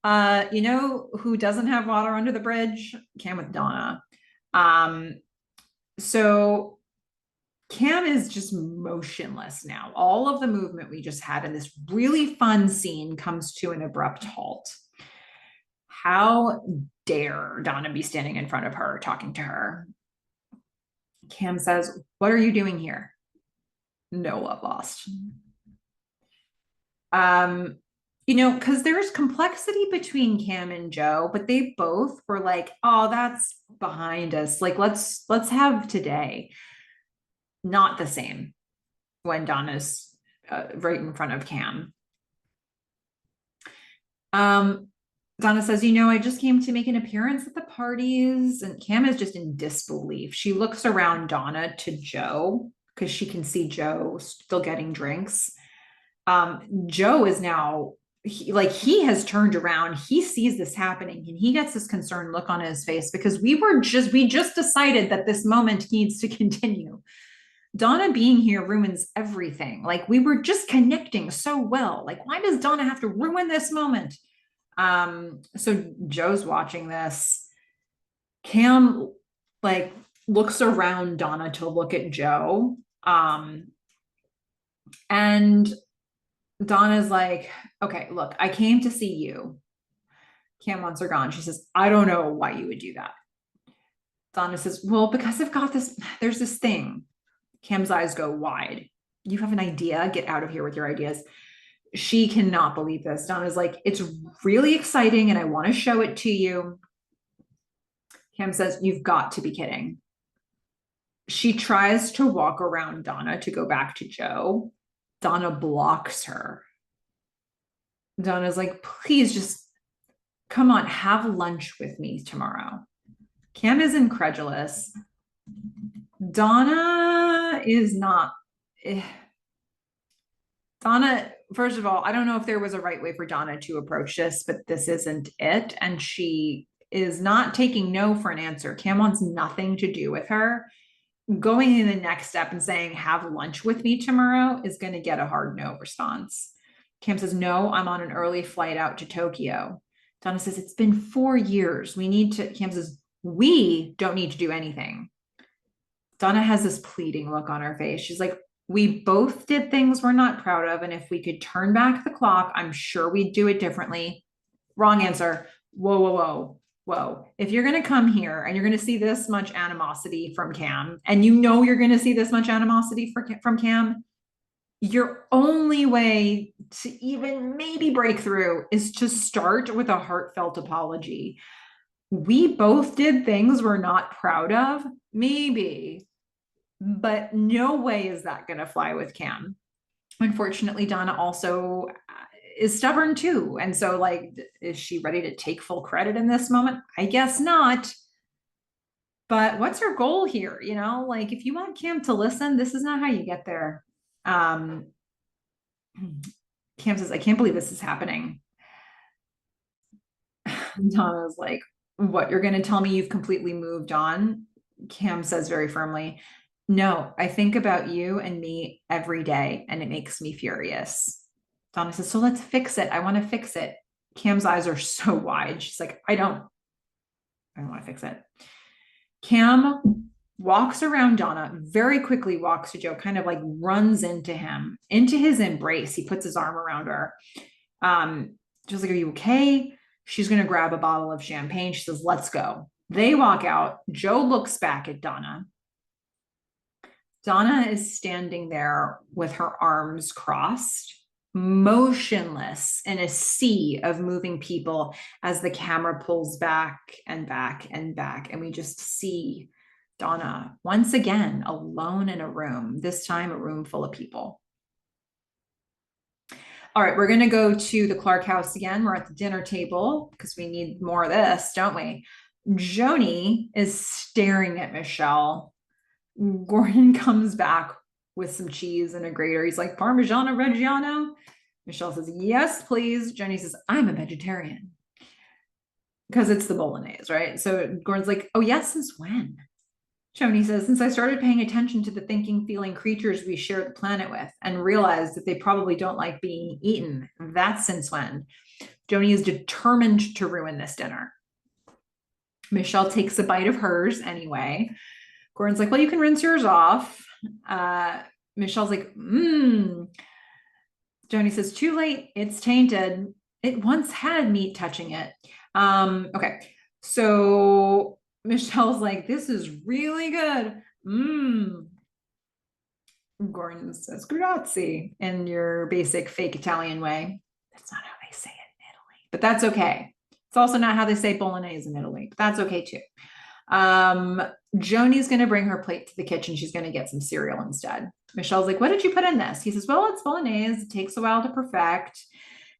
You know who doesn't have water under the bridge? Cam with Donna. So Cam is just motionless now. All of the movement we just had in this really fun scene comes to an abrupt halt. How dare Donna be standing in front of her, talking to her? Cam says, what are you doing here? No love lost. Because there's complexity between Cam and Joe, but they both were like, oh, that's behind us. Like, let's have today. Not the same when Donna's right in front of Cam. Donna says, I just came to make an appearance at the parties. And Cam is just in disbelief. She looks around Donna to Joe because she can see Joe still getting drinks. Joe is now, he has turned around. He sees this happening and he gets this concerned look on his face because we just decided that this moment needs to continue. Donna being here ruins everything. Like, we were just connecting so well. Like, why does Donna have to ruin this moment? So Joe's watching this. Cam looks around Donna to look at Joe. And Donna's like, okay, look, I came to see you. Cam wants her gone. She says, I don't know why you would do that. Donna says, well, because I've got there's this thing. Cam's eyes go wide. You have an idea? Get out of here with your ideas. She cannot believe this. Donna's like, it's really exciting and I want to show it to you. Cam says, you've got to be kidding. She tries to walk around Donna to go back to Joe. Donna blocks her. Donna's like, please just come on, have lunch with me tomorrow. Cam is incredulous. Donna is not. Donna, first of all, I don't know if there was a right way for Donna to approach this, but this isn't it. And she is not taking no for an answer. Cam wants nothing to do with her. Going in the next step and saying, have lunch with me tomorrow is going to get a hard no response. Cam says, no, I'm on an early flight out to Tokyo. Donna says, it's been 4 years. Cam says, we don't need to do anything. Donna has this pleading look on her face. She's like, we both did things we're not proud of. And if we could turn back the clock, I'm sure we'd do it differently. Wrong answer. Whoa, whoa, whoa. Whoa, if you're going to come here and you're going to see this much animosity from Cam, and you're going to see this much animosity from Cam, your only way to even maybe break through is to start with a heartfelt apology. We both did things we're not proud of. Maybe but no way is that going to fly with Cam. Unfortunately, Donna also is stubborn too. And so, like, is she ready to take full credit in this moment? I guess not. But what's her goal here? You know, like, if you want Cam to listen, this is not how you get there. Um, Cam says, I can't believe this is happening. Donna's like, what, you're going to tell me you've completely moved on? Cam says very firmly, no, I think about you and me every day, and it makes me furious. Donna says, so let's fix it. I want to fix it. Cam's eyes are so wide. She's like, I don't want to fix it. Cam walks around Donna, very quickly walks to Joe, kind of like runs into him, into his embrace. He puts his arm around her. Just like, are you okay? She's going to grab a bottle of champagne. She says, let's go. They walk out. Joe looks back at Donna. Donna is standing there with her arms crossed, motionless in a sea of moving people as the camera pulls back and back and back. And we just see Donna once again alone in a room, this time a room full of people. All right, we're going to go to the Clark house again. We're at the dinner table because we need more of this, don't we? Joni is staring at Michelle. Gordon comes back with some cheese and a grater. He's like, Parmigiano Reggiano? Michelle says, yes, please. Joni says, I'm a vegetarian. Because it's the bolognese, right? So Gordon's like, oh, yes, since when? Joni says, since I started paying attention to the thinking, feeling creatures we share the planet with and realized that they probably don't like being eaten. That's since when. Joni is determined to ruin this dinner. Michelle takes a bite of hers anyway. Gordon's like, well, you can rinse yours off. Michelle's like, Joni says, too late. It's tainted. It once had meat touching it. Okay. So Michelle's like, this is really good. Gordon says, grazie, in your basic fake Italian way. That's not how they say it in Italy, but that's okay. It's also not how they say bolognese in Italy, but that's okay too. Joni's going to bring her plate to the kitchen. She's going to get some cereal instead. Michelle's like, what did you put in this? He says, well, it's bolognese. It takes a while to perfect.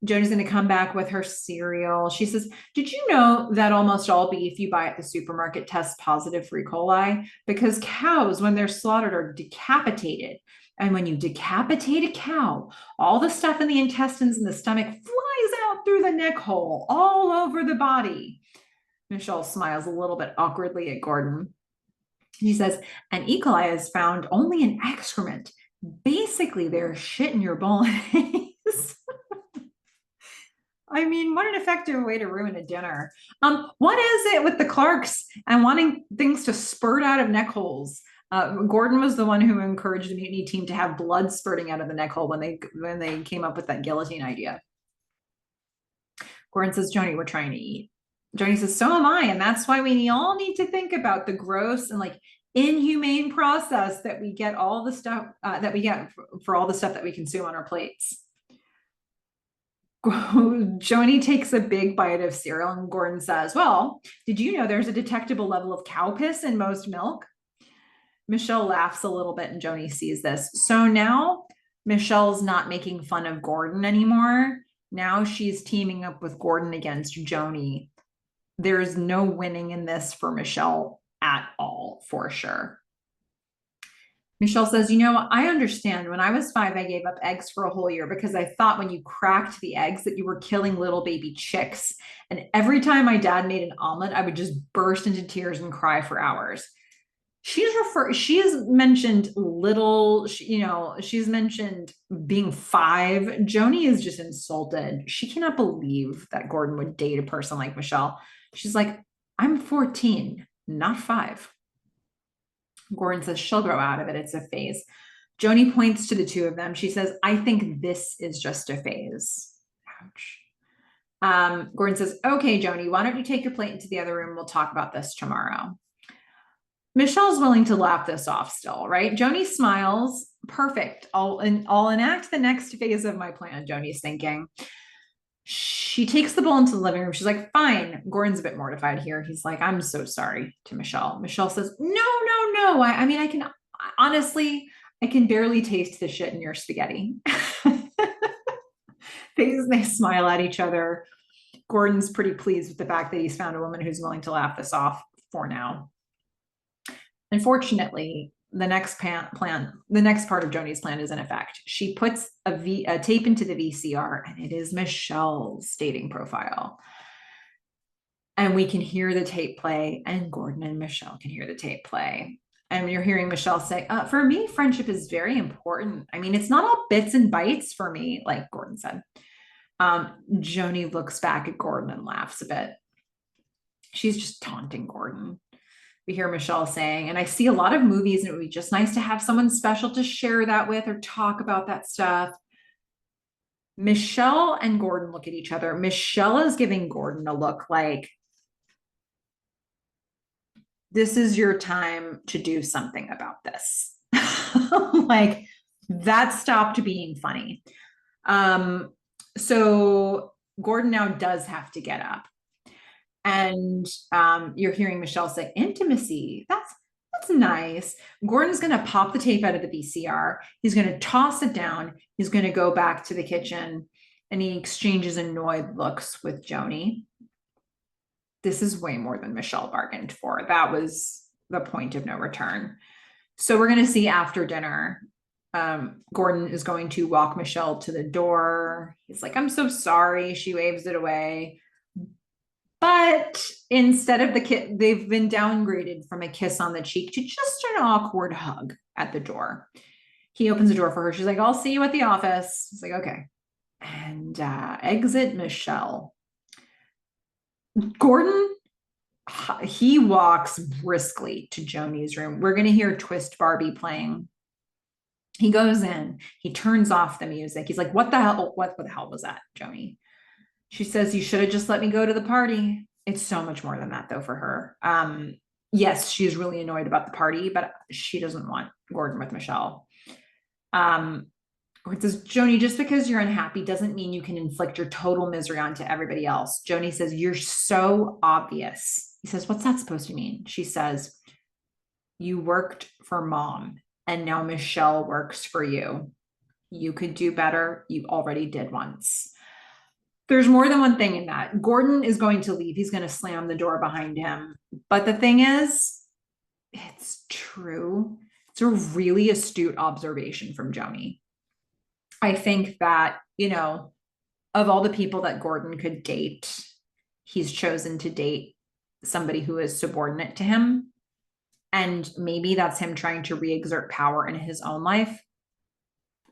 Joni's going to come back with her cereal. She says, did you know that almost all beef you buy at the supermarket tests positive for E. coli? Because cows, when they're slaughtered, are decapitated. And when you decapitate a cow, all the stuff in the intestines and the stomach flies out through the neck hole, all over the body. Michelle smiles a little bit awkwardly at Gordon. She says, and E. coli is found only in excrement. Basically, they're shit in your bolognese. I mean, what an effective way to ruin a dinner. What is it with the Clarks and wanting things to spurt out of neck holes? Gordon was the one who encouraged the mutiny team to have blood spurting out of the neck hole when they came up with that guillotine idea. Gordon says, Joni, we're trying to eat. Joni says, so am I. And that's why we all need to think about the gross and like inhumane process that we get all the stuff that we get for all the stuff that we consume on our plates. Joni takes a big bite of cereal and Gordon says, well, did you know there's a detectable level of cow piss in most milk? Michelle laughs a little bit and Joni sees this. So now Michelle's not making fun of Gordon anymore. Now she's teaming up with Gordon against Joni. There's no winning in this for Michelle at all, for sure. Michelle says, you know, I understand. When I was 5, I gave up eggs for a whole year because I thought when you cracked the eggs that you were killing little baby chicks. And every time my dad made an omelet, I would just burst into tears and cry for hours. She's mentioned little, she's mentioned being 5. Joni is just insulted. She cannot believe that Gordon would date a person like Michelle. She's like, I'm 14, not 5. Gordon says she'll grow out of it. It's a phase. Joni points to the two of them. She says, I think this is just a phase. Ouch. Gordon says, okay, Joni, why don't you take your plate into the other room? We'll talk about this tomorrow. Michelle's willing to laugh this off still, right? Joni smiles. Perfect. I'll enact the next phase of my plan, Joni's thinking. She takes the bowl into the living room. She's like, fine. Gordon's a bit mortified here. He's like, I'm so sorry to Michelle. Michelle says, no. I mean, honestly, I can barely taste the shit in your spaghetti. They smile at each other. Gordon's pretty pleased with the fact that he's found a woman who's willing to laugh this off for now. Unfortunately, the next part of Joni's plan is in effect. She puts a tape into the VCR, and it is Michelle's dating profile. And we can hear the tape play, and Gordon and Michelle can hear the tape play. And you're hearing Michelle say, for me, friendship is very important. I mean, it's not all bits and bytes for me, like Gordon said. Joni looks back at Gordon and laughs a bit. She's just taunting Gordon. We hear Michelle saying, and I see a lot of movies, and it would be just nice to have someone special to share that with or talk about that stuff. Michelle and Gordon look at each other. Michelle is giving Gordon a look like, this is your time to do something about this. Like, that stopped being funny. So Gordon now does have to get up. And you're hearing Michelle say, intimacy, that's nice. Gordon's going to pop the tape out of the VCR. He's going to toss it down. He's going to go back to the kitchen, and he exchanges annoyed looks with Joni. This is way more than Michelle bargained for. That was the point of no return. So we're going to see after dinner, Gordon is going to walk Michelle to the door. He's like, I'm so sorry. She waves it away. But instead of the kiss, they've been downgraded from a kiss on the cheek to just an awkward hug at the door. He opens the door for her. She's like, I'll see you at the office. He's like, okay. And exit Michelle. Gordon, he walks briskly to Joni's room. We're going to hear Twist Barbie playing. He goes in. He turns off the music. He's like, what the hell? What the hell was that, Joni? She says, you should have just let me go to the party. It's so much more than that, though, for her. Yes, she's really annoyed about the party, but she doesn't want Gordon with Michelle. It says, Joni, just because you're unhappy doesn't mean you can inflict your total misery onto everybody else. Joni says, you're so obvious. He says, what's that supposed to mean? She says, you worked for Mom, and now Michelle works for you. You could do better. You already did once. There's more than one thing in that. Gordon is going to leave. He's going to slam the door behind him. But the thing is, it's true. It's a really astute observation from Joni. I think that, of all the people that Gordon could date, he's chosen to date somebody who is subordinate to him. And maybe that's him trying to re-exert power in his own life,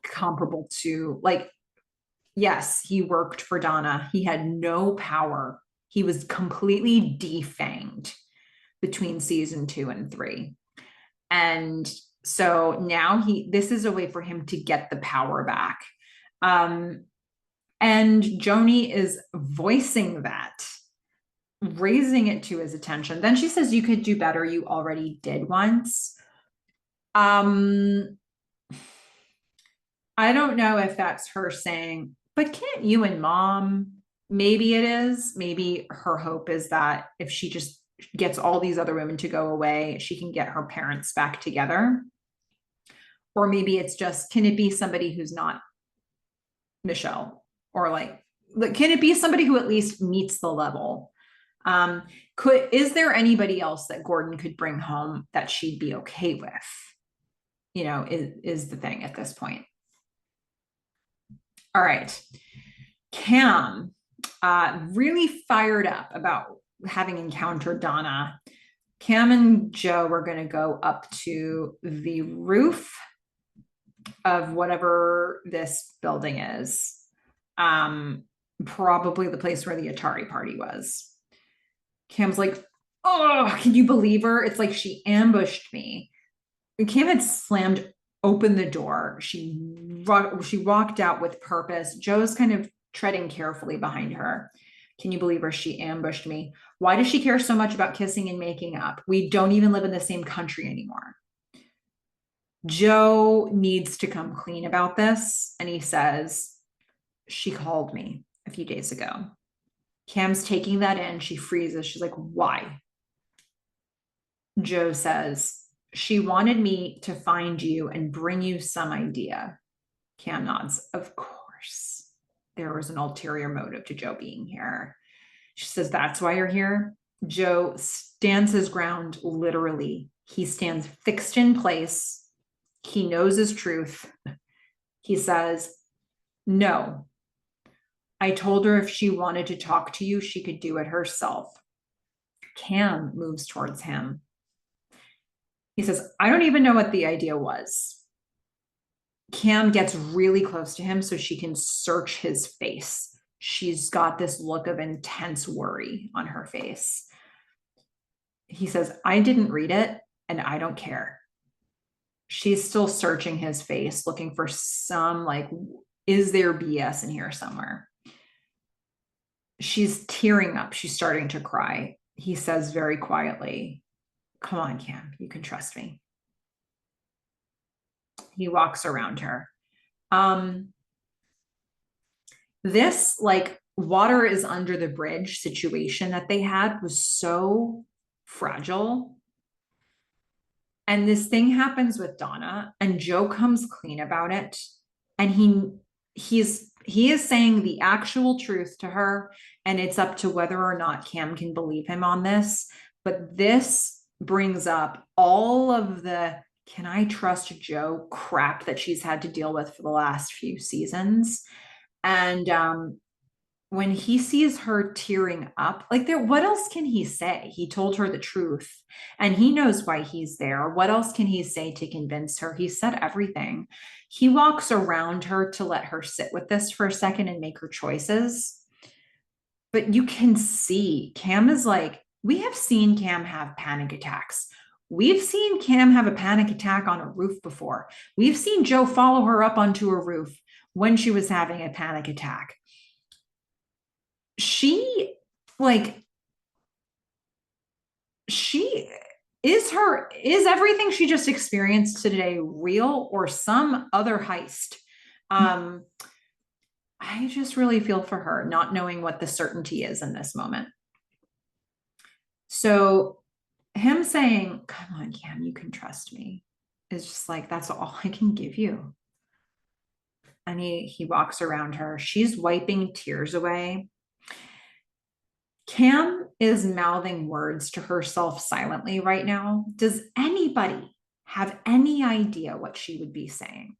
comparable to, like, yes, he worked for Donna. He had no power. He was completely defanged between season 2 and 3. And so now this is a way for him to get the power back. And Joni is voicing that, raising it to his attention. Then she says, you could do better. You already did once. I don't know if that's her saying, but can't you and Mom? Maybe it is. Maybe her hope is that if she just gets all these other women to go away, she can get her parents back together. Or maybe it's just, can it be somebody who's not Michelle? Or can it be somebody who at least meets the level? Is there anybody else that Gordon could bring home that she'd be okay with? Is the thing at this point. All right. Cam, really fired up about having encountered Donna. Cam and Joe are going to go up to the roof of whatever this building is. Probably the place where the Atari party was. Cam's like, oh, can you believe her? It's like she ambushed me. And Cam had slammed open the door. She walked out with purpose. Joe's kind of treading carefully behind her. Can you believe her? She ambushed me. Why does she care so much about kissing and making up? We don't even live in the same country anymore. Joe needs to come clean about this. And he says, she called me a few days ago. Cam's taking that in. She freezes. She's like, why? Joe says, She wanted me to find you and bring you some idea. Cam nods. Of course. There was an ulterior motive to Joe being here. She says, that's why you're here. Joe stands his ground, literally. He stands fixed in place. He knows his truth. He says, no. I told her if she wanted to talk to you, she could do it herself. Cam moves towards him. He says, I don't even know what the idea was. Cam gets really close to him so she can search his face. She's got this look of intense worry on her face. He says, I didn't read it and I don't care. She's still searching his face, looking for some, like, is there BS in here somewhere? She's tearing up. She's starting to cry. He says very quietly, come on, Cam, you can trust me. He walks around her. This, like, water is under the bridge situation that they had was so fragile. And this thing happens with Donna, and Joe comes clean about it. And he is saying the actual truth to her, and it's up to whether or not Cam can believe him on this. But this brings up all of the can I trust Joe crap that she's had to deal with for the last few seasons. And when he sees her tearing up, like, what else can he say? He told her the truth and he knows why he's there. What else can he say to convince her? He said everything. He walks around her to let her sit with this for a second and make her choices. But you can see Cam is like, we have seen Cam have panic attacks. We've seen Cam have a panic attack on a roof before. We've seen Joe follow her up onto a roof when she was having a panic attack. She is everything she just experienced today real or some other heist? I just really feel for her, not knowing what the certainty is in this moment. So him saying, come on, Cam, you can trust me, is just like, that's all I can give you. And he walks around her. She's wiping tears away. Cam is mouthing words to herself silently right now. Does anybody have any idea what she would be saying?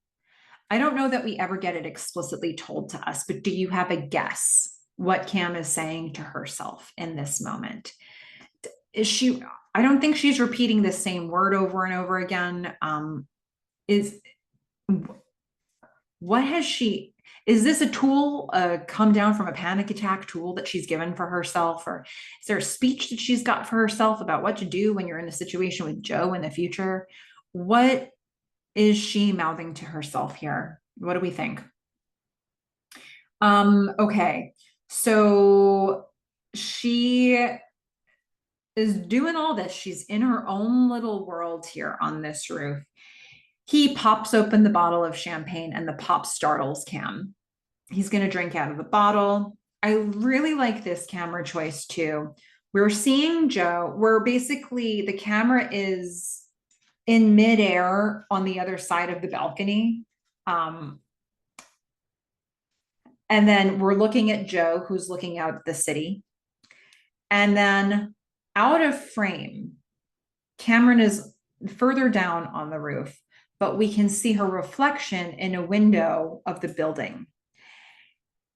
I don't know that we ever get it explicitly told to us, but do you have a guess what Cam is saying to herself in this moment? I don't think she's repeating the same word over and over again. Is this a tool, come down from a panic attack tool that she's given for herself? Or is there a speech that she's got for herself about what to do when you're in a situation with Joe in the future? What is she mouthing to herself here? What do we think? Okay, so she is doing all this. She's in her own little world here on this roof. He pops open the bottle of champagne and the pop startles Cam. He's going to drink out of the bottle. I really like this camera choice too. We're seeing Joe, where basically the camera is in midair on the other side of the balcony. And then we're looking at Joe, who's looking out at the city. And then out of frame, Cameron is further down on the roof, but we can see her reflection in a window of the building.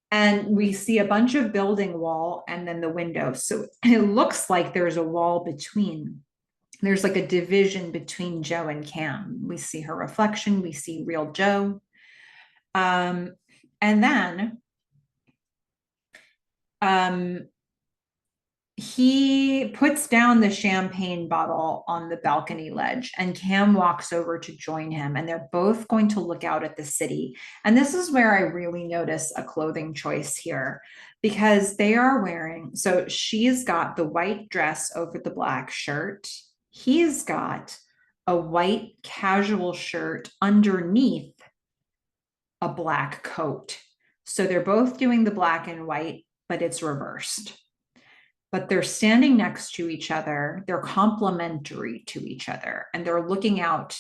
And we see a bunch of building wall and then the window. So it looks like there's a wall between. There's like a division between Joe and Cam. We see her reflection. We see real Joe. And then he puts down the champagne bottle on the balcony ledge and Cam walks over to join him, and they're both going to look out at the city. And this is where I really notice a clothing choice here, because they are wearing, so she's got the white dress over the black shirt. He's got a white casual shirt underneath a black coat. So they're both doing the black and white, but it's reversed. but they're standing next to each other. They're complementary to each other, and they're looking out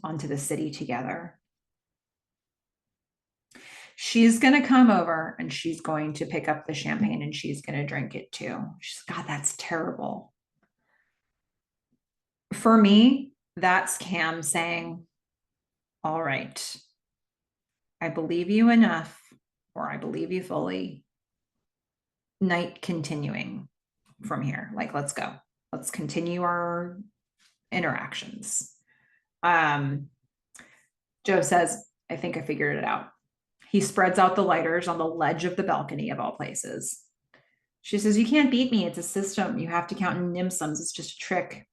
onto the city together. She's going to come over and she's going to pick up the champagne and she's going to drink it too. She's, God, that's terrible. For me, that's Cam saying, all right, I believe you enough, or I believe you fully. Night continuing from here. Like, let's go. Let's continue our interactions. Joe says, I think I figured it out. He spreads out the lighters on the ledge of the balcony of all places. She says, you can't beat me. It's a system. You have to count in NIM sums. It's just a trick.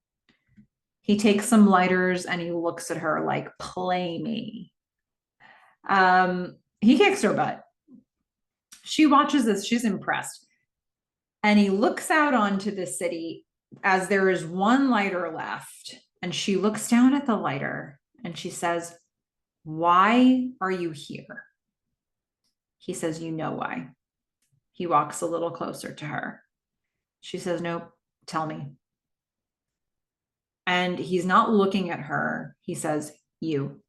He takes some lighters and he looks at her like, play me. He kicks her butt. She watches this. She's impressed. And he looks out onto the city as there is one lighter left. And she looks down at the lighter and she says, why are you here? He says, you know why. He walks a little closer to her. She says, nope, tell me. And he's not looking at her. He says, you.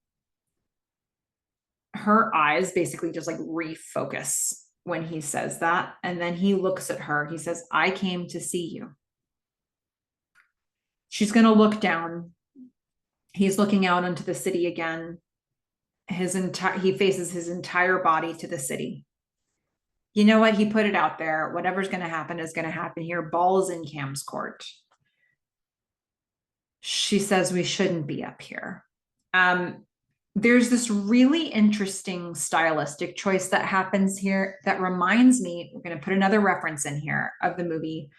Her eyes basically just like refocus when he says that. And then he looks at her. He says, I came to see you. She's going to look down. He's looking out into the city again. He faces his entire body to the city. You know what? He put it out there. Whatever's going to happen is going to happen here. Ball's in Cam's court. She says, we shouldn't be up here. There's this really interesting stylistic choice that happens here that reminds me, we're going to put another reference in here, of the movie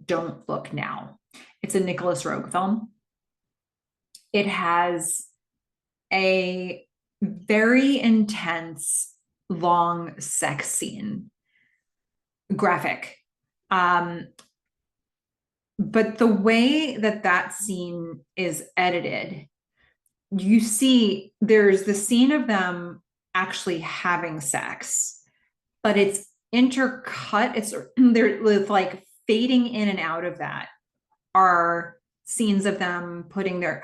Don't Look Now. It's a Nicholas Roeg film. It has a very intense, long sex scene, graphic. But the way that scene is edited, you see there's the scene of them actually having sex, but it's intercut. They're like fading in and out of that are scenes of them putting their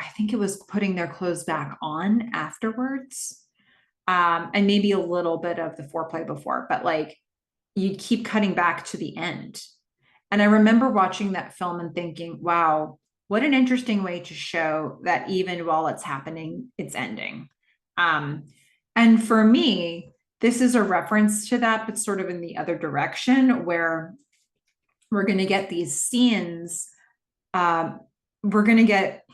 clothes back on afterwards. And maybe a little bit of the foreplay before, but like you keep cutting back to the end. And I remember watching that film and thinking, wow, what an interesting way to show that even while it's happening, it's ending. And for me, this is a reference to that, but sort of in the other direction, where we're going to get these scenes. We're going to get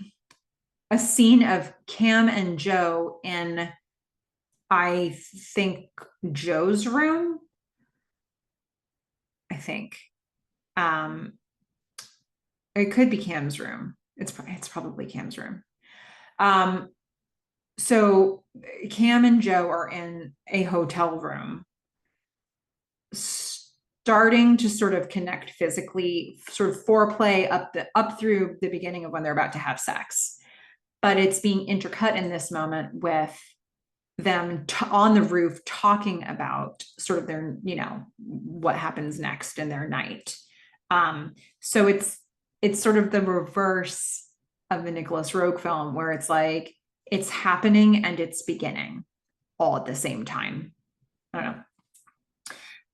a scene of Cam and Joe in, I think, Joe's room. I think. It could be Cam's room. It's probably Cam's room. So Cam and Joe are in a hotel room, starting to sort of connect physically, sort of foreplay up through the beginning of when they're about to have sex. But it's being intercut in this moment with them on the roof talking about sort of their, what happens next in their night. So it's sort of the reverse of the Nicholas Roeg film, where it's like it's happening and it's beginning all at the same time. I don't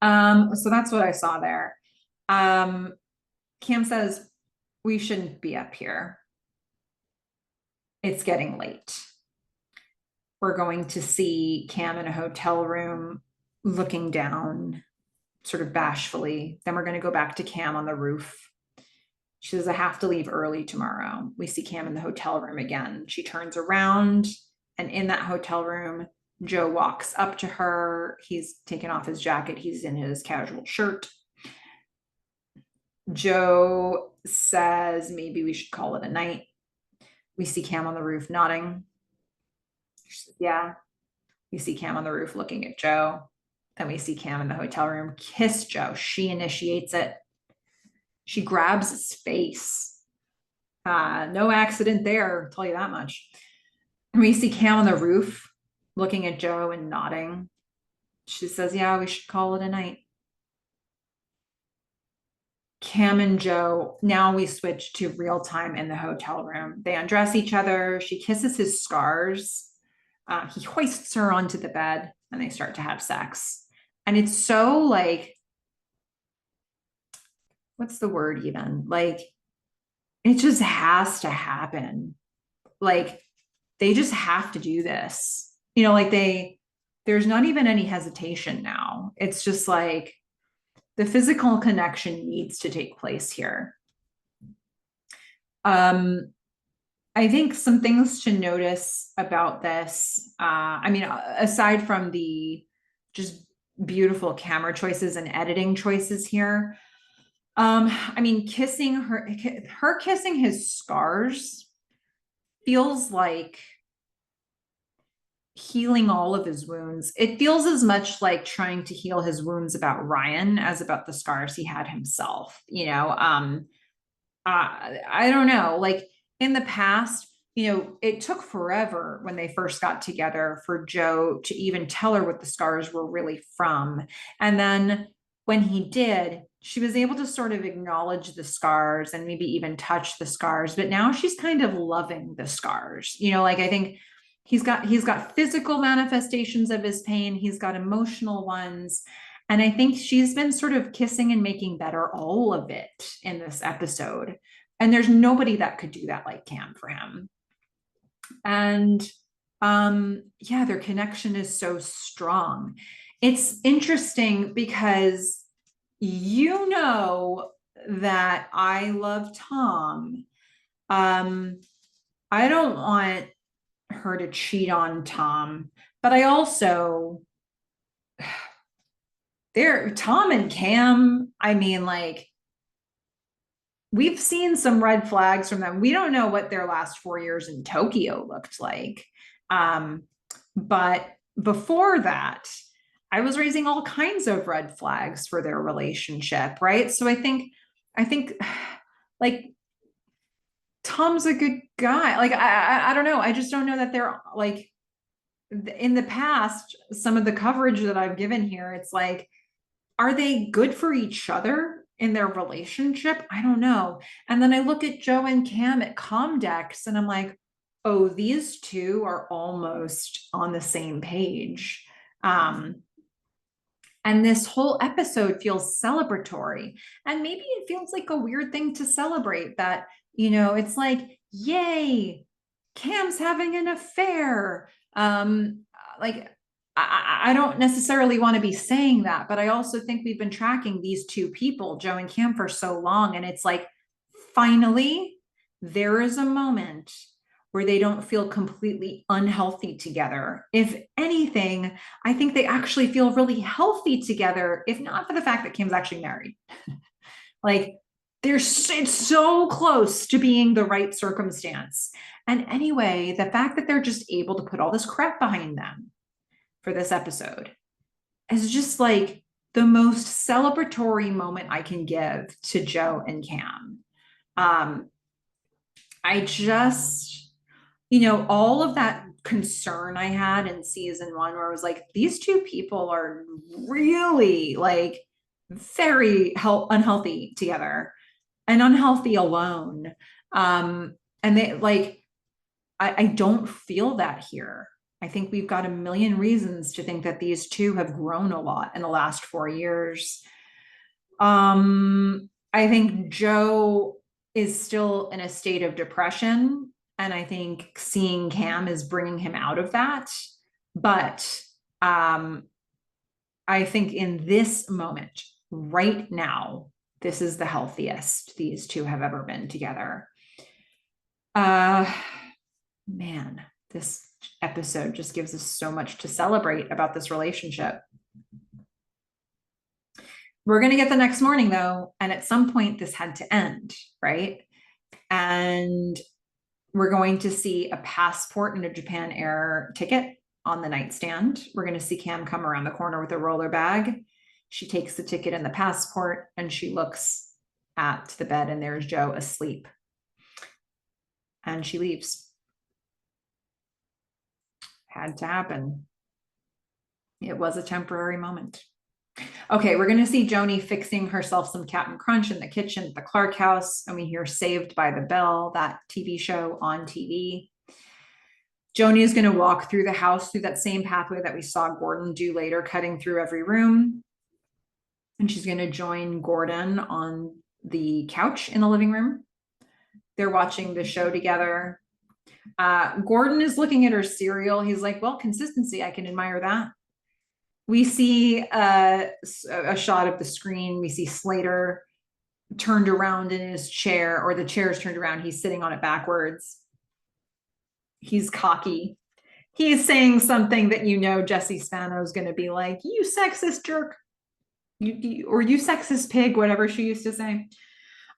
know. So that's what I saw there. Cam says, we shouldn't be up here. It's getting late. We're going to see Cam in a hotel room looking down sort of bashfully. Then we're going to go back to Cam on the roof. She says, I have to leave early tomorrow. We see Cam in the hotel room again. She turns around, and in that hotel room, Joe walks up to her. He's taken off his jacket. He's in his casual shirt. Joe says, maybe we should call it a night. We see Cam on the roof nodding. She says, yeah. You see Cam on the roof looking at Joe. Then we see Cam in the hotel room kiss Joe. She initiates it. She grabs his face. No accident there, I'll tell you that much. And we see Cam on the roof looking at Joe and nodding. She says, yeah, we should call it a night. Cam and Joe, now we switch to real time in the hotel room. They undress each other. She kisses his scars. He hoists her onto the bed and they start to have sex. And it's so like, what's the word even? Like, it just has to happen. Like, they just have to do this. Like there's not even any hesitation now. It's just like the physical connection needs to take place here. I think some things to notice about this, aside from the just beautiful camera choices and editing choices here, kissing her kissing his scars feels like healing all of his wounds. It feels as much like trying to heal his wounds about Ryan as about the scars he had himself. I don't know. Like in the past, it took forever when they first got together for Joe to even tell her what the scars were really from. And then when he did, she was able to sort of acknowledge the scars and maybe even touch the scars. But now she's kind of loving the scars. Like I think he's got physical manifestations of his pain, he's got emotional ones. And I think she's been sort of kissing and making better all of it in this episode. And there's nobody that could do that like Cam for him. And yeah, their connection is so strong. It's interesting because that I love Tom. I don't want her to cheat on Tom, but I also Tom and Cam, like we've seen some red flags from them. We don't know what their last 4 years in Tokyo looked like. But before that, I was raising all kinds of red flags for their relationship, right? So I think like Tom's a good guy. Like I don't know. I just don't know that they're like in the past, some of the coverage that I've given here, it's like, are they good for each other in their relationship? I don't know. And then I look at Joe and Cam at Comdex and I'm like, oh, these two are almost on the same page. And this whole episode feels celebratory. And maybe it feels like a weird thing to celebrate that, it's like, yay, Cam's having an affair. Like, I don't necessarily want to be saying that, but I also think we've been tracking these two people, Joe and Cam, for so long. And it's like, finally, there is a moment where they don't feel completely unhealthy together. If anything, I think they actually feel really healthy together, if not for the fact that Kim's actually married. Like, it's so close to being the right circumstance. And anyway, the fact that they're just able to put all this crap behind them for this episode is just like the most celebratory moment I can give to Joe and Cam. I just, all of that concern I had in season one, where I was like, these two people are really like very unhealthy together and unhealthy alone. And they like, I don't feel that here. I think we've got a million reasons to think that these two have grown a lot in the last 4 years. I think Joe is still in a state of depression, and I think seeing Cam is bringing him out of that. But I think in this moment, right now, this is the healthiest these two have ever been together. Man, this episode just gives us so much to celebrate about this relationship. We're going to get the next morning though, and at some point this had to end, right? And we're going to see a passport and a Japan Air ticket on the nightstand. We're going to see Cam come around the corner with a roller bag. She takes the ticket and the passport and she looks at the bed and there's Joe asleep. And she leaves. Had to happen. It was a temporary moment. Okay, we're going to see Joni fixing herself some Captain Crunch in the kitchen at the Clark house. And we hear Saved by the Bell, that TV show on TV. Joni is going to walk through the house through that same pathway that we saw Gordon do later, cutting through every room. And she's going to join Gordon on the couch in the living room. They're watching the show together. Gordon is looking at her cereal. He's like, well, consistency, I can admire that. We see a shot of the screen. We see Slater turned around in his chair, or the chair is turned around. He's sitting on it backwards. He's cocky. He's saying something that Jesse Spano is going to be like, you sexist jerk, or you sexist pig, whatever she used to say.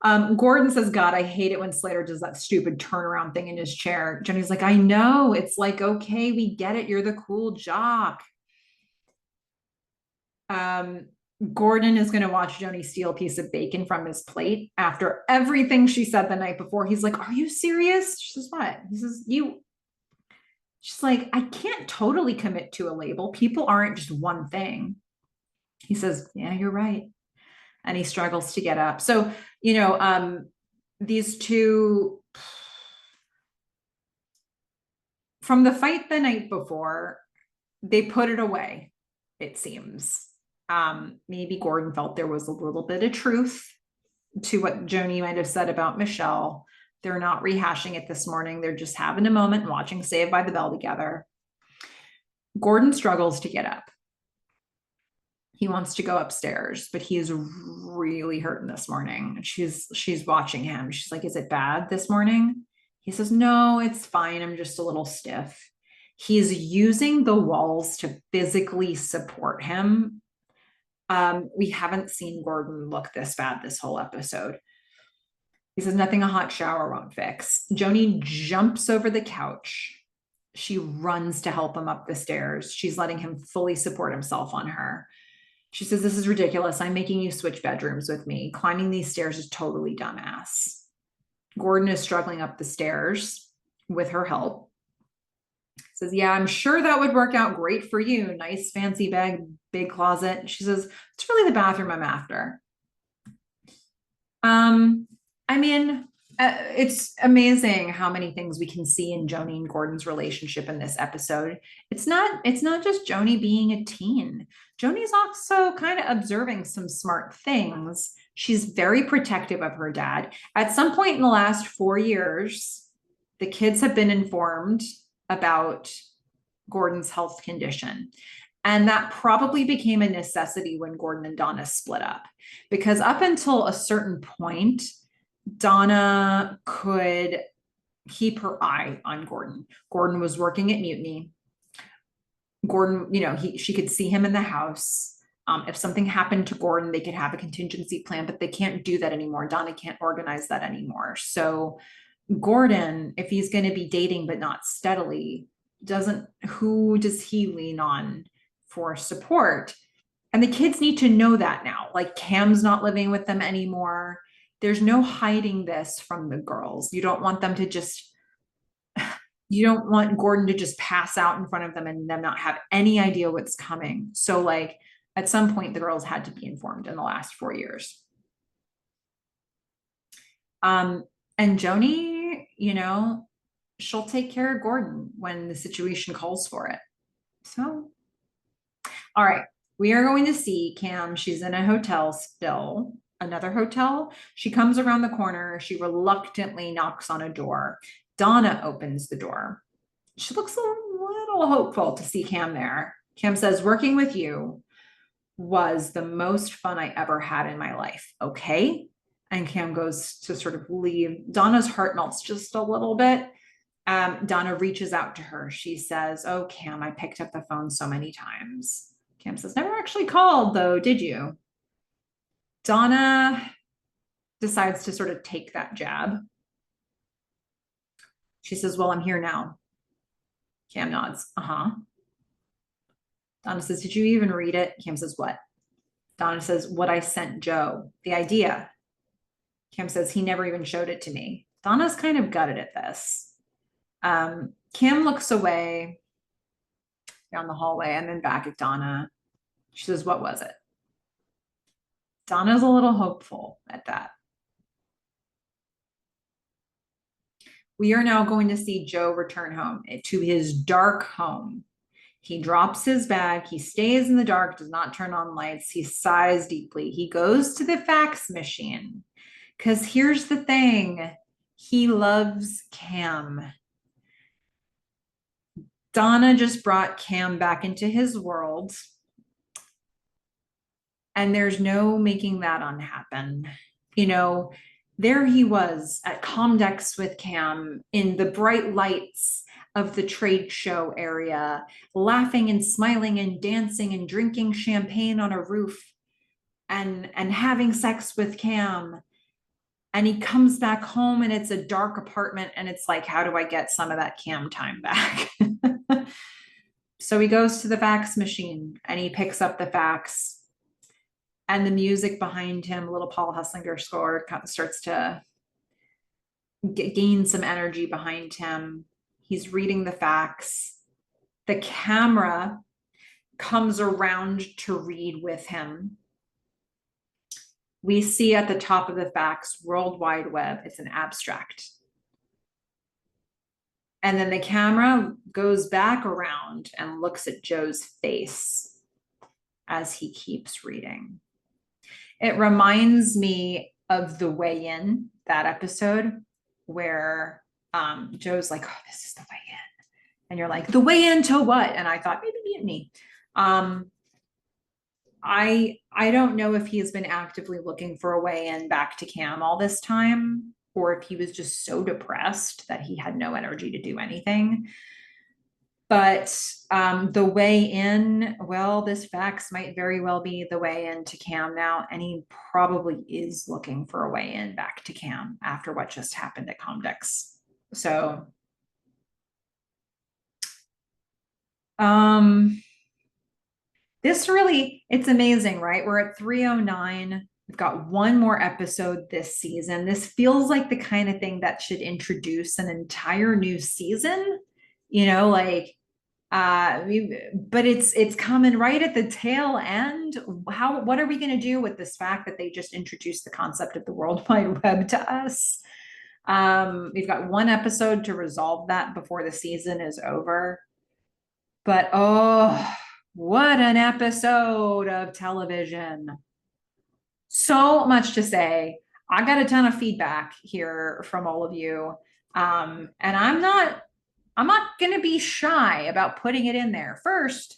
Gordon says, God, I hate it when Slater does that stupid turnaround thing in his chair. Jenny's like, I know. It's like, okay, we get it. You're the cool jock. Gordon is going to watch Joni steal a piece of bacon from his plate after everything she said the night before. He's like, are you serious? She says, what? He says, she's like, I can't totally commit to a label. People aren't just one thing. He says, yeah, you're right. And he struggles to get up. So, these two, from the fight the night before, they put it away, it seems. Maybe Gordon felt there was a little bit of truth to what Joni might have said about Michelle. They're not rehashing it this morning. They're just having a moment and watching Saved by the Bell together. Gordon struggles to get up. He wants to go upstairs, but he is really hurting this morning. She's watching him. She's like, is it bad this morning? He says, no, it's fine. I'm just a little stiff. He's using the walls to physically support him. We haven't seen Gordon look this bad this whole episode. He says, nothing a hot shower won't fix. Joni jumps over the couch. She runs to help him up the stairs. She's letting him fully support himself on her. She says, this is ridiculous. I'm making you switch bedrooms with me. Climbing these stairs is totally dumbass. Gordon is struggling up the stairs with her help. Says, yeah, I'm sure that would work out great for you. Nice fancy bed, big closet. She says, it's really the bathroom I'm after. It's amazing how many things we can see in Joni and Gordon's relationship in this episode. It's not just Joni being a teen. Joni's also kind of observing some smart things. She's very protective of her dad. At some point in the last 4 years, the kids have been informed about Gordon's health condition. And that probably became a necessity when Gordon and Donna split up, because up until a certain point, Donna could keep her eye on Gordon. Gordon was working at Mutiny. Gordon, she could see him in the house. If something happened to Gordon, they could have a contingency plan, but they can't do that anymore. Donna can't organize that anymore. So Gordon, if he's going to be dating but not steadily, who does he lean on for support? And the kids need to know that now. Like, Cam's not living with them anymore. There's no hiding this from the girls. You don't want Gordon to just pass out in front of them and them not have any idea what's coming. So at some point, the girls had to be informed in the last 4 years. And Joni, she'll take care of Gordon when the situation calls for it. So, all right, we are going to see Cam. She's in a hotel still, another hotel. She comes around the corner. She reluctantly knocks on a door. Donna opens the door. She looks a little hopeful to see Cam there. Cam says, working with you was the most fun I ever had in my life. Okay. And Cam goes to sort of leave. Donna's heart melts just a little bit. Donna reaches out to her. She says, oh, Cam, I picked up the phone so many times. Cam says, never actually called though, did you? Donna decides to sort of take that jab. She says, well, I'm here now. Cam nods. Uh-huh. Donna says, did you even read it? Cam says, what? Donna says, what I sent Joe, the idea. Cam says, he never even showed it to me. Donna's kind of gutted at this. Cam looks away down the hallway and then back at Donna. She says, what was it? Donna's a little hopeful at that. We are now going to see Joe return home to his dark home. He drops his bag. He stays in the dark, does not turn on lights. He sighs deeply. He goes to the fax machine because here's the thing. He loves Cam. Donna just brought Cam back into his world. And there's no making that unhappen. You know, there he was at Comdex with Cam in the bright lights of the trade show area, laughing and smiling and dancing and drinking champagne on a roof and having sex with Cam. And he comes back home and it's a dark apartment and it's like, how do I get some of that Cam time back? So he goes to the fax machine and he picks up the fax, and the music behind him, a little Paul Hesslinger score, kind of starts to gain some energy behind him. He's reading the fax. The camera comes around to read with him. We see at the top of the fax, World Wide Web. It's an abstract. And then the camera goes back around and looks at Joe's face as he keeps reading. It reminds me of The Way In, that episode where Joe's like, oh, this is the way in. And you're like, the way into what? And I thought maybe mutiny. I don't know if he has been actively looking for a way in back to Cam all this time, or if he was just so depressed that he had no energy to do anything. But the way in, well, this fax might very well be the way into Cam now, and he probably is looking for a way in back to Cam after what just happened at Comdex. So this really, it's amazing, right? We're at 309. We've got one more episode this season. This feels like the kind of thing that should introduce an entire new season, you know, like but it's coming right at the tail end. What are we going to do with this fact that they just introduced the concept of the World Wide Web to us? We've got one episode to resolve that before the season is over. But oh, what an episode of television. So much to say. I got a ton of feedback here from all of you. And I'm not going to be shy about putting it in there. First,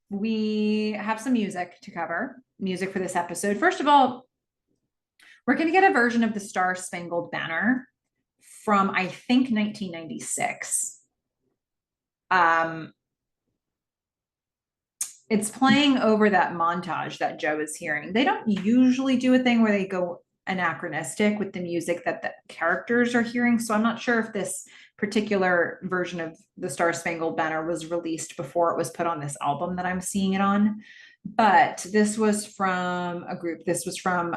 we have some music to cover, music for this episode. First of all, we're going to get a version of the Star Spangled Banner from, I think, 1996. It's playing over that montage that Joe is hearing. They don't usually do a thing where they go anachronistic with the music that the characters are hearing. So I'm not sure if this particular version of the Star Spangled Banner was released before it was put on this album that I'm seeing it on. But this was from a group. This was from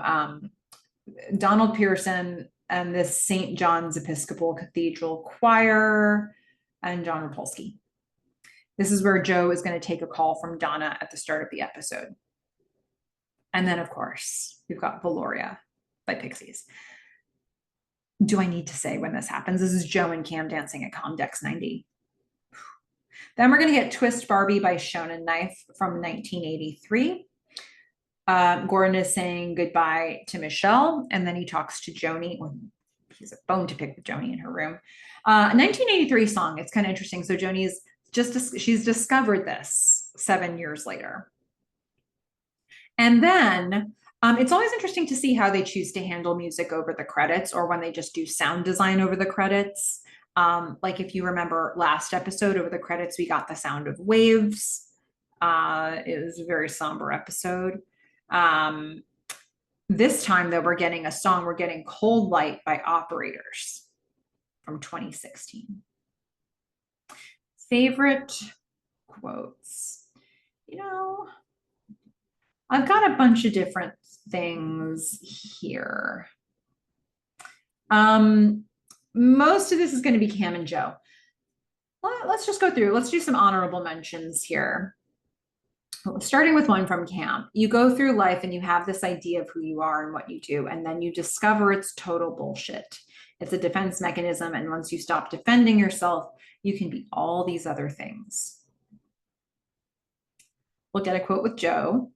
Donald Pearson and the St. John's Episcopal Cathedral Choir and John Rapolsky. This is where Joe is going to take a call from Donna at the start of the episode. And then, of course, we've got Valoria by Pixies. Do I need to say when this happens? This is Joe and Cam dancing at Comdex 90. Then we're going to get Twist Barbie by Shonen Knife from 1983. Gordon is saying goodbye to Michelle, and then he talks to Joni. Well, he's a bone to pick with Joni in her room. 1983 song. It's kind of interesting. So Joni's she's discovered this 7 years later. And then it's always interesting to see how they choose to handle music over the credits, or when they just do sound design over the credits. Like if you remember last episode, over the credits, we got the sound of waves. It was a very somber episode. This time, though, we're getting a song. We're getting Cold Light by Operators from 2016. Favorite quotes. You know, I've got a bunch of different things here. Most of this is going to be Cam and Joe. Let's just go through. Let's do some honorable mentions here. Starting with one from Cam. You go through life and you have this idea of who you are and what you do, and then you discover it's total bullshit. It's a defense mechanism, and once you stop defending yourself, you can be all these other things. We'll get a quote with Joe.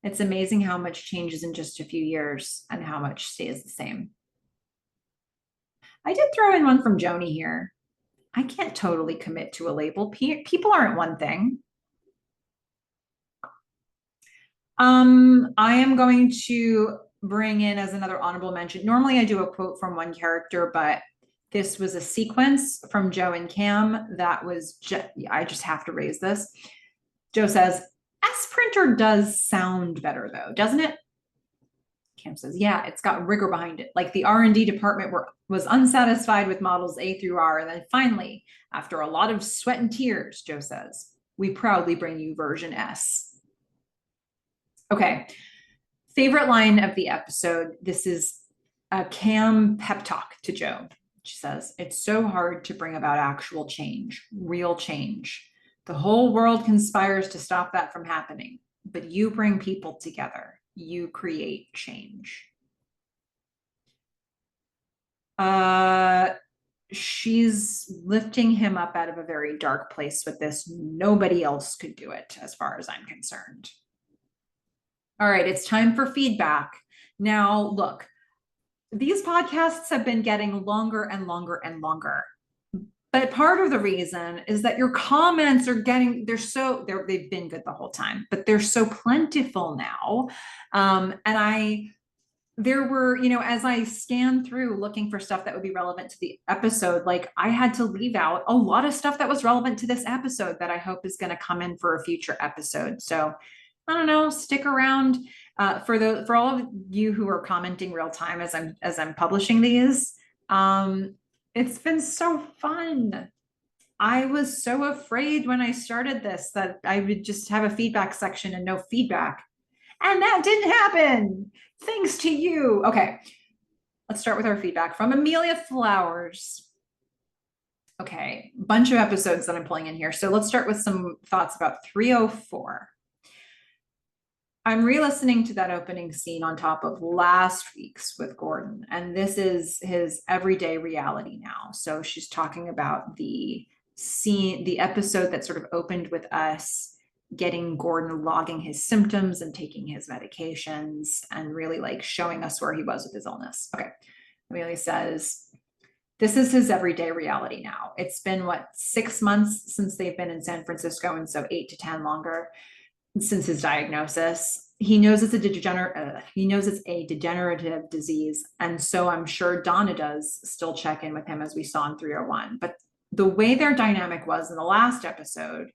It's amazing how much changes in just a few years and how much stays the same. I did throw in one from Joni here. I can't totally commit to a label. People aren't one thing. I am going to bring in as another honorable mention. Normally I do a quote from one character, but this was a sequence from Joe and Cam that was I just have to raise this. Joe says, S printer does sound better though, doesn't it? Cam says, yeah, it's got rigor behind it. Like the R&D department was unsatisfied with models A through R. And then finally, after a lot of sweat and tears, Joe says, we proudly bring you version S. Okay, favorite line of the episode. This is a Cam pep talk to Joe. She says, it's so hard to bring about actual change, real change. The whole world conspires to stop that from happening, but you bring people together. You create change. She's lifting him up out of a very dark place with this. Nobody else could do it, as far as I'm concerned. All right, it's time for feedback. Now, look, these podcasts have been getting longer and longer and longer. But part of the reason is that your comments are getting, they've been good the whole time, but they're so plentiful now. There were, as I scanned through looking for stuff that would be relevant to the episode, like I had to leave out a lot of stuff that was relevant to this episode that I hope is going to come in for a future episode. So I don't know, stick around for all of you who are commenting real time as I'm publishing these. It's been so fun. I was so afraid when I started this that I would just have a feedback section and no feedback. And that didn't happen. Thanks to you. Okay, let's start with our feedback from Amelia Flowers. Okay, bunch of episodes that I'm pulling in here. So let's start with some thoughts about 304. I'm re-listening to that opening scene on top of last week's with Gordon, and this is his everyday reality now. So she's talking about the scene, the episode that sort of opened with us getting Gordon logging his symptoms and taking his medications and really like showing us where he was with his illness. Okay, Amelia says, this is his everyday reality now. It's been, 6 months since they've been in San Francisco, and so 8 to 10 longer since his diagnosis. He knows it's a degenerative disease. And so I'm sure Donna does still check in with him as we saw in 301. But the way their dynamic was in the last episode,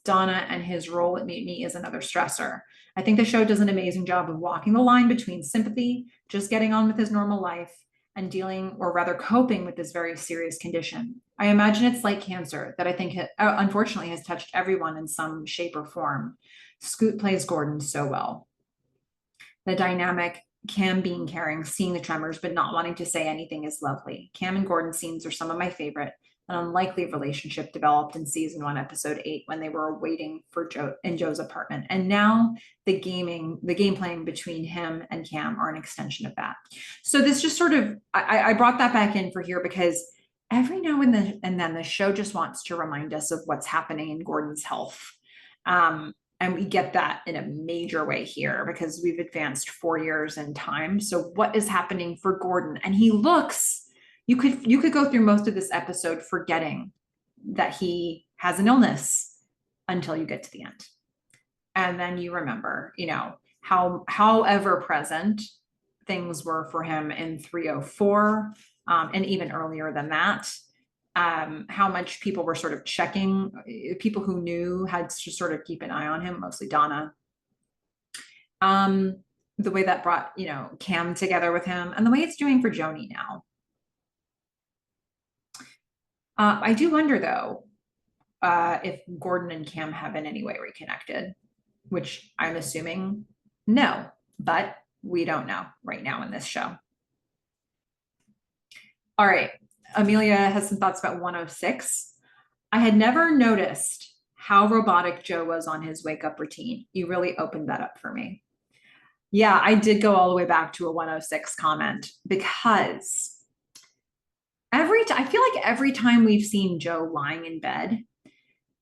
Donna and his role at Mutiny is another stressor. I think the show does an amazing job of walking the line between sympathy, just getting on with his normal life, and dealing, or rather coping with this very serious condition. I imagine it's like cancer that I think unfortunately has touched everyone in some shape or form. Scoot plays Gordon so well. The dynamic, Cam being caring, seeing the tremors, but not wanting to say anything is lovely. Cam and Gordon scenes are some of my favorite. An unlikely relationship developed in season 1, episode 8, when they were waiting for Joe in Joe's apartment. And now the game playing between him and Cam are an extension of that. So this just sort of, I brought that back in for here because every now and then the show just wants to remind us of what's happening in Gordon's health. And we get that in a major way here because we've advanced 4 years in time. So what is happening for Gordon? And he looks, you could go through most of this episode forgetting that he has an illness until you get to the end. And then you remember, however present things were for him in 304, and even earlier than that. How much people were sort of checking, people who knew had to sort of keep an eye on him, mostly Donna. The way that brought, Cam together with him, and the way it's doing for Joni now. I do wonder though, if Gordon and Cam have in any way reconnected, which I'm assuming no, but we don't know right now in this show. All right. Amelia has some thoughts about 106. I had never noticed how robotic Joe was on his wake up routine. You really opened that up for me. Yeah, I did go all the way back to a 106 comment because I feel like every time we've seen Joe lying in bed,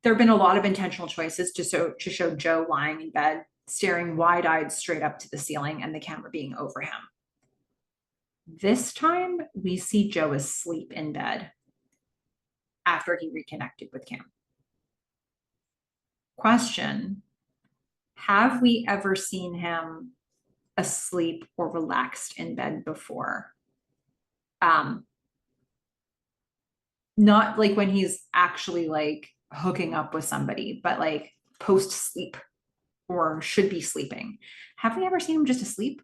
there have been a lot of intentional choices to show Joe lying in bed, staring wide-eyed straight up to the ceiling and the camera being over him. This time we see Joe asleep in bed after he reconnected with Cam. Question: have we ever seen him asleep or relaxed in bed before? Not like when he's actually like hooking up with somebody, but like post sleep or should be sleeping. Have we ever seen him just asleep?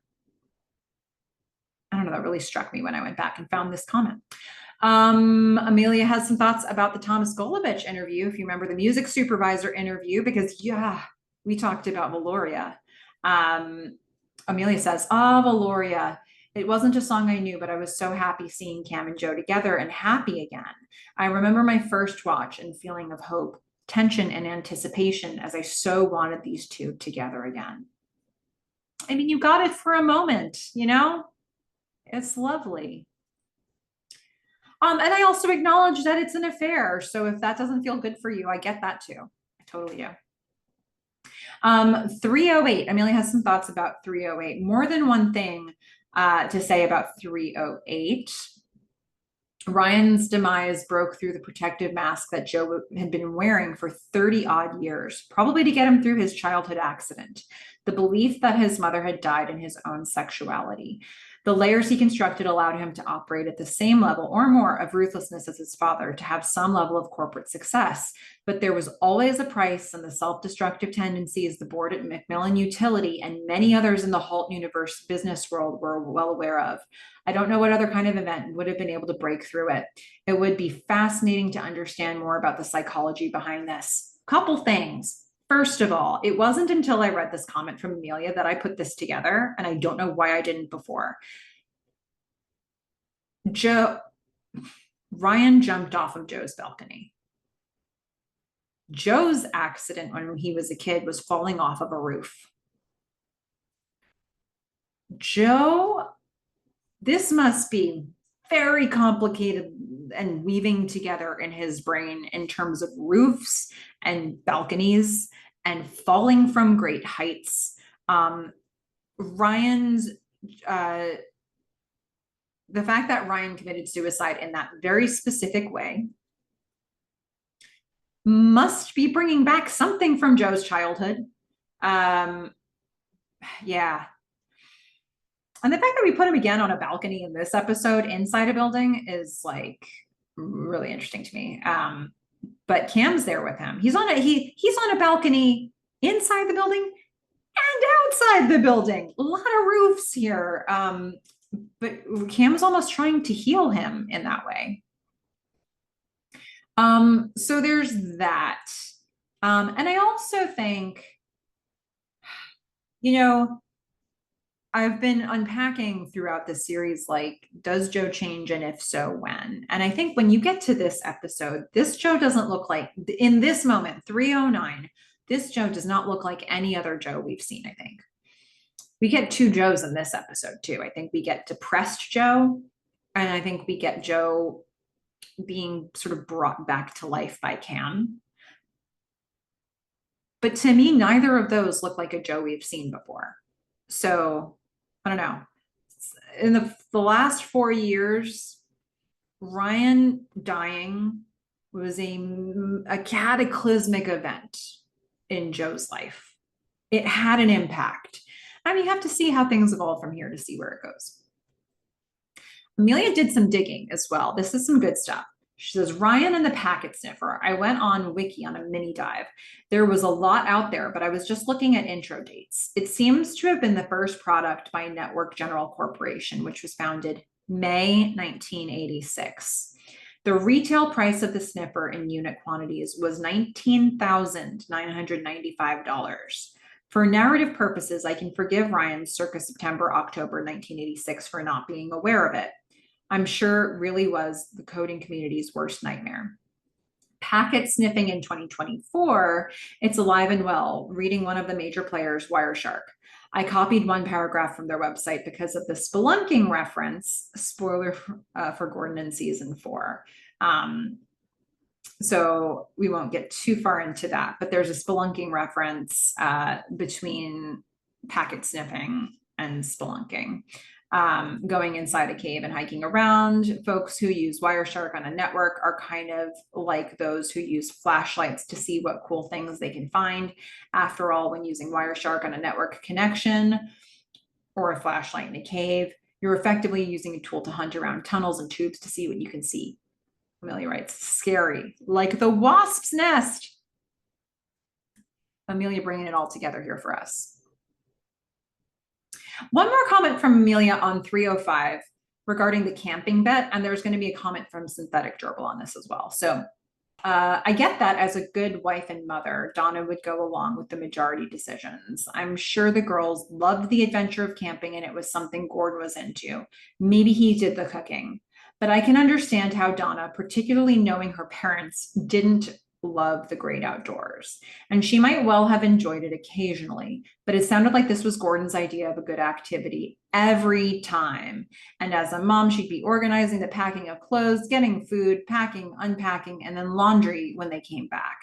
I don't know. That really struck me when I went back and found this comment. Amelia has some thoughts about the Thomas Golovich interview. If you remember the music supervisor interview, because yeah, we talked about Valoria. Amelia says, "Oh, Valoria. It wasn't a song I knew, but I was so happy seeing Cam and Joe together and happy again. I remember my first watch and feeling of hope, tension, and anticipation as I so wanted these two together again." I mean, you got it for a moment, you know? It's lovely. And I also acknowledge that it's an affair. So if that doesn't feel good for you, I get that too. I totally do. 308. Amelia has some thoughts about 308. More than one thing to say about 308. Ryan's demise broke through the protective mask that Joe had been wearing for 30 odd years, probably to get him through his childhood accident. The belief that his mother had died in his own sexuality. The layers he constructed allowed him to operate at the same level or more of ruthlessness as his father, to have some level of corporate success. But there was always a price, and the self-destructive tendencies the board at Macmillan Utility and many others in the Halt universe business world were well aware of. I don't know what other kind of event would have been able to break through it. It would be fascinating to understand more about the psychology behind this. Couple things. First of all, it wasn't until I read this comment from Amelia that I put this together, and I don't know why I didn't before. Ryan jumped off of Joe's balcony. Joe's accident when he was a kid was falling off of a roof. Joe, this must be very complicated and weaving together in his brain in terms of roofs and balconies and falling from great heights. Ryan's the fact that Ryan committed suicide in that very specific way must be bringing back something from Joe's childhood. Yeah. And the fact that we put him again on a balcony in this episode inside a building is like really interesting to me. But Cam's there with him. He's on a balcony inside the building and outside the building. A lot of roofs here. But Cam's almost trying to heal him in that way. So there's that. And I also think, you know, I've been unpacking throughout the series, like, does Joe change, and if so, when? And I think when you get to this episode, this Joe doesn't look like, in this moment, 309, this Joe does not look like any other Joe we've seen, I think. We get two Joes in this episode, too. I think we get depressed Joe, and I think we get Joe being sort of brought back to life by Cam. But to me, neither of those look like a Joe we've seen before. So I don't know. In the last 4 years, Ryan dying was a cataclysmic event in Joe's life. It had an impact. I mean, you have to see how things evolve from here to see where it goes. Amelia did some digging as well. This is some good stuff. She says, Ryan and the Packet Sniffer. I went on Wiki on a mini dive. There was a lot out there, but I was just looking at intro dates. It seems to have been the first product by Network General Corporation, which was founded May 1986. The retail price of the sniffer in unit quantities was $19,995. For narrative purposes, I can forgive Ryan circa September, October 1986 for not being aware of it. I'm sure it really was the coding community's worst nightmare. Packet sniffing in 2024, it's alive and well, reading one of the major players, Wireshark. I copied one paragraph from their website because of the spelunking reference, spoiler for Gordon in season 4. So we won't get too far into that, but there's a spelunking reference between packet sniffing and spelunking. Going inside a cave and hiking around. Folks who use Wireshark on a network are kind of like those who use flashlights to see what cool things they can find. After all, when using Wireshark on a network connection or a flashlight in a cave, you're effectively using a tool to hunt around tunnels and tubes to see what you can see. Amelia writes, scary, like the wasp's nest. Amelia bringing it all together here for us. One more comment from Amelia on 305 regarding the camping bet, and there's going to be a comment from Synthetic Gerbil on this as well. So I get that as a good wife and mother, Donna would go along with the majority decisions. I'm sure the girls loved the adventure of camping and it was something Gordon was into. Maybe he did the cooking. But I can understand how Donna, particularly knowing her parents, didn't love the great outdoors. And she might well have enjoyed it occasionally, but it sounded like this was Gordon's idea of a good activity every time. And as a mom, she'd be organizing the packing of clothes, getting food, packing, unpacking, and then laundry when they came back.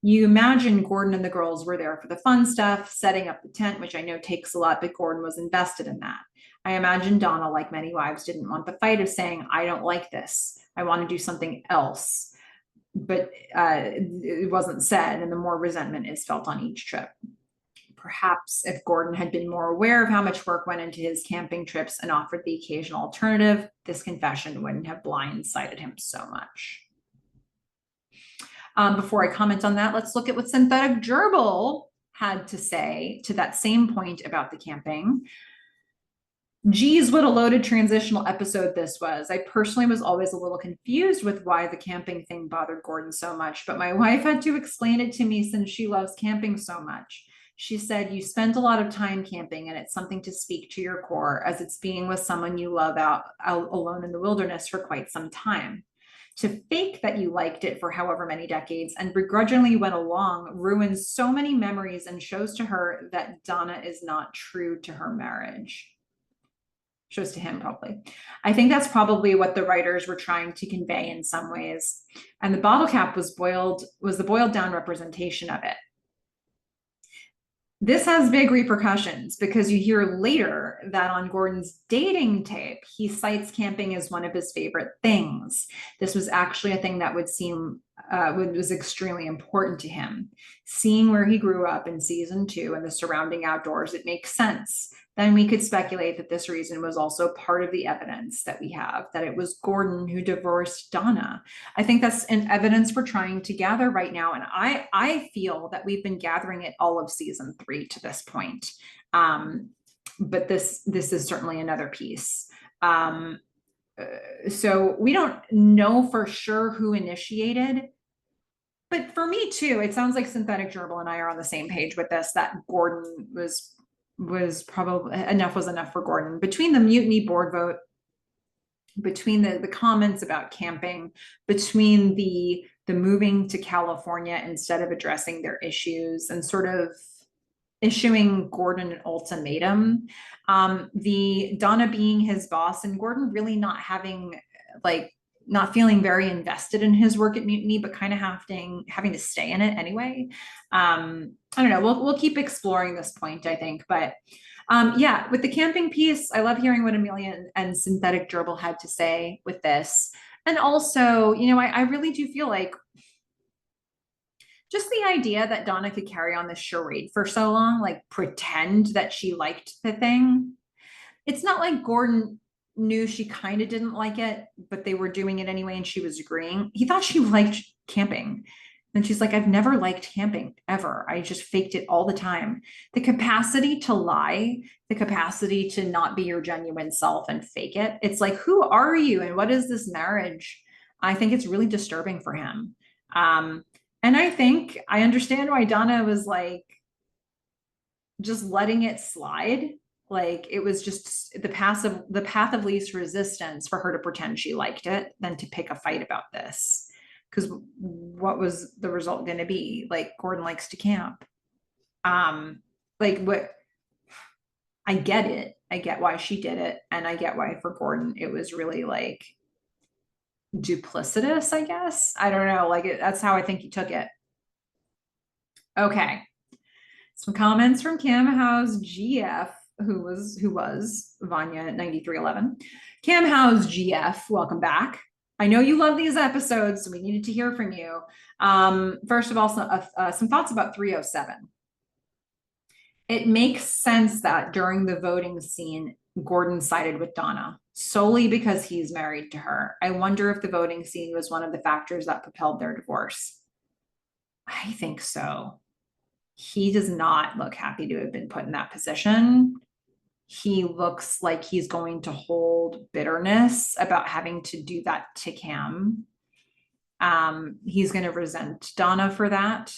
You imagine Gordon and the girls were there for the fun stuff, setting up the tent, which I know takes a lot, but Gordon was invested in that. I imagine Donna, like many wives, didn't want the fight of saying, I don't like this. I want to do something else. But it wasn't said, and the more resentment is felt on each trip. Perhaps if Gordon had been more aware of how much work went into his camping trips and offered the occasional alternative, this confession wouldn't have blindsided him so much. Before I comment on that, let's look at what Synthetic Gerbil had to say to that same point about the camping. Geez, what a loaded transitional episode this was. I personally was always a little confused with why the camping thing bothered Gordon so much, but my wife had to explain it to me since she loves camping so much. She said, you spent a lot of time camping and it's something to speak to your core as it's being with someone you love out alone in the wilderness for quite some time. To fake that you liked it for however many decades and begrudgingly went along ruins so many memories and shows to her that Donna is not true to her marriage. Shows to him probably. I think that's probably what the writers were trying to convey in some ways. And the bottle cap was the boiled down representation of it. This has big repercussions because you hear later that on Gordon's dating tape, he cites camping as one of his favorite things. This was actually a thing that would seem was extremely important to him. Seeing where he grew up in season 2 and the surrounding outdoors, it makes sense. Then we could speculate that this reason was also part of the evidence that we have, that it was Gordon who divorced Donna. I think that's an evidence we're trying to gather right now. And I feel that we've been gathering it all of season 3 to this point. But this is certainly another piece. So we don't know for sure who initiated. But for me too, it sounds like Synthetic Gerbil and I are on the same page with this, that Gordon was probably enough was enough for Gordon. Between the mutiny board vote, between the comments about camping, between the moving to California instead of addressing their issues and sort of issuing Gordon an ultimatum, the Donna being his boss and Gordon really not having not feeling very invested in his work at Mutiny, but kind of having to stay in it anyway. I don't know. We'll keep exploring this point, I think. But yeah, with the camping piece, I love hearing what Amelia and Synthetic Gerbil had to say with this. And also, you know, I really do feel like just the idea that Donna could carry on this charade for so long, like pretend that she liked the thing. It's not like Gordon knew she kind of didn't like it, but they were doing it anyway and she was agreeing. He thought she liked camping. And she's like, I've never liked camping ever. I just faked it all the time. The capacity to lie, the capacity to not be your genuine self and fake it. It's like, who are you? And what is this marriage? I think it's really disturbing for him. And I think I understand why Donna was like, just letting it slide. Like it was just the path of least resistance for her to pretend she liked it than to pick a fight about this. because what was the result going to be? Like, Gordon likes to camp. Like, what, I get it. I get why she did it. And I get why for Gordon, it was really like duplicitous, I guess. I don't know. Like, that's how I think he took it. Okay. Some comments from Cam House GF, who was Vanya at 9311. Cam House GF, welcome back. I know you love these episodes, so we needed to hear from you. First of all, some thoughts about 307. It makes sense that during the voting scene, Gordon sided with Donna solely because he's married to her. I wonder if the voting scene was one of the factors that propelled their divorce. I think so. He does not look happy to have been put in that position. He looks like he's going to hold bitterness about having to do that to Cam. He's going to resent Donna for that.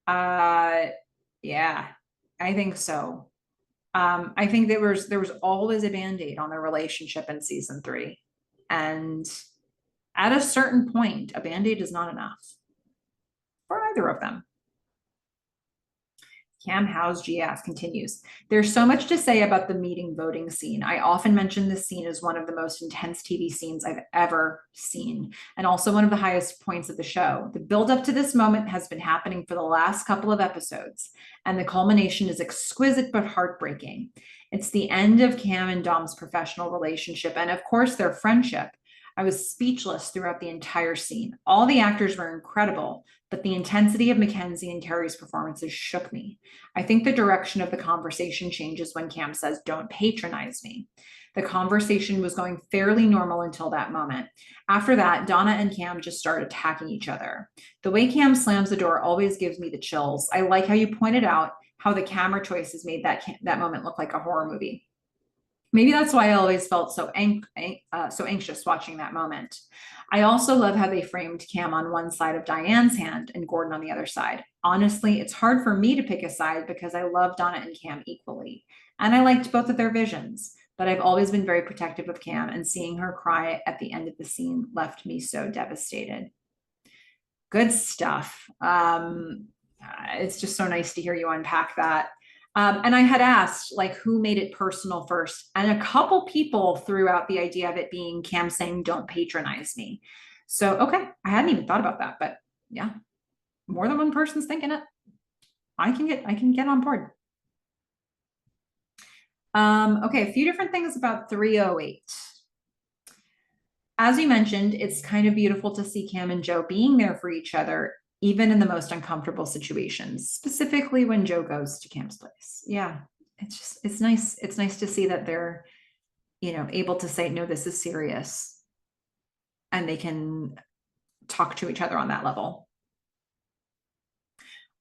Yeah, I think so. I think there was always a band-aid on their relationship in season 3. And at a certain point, a band-aid is not enough for either of them. Cam House GF continues. There's so much to say about the meeting voting scene. I often mention this scene as one of the most intense TV scenes I've ever seen, and also one of the highest points of the show. The build-up to this moment has been happening for the last couple of episodes, and the culmination is exquisite but heartbreaking. It's the end of Cam and Dom's professional relationship, and of course their friendship. I was speechless throughout the entire scene. All the actors were incredible, but the intensity of Mackenzie and Terry's performances shook me. I think the direction of the conversation changes when Cam says, "Don't patronize me." The conversation was going fairly normal until that moment. After that, Donna and Cam just start attacking each other. The way Cam slams the door always gives me the chills. I like how you pointed out how the camera choices made that moment look like a horror movie. Maybe that's why I always felt so anxious watching that moment. I also love how they framed Cam on one side of Diane's hand and Gordon on the other side. Honestly, it's hard for me to pick a side because I love Donna and Cam equally. And I liked both of their visions, but I've always been very protective of Cam, and seeing her cry at the end of the scene left me so devastated. Good stuff. It's just so nice to hear you unpack that. And I had asked, like, who made it personal first? And a couple people threw out the idea of it being Cam saying, "Don't patronize me." So, okay, I hadn't even thought about that, but yeah, more than one person's thinking it. I can get on board. Okay, a few different things about 308. As you mentioned, it's kind of beautiful to see Cam and Joe being there for each other, even in the most uncomfortable situations, specifically when Joe goes to Cam's place. Yeah, it's nice. It's nice to see that they're, able to say, no, this is serious. And they can talk to each other on that level.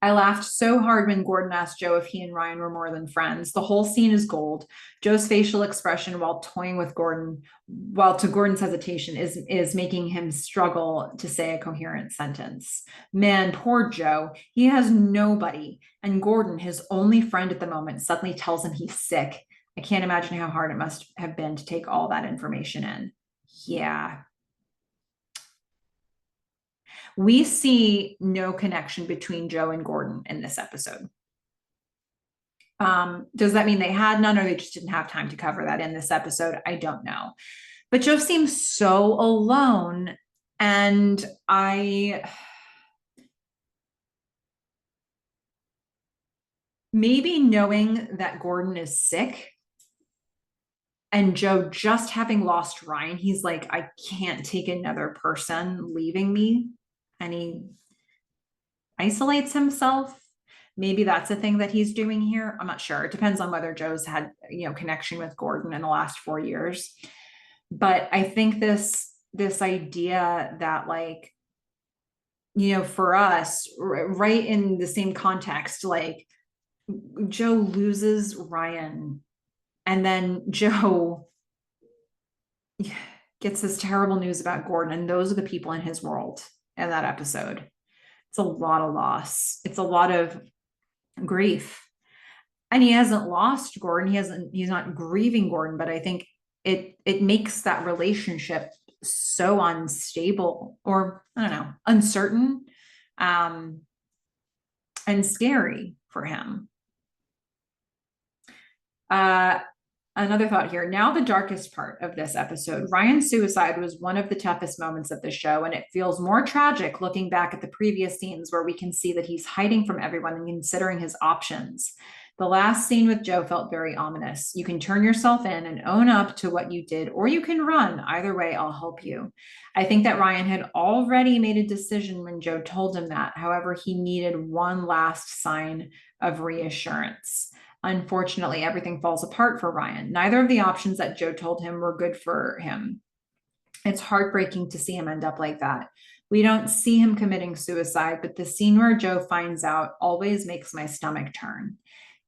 I laughed so hard when Gordon asked Joe if he and Ryan were more than friends. The whole scene is gold. Joe's facial expression while toying with Gordon, while to Gordon's hesitation, is making him struggle to say a coherent sentence. Man, poor Joe. He has nobody. And Gordon, his only friend at the moment, suddenly tells him he's sick. I can't imagine how hard it must have been to take all that information in. Yeah. We see no connection between Joe and Gordon in this episode. Does that mean they had none, or they just didn't have time to cover that in this episode? I don't know. But Joe seems so alone, and maybe knowing that Gordon is sick and Joe just having lost Ryan, he's like, I can't take another person leaving me. And he isolates himself. Maybe that's a thing that he's doing here. I'm not sure. It depends on whether Joe's had, connection with Gordon in the last 4 years. But I think this idea that, like, for us, right in the same context, like, Joe loses Ryan, and then Joe gets this terrible news about Gordon, and those are the people in his world in that episode. It's a lot of loss. It's a lot of grief. And he hasn't lost Gordon. He's not grieving Gordon, but I think it makes that relationship so unstable, or I don't know, uncertain, and scary for him. Another thought here. Now, the darkest part of this episode. Ryan's suicide was one of the toughest moments of the show, and it feels more tragic looking back at the previous scenes where we can see that he's hiding from everyone and considering his options. The last scene with Joe felt very ominous. You can turn yourself in and own up to what you did, or you can run. Either way, I'll help you. I think that Ryan had already made a decision when Joe told him that. However, he needed one last sign of reassurance. Unfortunately, everything falls apart for Ryan. Neither of the options that Joe told him were good for him. It's heartbreaking to see him end up like that. We don't see him committing suicide, but the scene where Joe finds out always makes my stomach turn.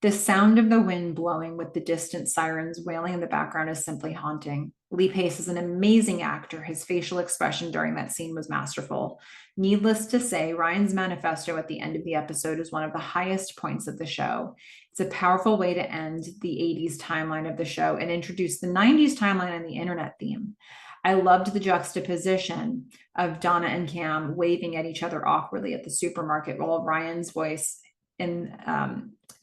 The sound of the wind blowing with the distant sirens wailing in the background is simply haunting. Lee Pace is an amazing actor. His facial expression during that scene was masterful. Needless to say, Ryan's manifesto at the end of the episode is one of the highest points of the show. It's a powerful way to end the 80s timeline of the show and introduce the 90s timeline and the internet theme. I loved the juxtaposition of Donna and Cam waving at each other awkwardly at the supermarket while Ryan's voice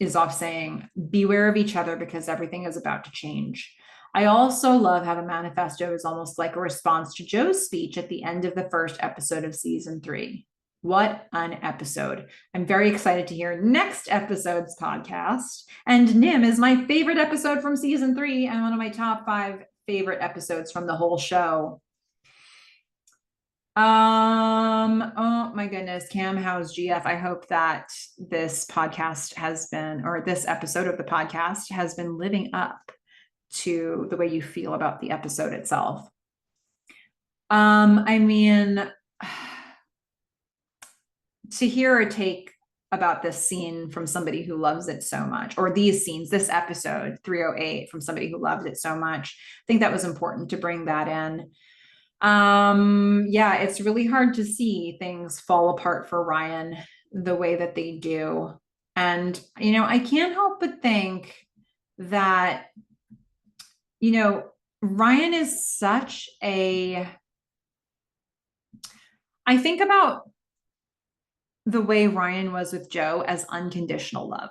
is off saying, beware of each other because everything is about to change. I also love how the manifesto is almost like a response to Joe's speech at the end of the first episode of season 3. What an episode. I'm very excited to hear next episode's podcast. And NIM is my favorite episode from season 3 and one of my top 5 favorite episodes from the whole show. Oh my goodness, Cam, how's GF? I hope that this podcast has been, or this episode of the podcast has been living up to the way you feel about the episode itself. I mean, to hear a take about this scene from somebody who loves it so much, or these scenes, this episode 308 from somebody who loved it so much, I think that was important to bring that in. Yeah, it's really hard to see things fall apart for Ryan the way that they do. And, you know, I can't help but think that, you know, Ryan is such a, I think about the way Ryan was with Joe as unconditional love.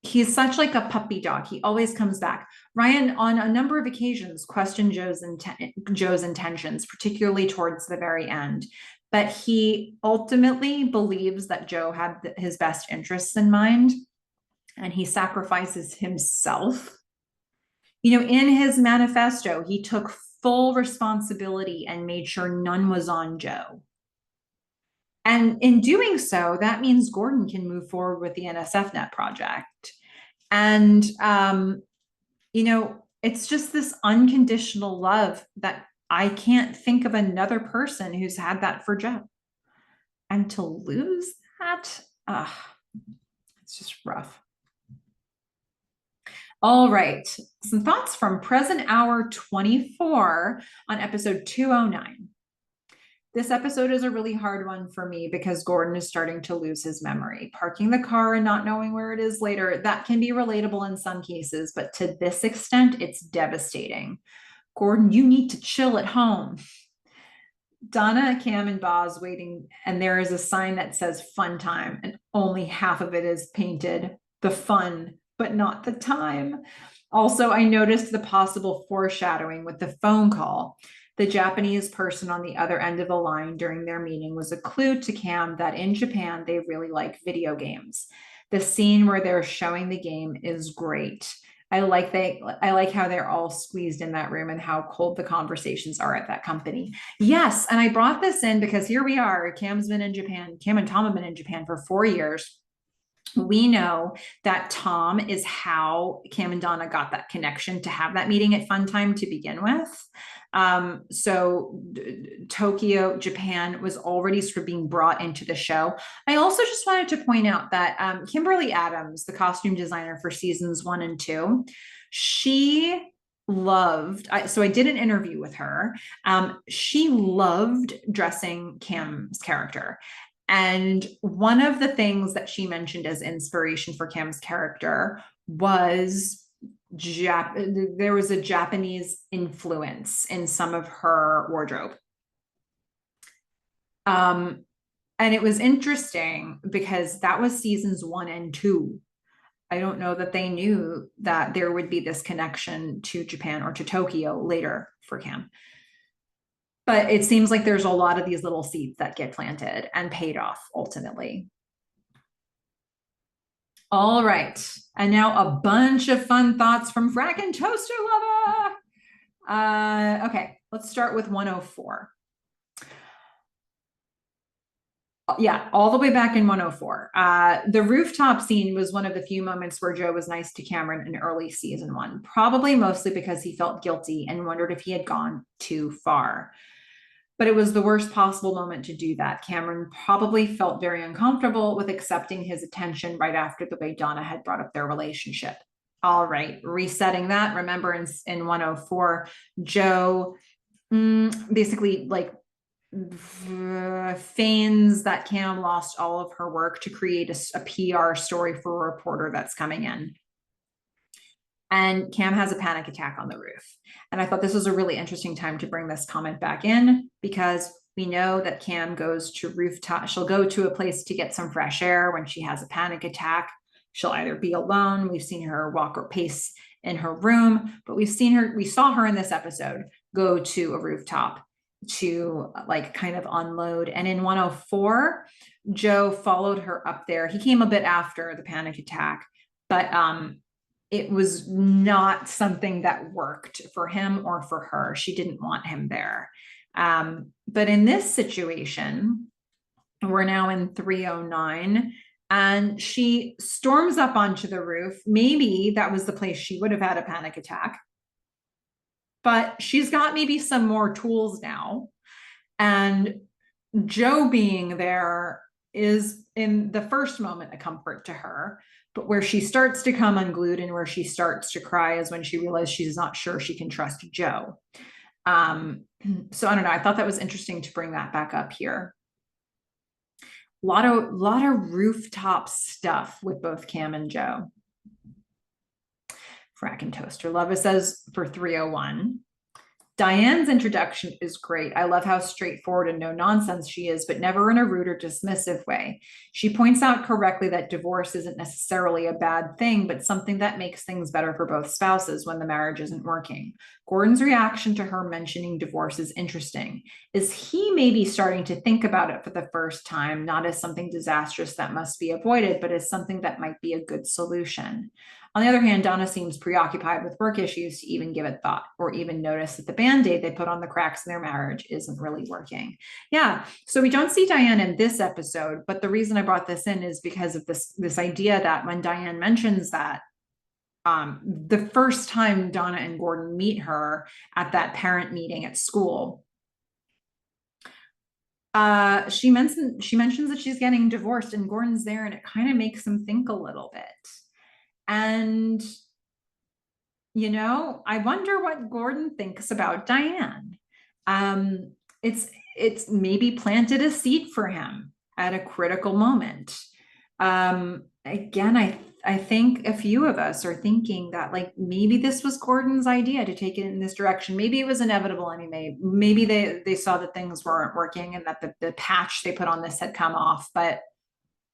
He's such like a puppy dog. He always comes back. Ryan, on a number of occasions, questioned Joe's intentions, particularly towards the very end. But he ultimately believes that Joe had his best interests in mind, and he sacrifices himself. You know, in his manifesto, he took full responsibility and made sure none was on Joe. And in doing so, that means Gordon can move forward with the NSFNet project. And, you know, it's just this unconditional love that I can't think of another person who's had that for Joe. And to lose that, it's just rough. All right, some thoughts from present hour 24 on episode 209. This episode is a really hard one for me because Gordon is starting to lose his memory. Parking the car and not knowing where it is later, that can be relatable in some cases, but to this extent, it's devastating. Gordon, you need to chill at home. Donna, Cam, and Boz waiting, and there is a sign that says fun time, and only half of it is painted. The fun, but not the time. Also, I noticed the possible foreshadowing with the phone call. The Japanese person on the other end of the line during their meeting was a clue to Cam that in Japan, they really like video games. The scene where they're showing the game is great. I like how they're all squeezed in that room and how cold the conversations are at that company. Yes, and I brought this in because here we are. Cam's been in Japan. Cam and Tom have been in Japan for 4 years. We know that Tom is how Cam and Donna got that connection to have that meeting at Fun Time to begin with. So Tokyo, Japan was already sort of being brought into the show. I also just wanted to point out that Kimberly Adams, the costume designer for seasons 1 and 2, she loved, so I did an interview with her. She loved dressing Cam's character. And one of the things that she mentioned as inspiration for Cam's character was there was a Japanese influence in some of her wardrobe. And it was interesting because that was seasons 1 and 2. I don't know that they knew that there would be this connection to Japan or to Tokyo later for Cam. But it seems like there's a lot of these little seeds that get planted and paid off ultimately. All right. And now a bunch of fun thoughts from Frack and Toaster Lover. Okay, let's start with 104. Yeah, all the way back in 104. The rooftop scene was one of the few moments where Joe was nice to Cameron in early season 1, probably mostly because he felt guilty and wondered if he had gone too far. But it was the worst possible moment to do that. Cameron probably felt very uncomfortable with accepting his attention right after the way Donna had brought up their relationship. All right, resetting that. Remember in 104, Joe basically like feigns that Cam lost all of her work to create a PR story for a reporter that's coming in. And Cam has a panic attack on the roof. And I thought this was a really interesting time to bring this comment back in because we know that Cam goes to rooftop. She'll go to a place to get some fresh air when she has a panic attack. She'll either be alone. We've seen her walk or pace in her room, but we saw her in this episode go to a rooftop to like kind of unload. And in 104, Joe followed her up there. He came a bit after the panic attack, but it was not something that worked for him or for her. She didn't want him there. But in this situation, we're now in 309, and she storms up onto the roof. Maybe that was the place she would have had a panic attack, but she's got maybe some more tools now. And Joe being there is in the first moment a comfort to her. But where she starts to come unglued and where she starts to cry is when she realizes she's not sure she can trust Joe. So I don't know. I thought that was interesting to bring that back up here. A lot of rooftop stuff with both Cam and Joe. Frack and Toaster Love, it says for 301. Diane's introduction is great. I love how straightforward and no nonsense she is, but never in a rude or dismissive way. She points out correctly that divorce isn't necessarily a bad thing, but something that makes things better for both spouses when the marriage isn't working. Gordon's reaction to her mentioning divorce is interesting. Is he maybe starting to think about it for the first time, not as something disastrous that must be avoided, but as something that might be a good solution? On the other hand, Donna seems preoccupied with work issues to even give it thought or even notice that the Band-Aid they put on the cracks in their marriage isn't really working. Yeah, so we don't see Diane in this episode, but the reason I brought this in is because of this idea that when Diane mentions that, the first time Donna and Gordon meet her at that parent meeting at school, she mentions that she's getting divorced and Gordon's there, and it kind of makes him think a little bit. And, you know, I wonder what Gordon thinks about Diane. It's maybe planted a seed for him at a critical moment. Again, I think a few of us are thinking that like maybe this was Gordon's idea to take it in this direction. Maybe it was inevitable anyway. Maybe they saw that things weren't working and that the patch they put on this had come off. But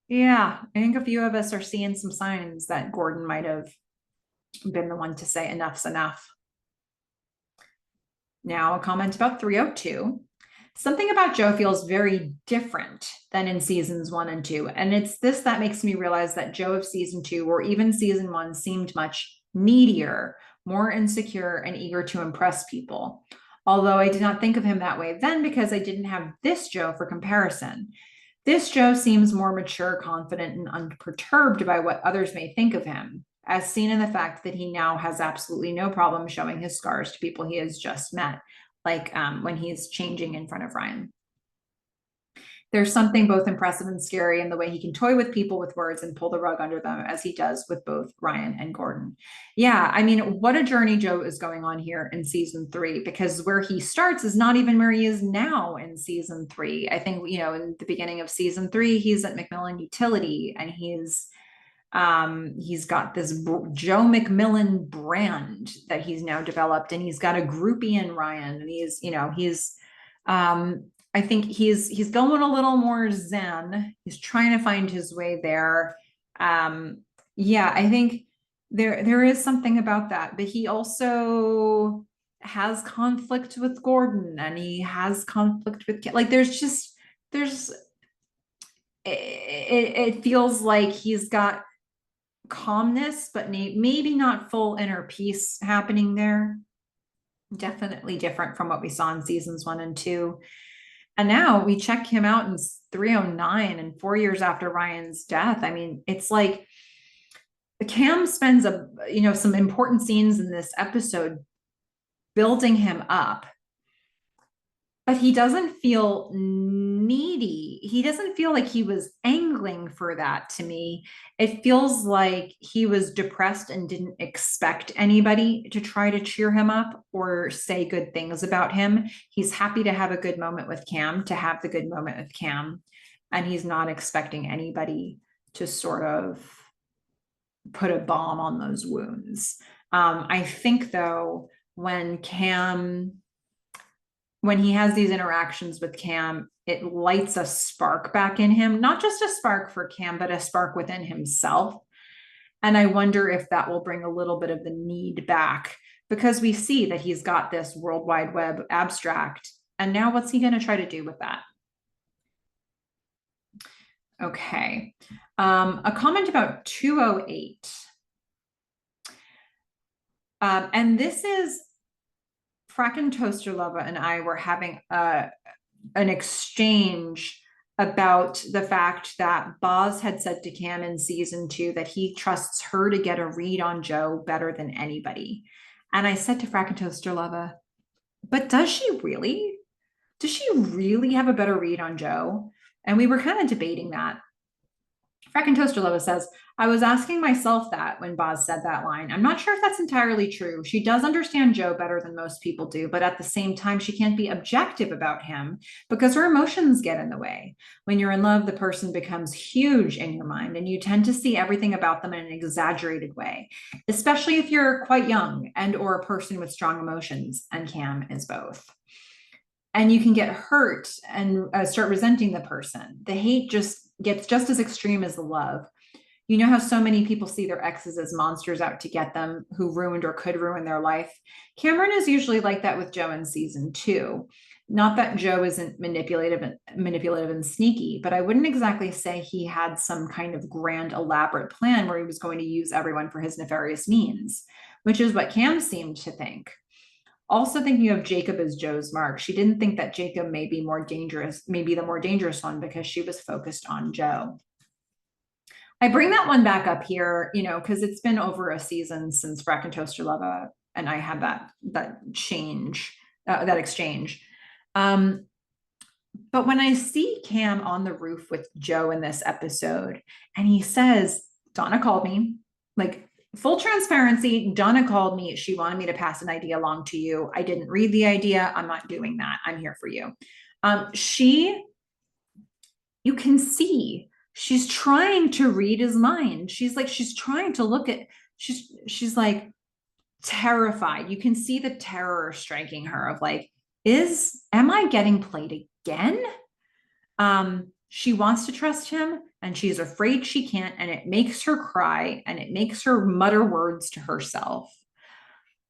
yeah, I think a few of us are seeing some signs that Gordon might have been the one to say enough's enough. Now a comment about 302. Something about Joe feels very different than in seasons 1 and 2. And it's this that makes me realize that Joe of season 2 or even season 1 seemed much needier, more insecure, and eager to impress people. Although I did not think of him that way then because I didn't have this Joe for comparison. This Joe seems more mature, confident, and unperturbed by what others may think of him, as seen in the fact that he now has absolutely no problem showing his scars to people he has just met, like when he's changing in front of Ryan. There's something both impressive and scary in the way he can toy with people with words and pull the rug under them, as he does with both Ryan and Gordon. Yeah, I mean, what a journey Joe is going on here in season 3, because where he starts is not even where he is now in season 3. I think, you know, in the beginning of season 3, he's at Macmillan Utility and he's He's got this Joe McMillan brand that he's now developed, and he's got a groupie in Ryan, and I think he's going a little more zen. He's trying to find his way there. Yeah, I think there is something about that, but he also has conflict with Gordon, and he has conflict with like there's it feels like he's got calmness, but maybe not full inner peace happening there. Definitely different from what we saw in seasons 1 and 2. And now we check him out in 309 and 4 years after Ryan's death. I mean, it's like Cam spends some important scenes in this episode building him up, but he doesn't feel needy. He doesn't feel like he was angling for that to me. It feels like he was depressed and didn't expect anybody to try to cheer him up or say good things about him. He's happy to have a good moment with Cam, to have the good moment with Cam, and he's not expecting anybody to sort of put a balm on those wounds. I think, though, when he has these interactions with Cam, it lights a spark back in him, not just a spark for Cam, but a spark within himself. And I wonder if that will bring a little bit of the need back, because we see that he's got this World Wide Web abstract. And now what's he going to try to do with that? Okay. A comment about 208. And this is Fracken Toasterlova and I were having an exchange about the fact that Boz had said to Cam in season 2 that he trusts her to get a read on Joe better than anybody. And I said to Fracken Toasterlova, but does she really? Does she really have a better read on Joe? And we were kind of debating that. Fracken Toasterlova says, I was asking myself that when Boz said that line. I'm not sure if that's entirely true. She does understand Joe better than most people do, but at the same time, she can't be objective about him because her emotions get in the way. When you're in love, the person becomes huge in your mind, and you tend to see everything about them in an exaggerated way, especially if you're quite young and or a person with strong emotions, and Cam is both. And you can get hurt and start resenting the person. The hate just gets just as extreme as the love. You know how so many people see their exes as monsters out to get them, who ruined or could ruin their life? Cameron is usually like that with Joe in season 2. Not that Joe isn't manipulative and sneaky, but I wouldn't exactly say he had some kind of grand, elaborate plan where he was going to use everyone for his nefarious means, which is what Cam seemed to think. Also thinking of Jacob as Joe's mark, she didn't think that Jacob may be the more dangerous one because she was focused on Joe. I bring that one back up here, because it's been over a season since Fracken Toasterlova and I had that exchange. But when I see Cam on the roof with Joe in this episode, and he says, Donna called me, like, full transparency, Donna called me. She wanted me to pass an idea along to you. I didn't read the idea. I'm not doing that. I'm here for you. You can see she's trying to read his mind. She's trying to look at, she's like terrified. You can see the terror striking her of like, am I getting played again? She wants to trust him, and she's afraid she can't, and it makes her cry, and it makes her mutter words to herself.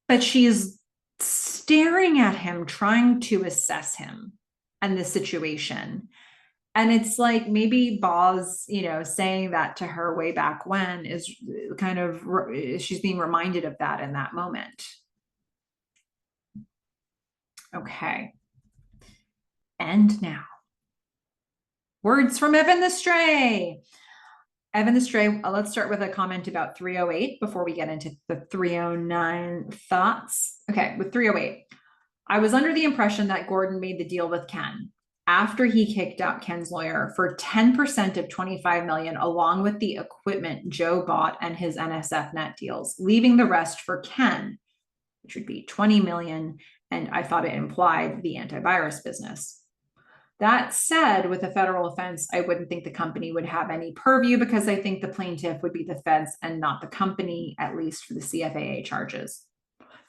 But she's staring at him, trying to assess him and the situation. And it's like maybe Boz, saying that to her way back when is kind of, she's being reminded of that in that moment. Okay. And now, words from Evan the Stray. Evan the Stray, let's start with a comment about 308 before we get into the 309 thoughts. Okay, with 308, I was under the impression that Gordon made the deal with Ken after he kicked out Ken's lawyer for 10% of $25 million, along with the equipment Joe bought and his NSF net deals, leaving the rest for Ken, which would be $20 million. And I thought it implied the antivirus business. That said, with a federal offense, I wouldn't think the company would have any purview because I think the plaintiff would be the feds and not the company, at least for the CFAA charges.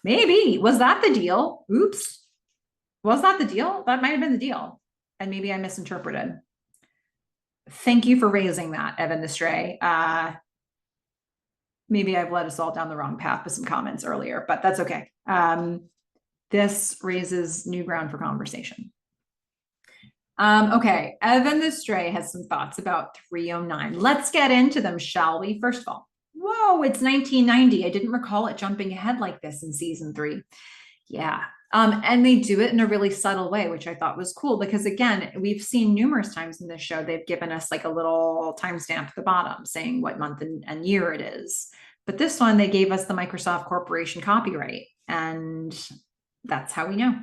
Maybe. Was that the deal? Oops. Was that the deal? That might have been the deal. And maybe I misinterpreted. Thank you for raising that, Evan the Stray. Maybe I've led us all down the wrong path with some comments earlier, but that's okay. This raises new ground for conversation. Okay, Evan the Stray has some thoughts about 309. Let's get into them, shall we? First of all, whoa, it's 1990. I didn't recall it jumping ahead like this in season 3. Yeah. And they do it in a really subtle way, which I thought was cool because again, we've seen numerous times in this show, they've given us like a little timestamp at the bottom saying what month and year it is. But this one, they gave us the Microsoft Corporation copyright, and that's how we know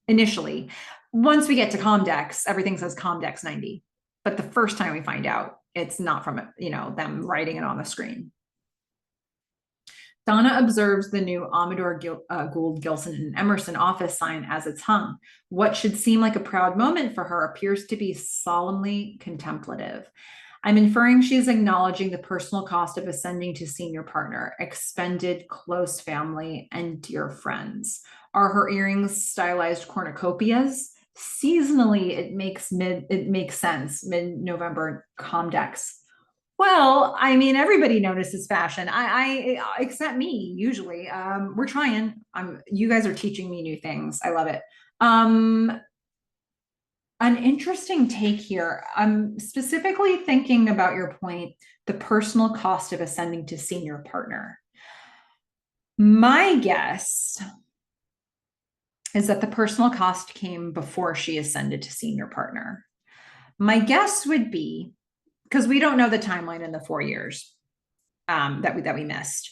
initially. Once we get to Comdex, everything says Comdex 90. But the first time we find out, it's not from, them writing it on the screen. Donna observes the new Amador Gould, Gilson, and Emerson office sign as it's hung. What should seem like a proud moment for her appears to be solemnly contemplative. I'm inferring she's acknowledging the personal cost of ascending to senior partner, expended close family, and dear friends. Are her earrings stylized cornucopias? Seasonally, it makes sense. Mid-November Comdex. Well, I mean, everybody notices fashion. I except me, usually. We're trying. You guys are teaching me new things. I love it. An interesting take here. I'm specifically thinking about your point, the personal cost of ascending to senior partner. My guess is that the personal cost came before she ascended to senior partner. My guess would be, because we don't know the timeline in the 4 years that we missed.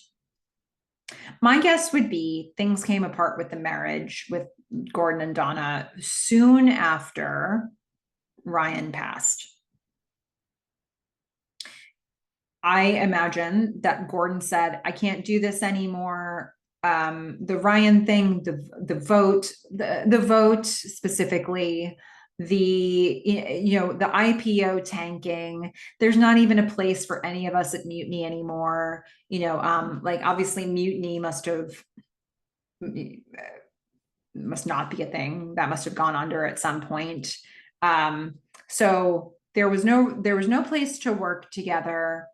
My guess would be things came apart with the marriage with Gordon and Donna soon after Ryan passed. I imagine that Gordon said, I can't do this anymore. The Ryan thing, the vote specifically, the IPO tanking, there's not even a place for any of us at Mutiny anymore. Like obviously Mutiny must not be a thing that must have gone under at some point. So there was no place to work together.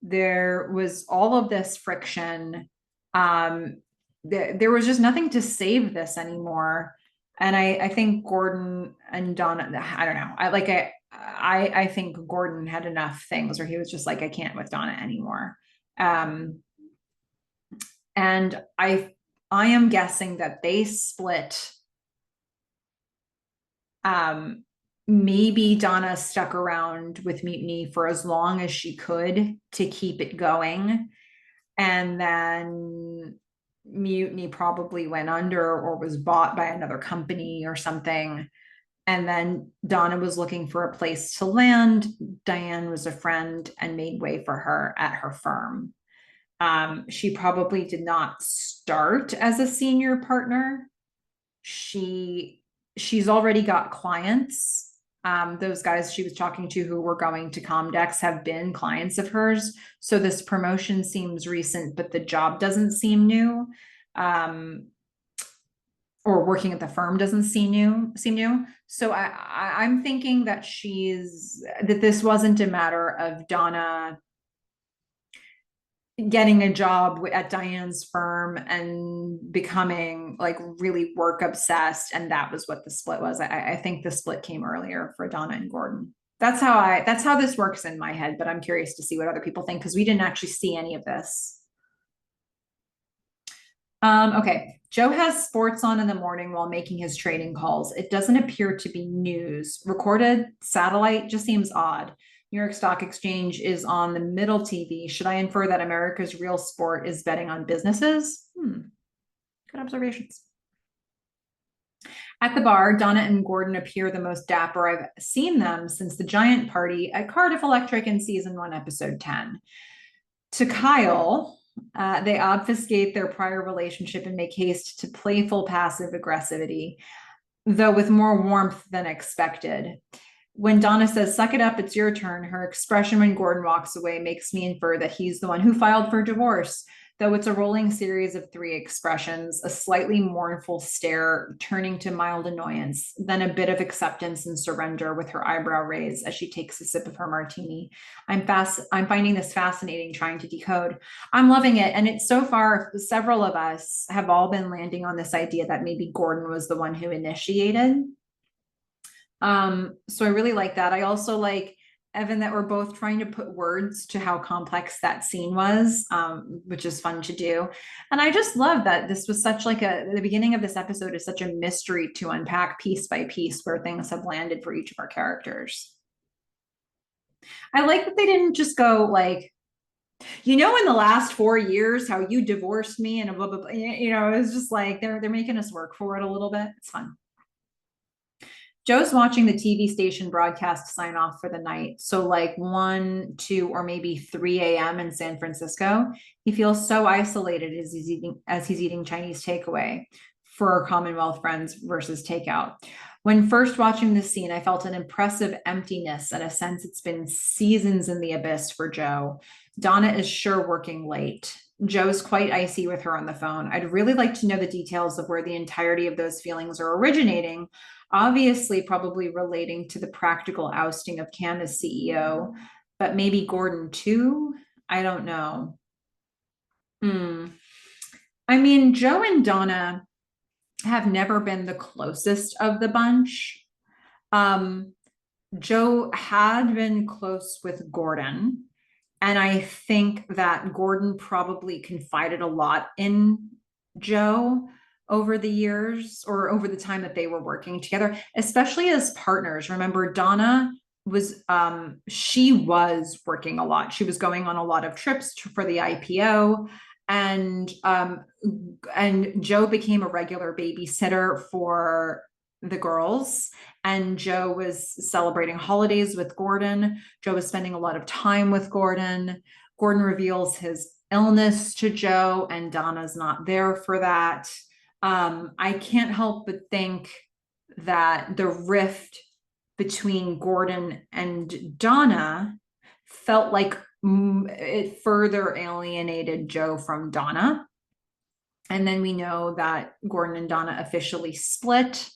There was all of this friction. There was just nothing to save this anymore. And I think Gordon and Donna, I don't know. I think Gordon had enough things where he was just like, I can't with Donna anymore. And I am guessing that they split. Maybe Donna stuck around with Mutiny for as long as she could to keep it going. And then Mutiny probably went under or was bought by another company or something. And then Donna was looking for a place to land. Diane was a friend and made way for her at her firm. She probably did not start as a senior partner. She's already got clients. Those guys she was talking to who were going to Comdex have been clients of hers. So this promotion seems recent, but the job doesn't seem new. Or working at the firm doesn't seem new. So I'm thinking that this wasn't a matter of Donna getting a job at Diane's firm and becoming like really work obsessed, and that was what the split was. I think the split came earlier for Donna and Gordon. That's how this works in my head, but I'm curious to see what other people think because we didn't actually see any of this. Okay, Joe has sports on in the morning while making his trading calls. It doesn't appear to be news. Recorded satellite just seems odd. New York Stock Exchange is on the middle TV. Should I infer that America's real sport is betting on businesses? Good observations. At the bar, Donna and Gordon appear the most dapper I've seen them since the giant party at Cardiff Electric in season 1, episode 10. To Kyle, they obfuscate their prior relationship and make haste to playful passive aggressivity. though with more warmth than expected. When Donna says, "Suck it up, it's your turn," her expression when Gordon walks away makes me infer that he's the one who filed for divorce. Though it's a rolling series of three expressions, a slightly mournful stare turning to mild annoyance, then a bit of acceptance and surrender with her eyebrow raised as she takes a sip of her martini. I'm finding this fascinating, trying to decode. I'm loving it. And it's so far, several of us have all been landing on this idea that maybe Gordon was the one who initiated. So I really like that. I also like, Evan, that we're both trying to put words to how complex that scene was, which is fun to do. And I just love that this was such like the beginning of this episode is such a mystery to unpack piece by piece where things have landed for each of our characters. I like that they didn't just go like, in the last 4 years, how you divorced me and blah, blah, blah. It's just like they're making us work for it a little bit. It's fun. Joe's watching the TV station broadcast sign off for the night. So, like 1, 2, or maybe 3 a.m. in San Francisco, he feels so isolated as he's eating Chinese takeaway for Commonwealth friends versus takeout. When first watching this scene, I felt an impressive emptiness and a sense it's been seasons in the abyss for Joe. Donna is sure working late. Joe's quite icy with her on the phone. I'd really like to know the details of where the entirety of those feelings are originating. Obviously, probably relating to the practical ousting of Cam as CEO, but maybe Gordon too? I don't know. I mean, Joe and Donna have never been the closest of the bunch. Joe had been close with Gordon, and I think that Gordon probably confided a lot in Joe over the years or over the time that they were working together, especially as partners. Remember, Donna she was working a lot. She was going on a lot of trips for the IPO, and Joe became a regular babysitter for the girls, and Joe was celebrating holidays with Gordon. Joe was spending a lot of time with Gordon. Gordon reveals his illness to Joe, and Donna's not there for that. I can't help but think that the rift between Gordon and Donna felt like it further alienated Joe from Donna. And then we know that Gordon and Donna officially split.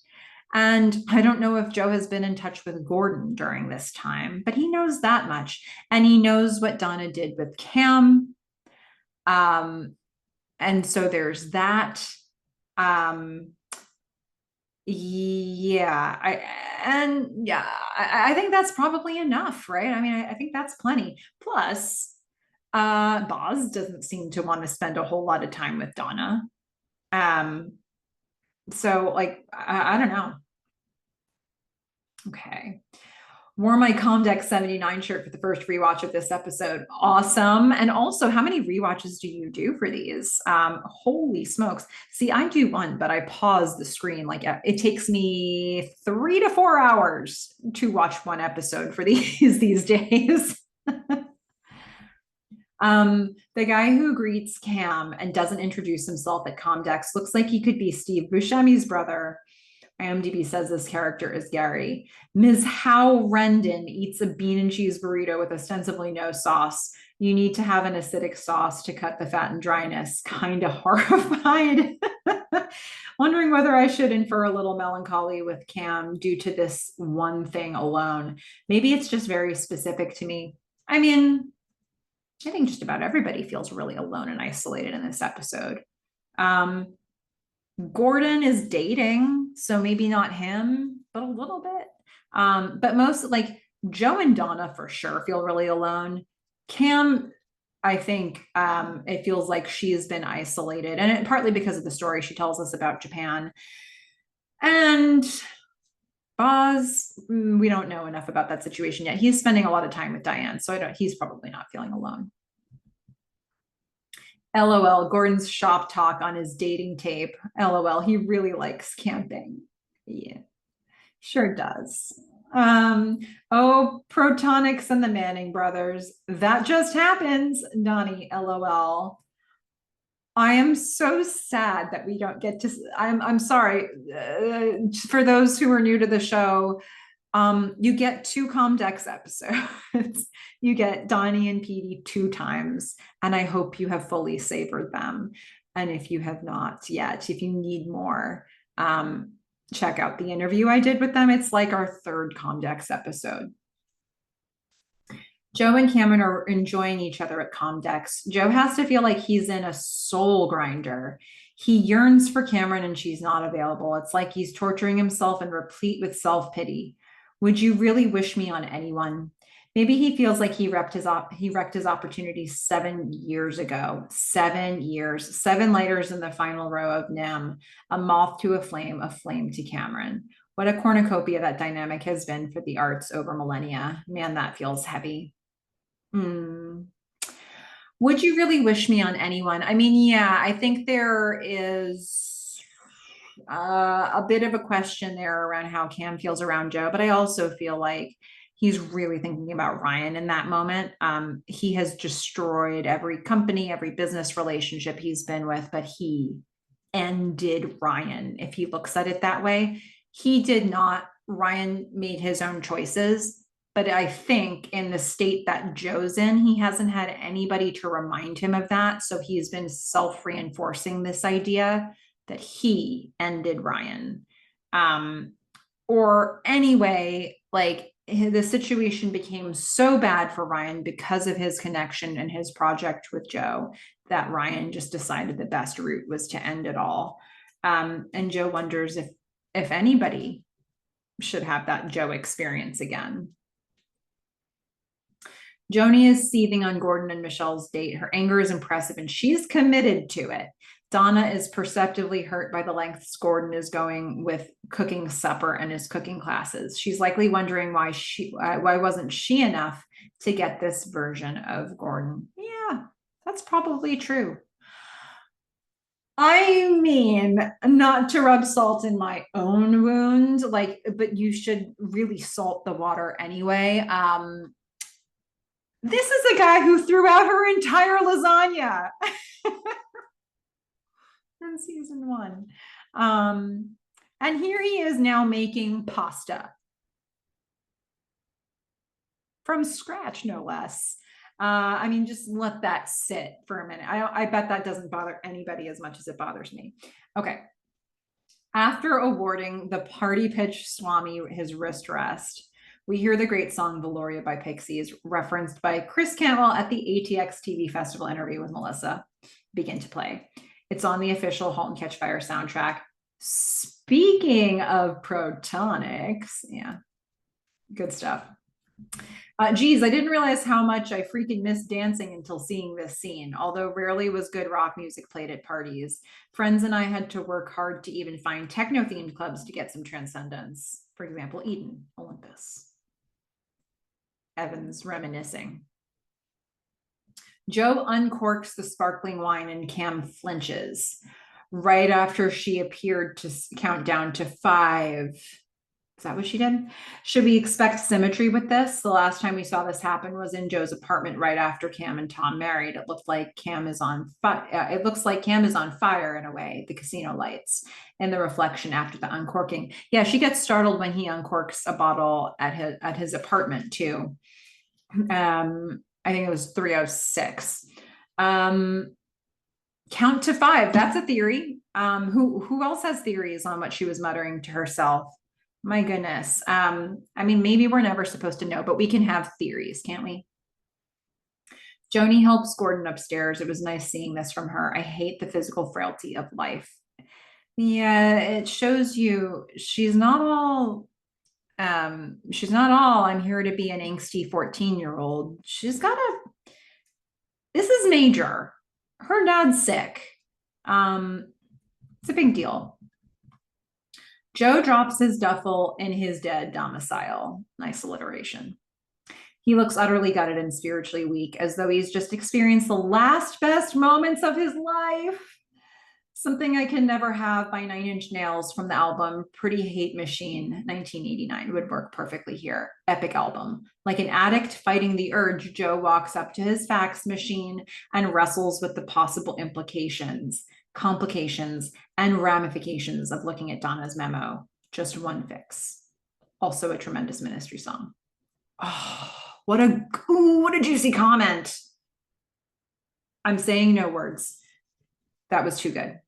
And I don't know if Joe has been in touch with Gordon during this time, but he knows that much. And he knows what Donna did with Cam. And so there's that. Yeah, I think that's probably enough, right? I mean, I think that's plenty. Plus, Boz doesn't seem to want to spend a whole lot of time with Donna. So like, I don't know. Okay. Wore my Comdex 79 shirt for the first rewatch of this episode. Awesome. And also, how many rewatches do you do for these? Holy smokes. See, I do one, but I pause the screen. Like it takes me 3 to 4 hours to watch one episode for these days. The guy who greets Cam and doesn't introduce himself at Comdex looks like he could be Steve Buscemi's brother. IMDb says this character is Gary. Ms. Howe Rendon eats a bean and cheese burrito with ostensibly no sauce. You need to have an acidic sauce to cut the fat and dryness. Kind of horrified. Wondering whether I should infer a little melancholy with Cam due to this one thing alone. Maybe it's just very specific to me. I mean, I think just about everybody feels really alone and isolated in this episode. Gordon is dating, so maybe not him, but a little bit. But most like Joe and Donna for sure feel really alone. Cam, I think it feels like she's been isolated, and partly because of the story she tells us about Japan. And Boz, we don't know enough about that situation yet. He's spending a lot of time with Diane, so he's probably not feeling alone. LOL, Gordon's shop talk on his dating tape. LOL, he really likes camping. Yeah, sure does. Oh, Protonics and the Manning brothers. That just happens, Donnie, LOL. I am so sad that we don't get to. I'm sorry for those who are new to the show. You get two Comdex episodes. You get Donnie and Petey two times, and I hope you have fully savored them. And if you have not yet, if you need more, check out the interview I did with them. It's like our third Comdex episode. Joe and Cameron are enjoying each other at Comdex. Joe has to feel like he's in a soul grinder. He yearns for Cameron and she's not available. It's like he's torturing himself and replete with self-pity. Would you really wish me on anyone? Maybe he feels like he wrecked his opportunity 7 years ago. 7 years, 7 lighters in the final row of NIM, a moth to a flame to Cameron. What a cornucopia that dynamic has been for the arts over millennia. Man, that feels heavy. Would you really wish me on anyone? I mean, yeah, I think there is a bit of a question there around how Cam feels around Joe, but I also feel like he's really thinking about Ryan in that moment. He has destroyed every company, every business relationship he's been with, but he ended Ryan, if he looks at it that way. He did not. Ryan made his own choices. But I think in the state that Joe's in, he hasn't had anybody to remind him of that. So he's been self-reinforcing this idea that he ended Ryan. Or anyway, like the situation became so bad for Ryan because of his connection and his project with Joe that Ryan just decided the best route was to end it all. And Joe wonders if anybody should have that Joe experience again. Joni is seething on Gordon and Michelle's date. Her anger is impressive and she's committed to it. Donna is perceptively hurt by the lengths Gordon is going with cooking supper and his cooking classes. She's likely wondering why wasn't she enough to get this version of Gordon. Yeah, that's probably true. I mean, not to rub salt in my own wound, but you should really salt the water anyway. This is a guy who threw out her entire lasagna in season 1. And here he is now making pasta from scratch, no less. I mean, just let that sit for a minute. I bet that doesn't bother anybody as much as it bothers me. Okay. After awarding the party pitch Swami his wrist rest, we hear the great song Valoria by Pixies, referenced by Chris Cantwell at the ATX TV Festival interview with Melissa, begin to play. It's on the official Halt and Catch Fire soundtrack. Speaking of protonics, yeah, good stuff. Geez, I didn't realize how much I freaking missed dancing until seeing this scene. Although rarely was good rock music played at parties, friends and I had to work hard to even find techno-themed clubs to get some transcendence. For example, Eden, Olympus. Evans reminiscing. Joe uncorks the sparkling wine and Cam flinches right after she appeared to count down to 5. Is that what she did? Should we expect symmetry with this? The last time we saw this happen was in Joe's apartment right after Cam and Tom married. It looked like Cam is on fire. It looks like Cam is on fire in a way, the casino lights and the reflection after the uncorking. Yeah, she gets startled when he uncorks a bottle at his apartment too. I think it was 306. Count to 5. That's a theory. Who else has theories on what she was muttering to herself? My goodness. I mean, maybe we're never supposed to know, but we can have theories, can't we? Joni helps Gordon upstairs. It was nice seeing this from her. I hate the physical frailty of life. Yeah, it shows you she's not all I'm here to be an angsty 14-year-old. This is major. Her dad's sick. It's a big deal. Joe drops his duffel in his dead domicile. Nice alliteration. He looks utterly gutted and spiritually weak, as though he's just experienced the last best moments of his life. Something I Can Never Have by 9 Inch Nails from the album Pretty Hate Machine, 1989 would work perfectly here. Epic album. Like an addict fighting the urge, Joe walks up to his fax machine and wrestles with the possible implications, complications, and ramifications of looking at Donna's memo. Just one fix. Also a tremendous Ministry song. Oh, what a juicy comment. I'm saying no words. That was too good.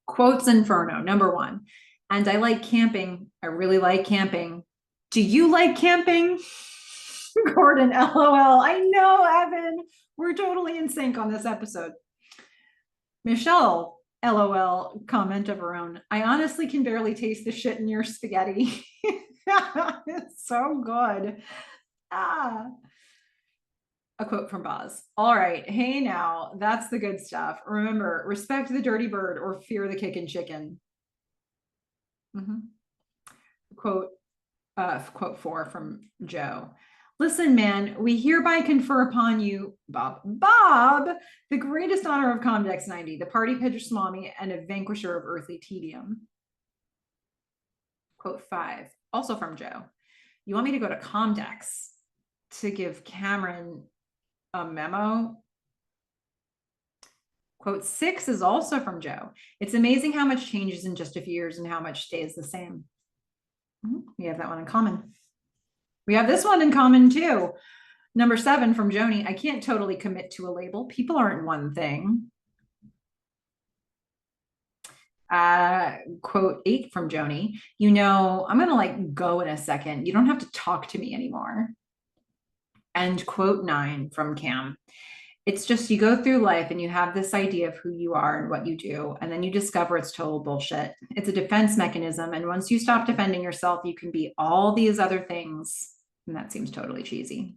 Quotes Inferno, number 1. And I like camping. I really like camping. Do you like camping? Gordon, LOL. I know, Evan. We're totally in sync on this episode. Michelle, LOL, comment of her own. I honestly can barely taste the shit in your spaghetti. It's so good. A quote from Boz. All right. Hey, now that's the good stuff. Remember, respect the dirty bird or fear the kickin' chicken. Quote 4 from Joe. Listen, man, we hereby confer upon you, Bob, the greatest honor of Comdex 90, the party pitcher Smommy, and a vanquisher of earthly tedium. Quote 5, also from Joe. You want me to go to Comdex to give Cameron a memo? Quote 6 is also from Joe. It's amazing how much changes in just a few years and how much stays the same. We have that one in common. We have this one in common too. Number 7 from Joni. I can't totally commit to a label. People aren't one thing. Quote 8 from Joni. You know, I'm gonna go in a second. You don't have to talk to me anymore. And quote 9 from Cam. It's just you go through life and you have this idea of who you are and what you do, and then you discover it's total bullshit. It's a defense mechanism, and once you stop defending yourself, you can be all these other things, and that seems totally cheesy.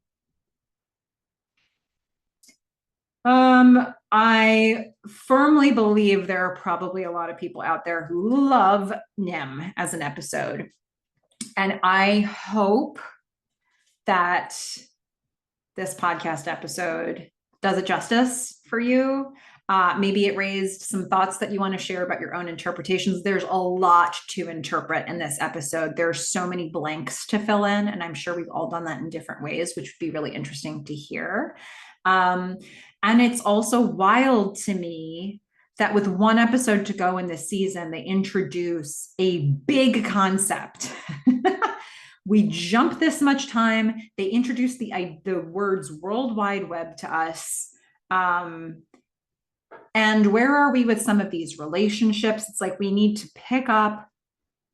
I firmly believe there are probably a lot of people out there who love NIM as an episode, and I hope that this podcast episode does it justice for you. Maybe it raised some thoughts that you want to share about your own interpretations. There's a lot to interpret in this episode. There's so many blanks to fill in, and I'm sure we've all done that in different ways, which would be really interesting to hear. And it's also wild to me that with one episode to go in this season, they introduce a big concept. We jump this much time. They introduce the words World Wide Web to us. And where are we with some of these relationships? It's like we need to pick up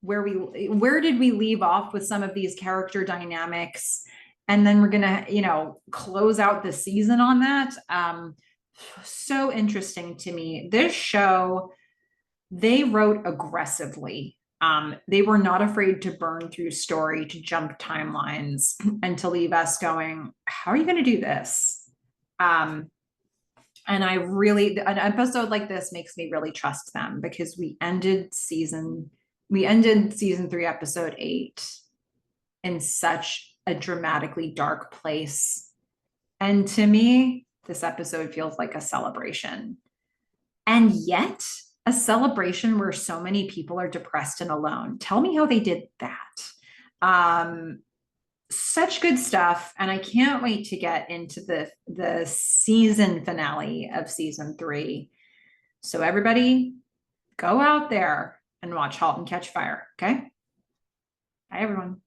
where did we leave off with some of these character dynamics? And then we're gonna, close out the season on that. So interesting to me. This show, they wrote aggressively. They were not afraid to burn through story, to jump timelines, and to leave us going, how are you going to do this? And an episode like this makes me really trust them, because we ended season 3, episode 8 in such a dramatically dark place. And to me, this episode feels like a celebration. And yet, a celebration where so many people are depressed and alone. Tell me how they did that. Such good stuff. And I can't wait to get into the season finale of season 3. So everybody, go out there and watch Halt and Catch Fire. Okay? Bye, everyone.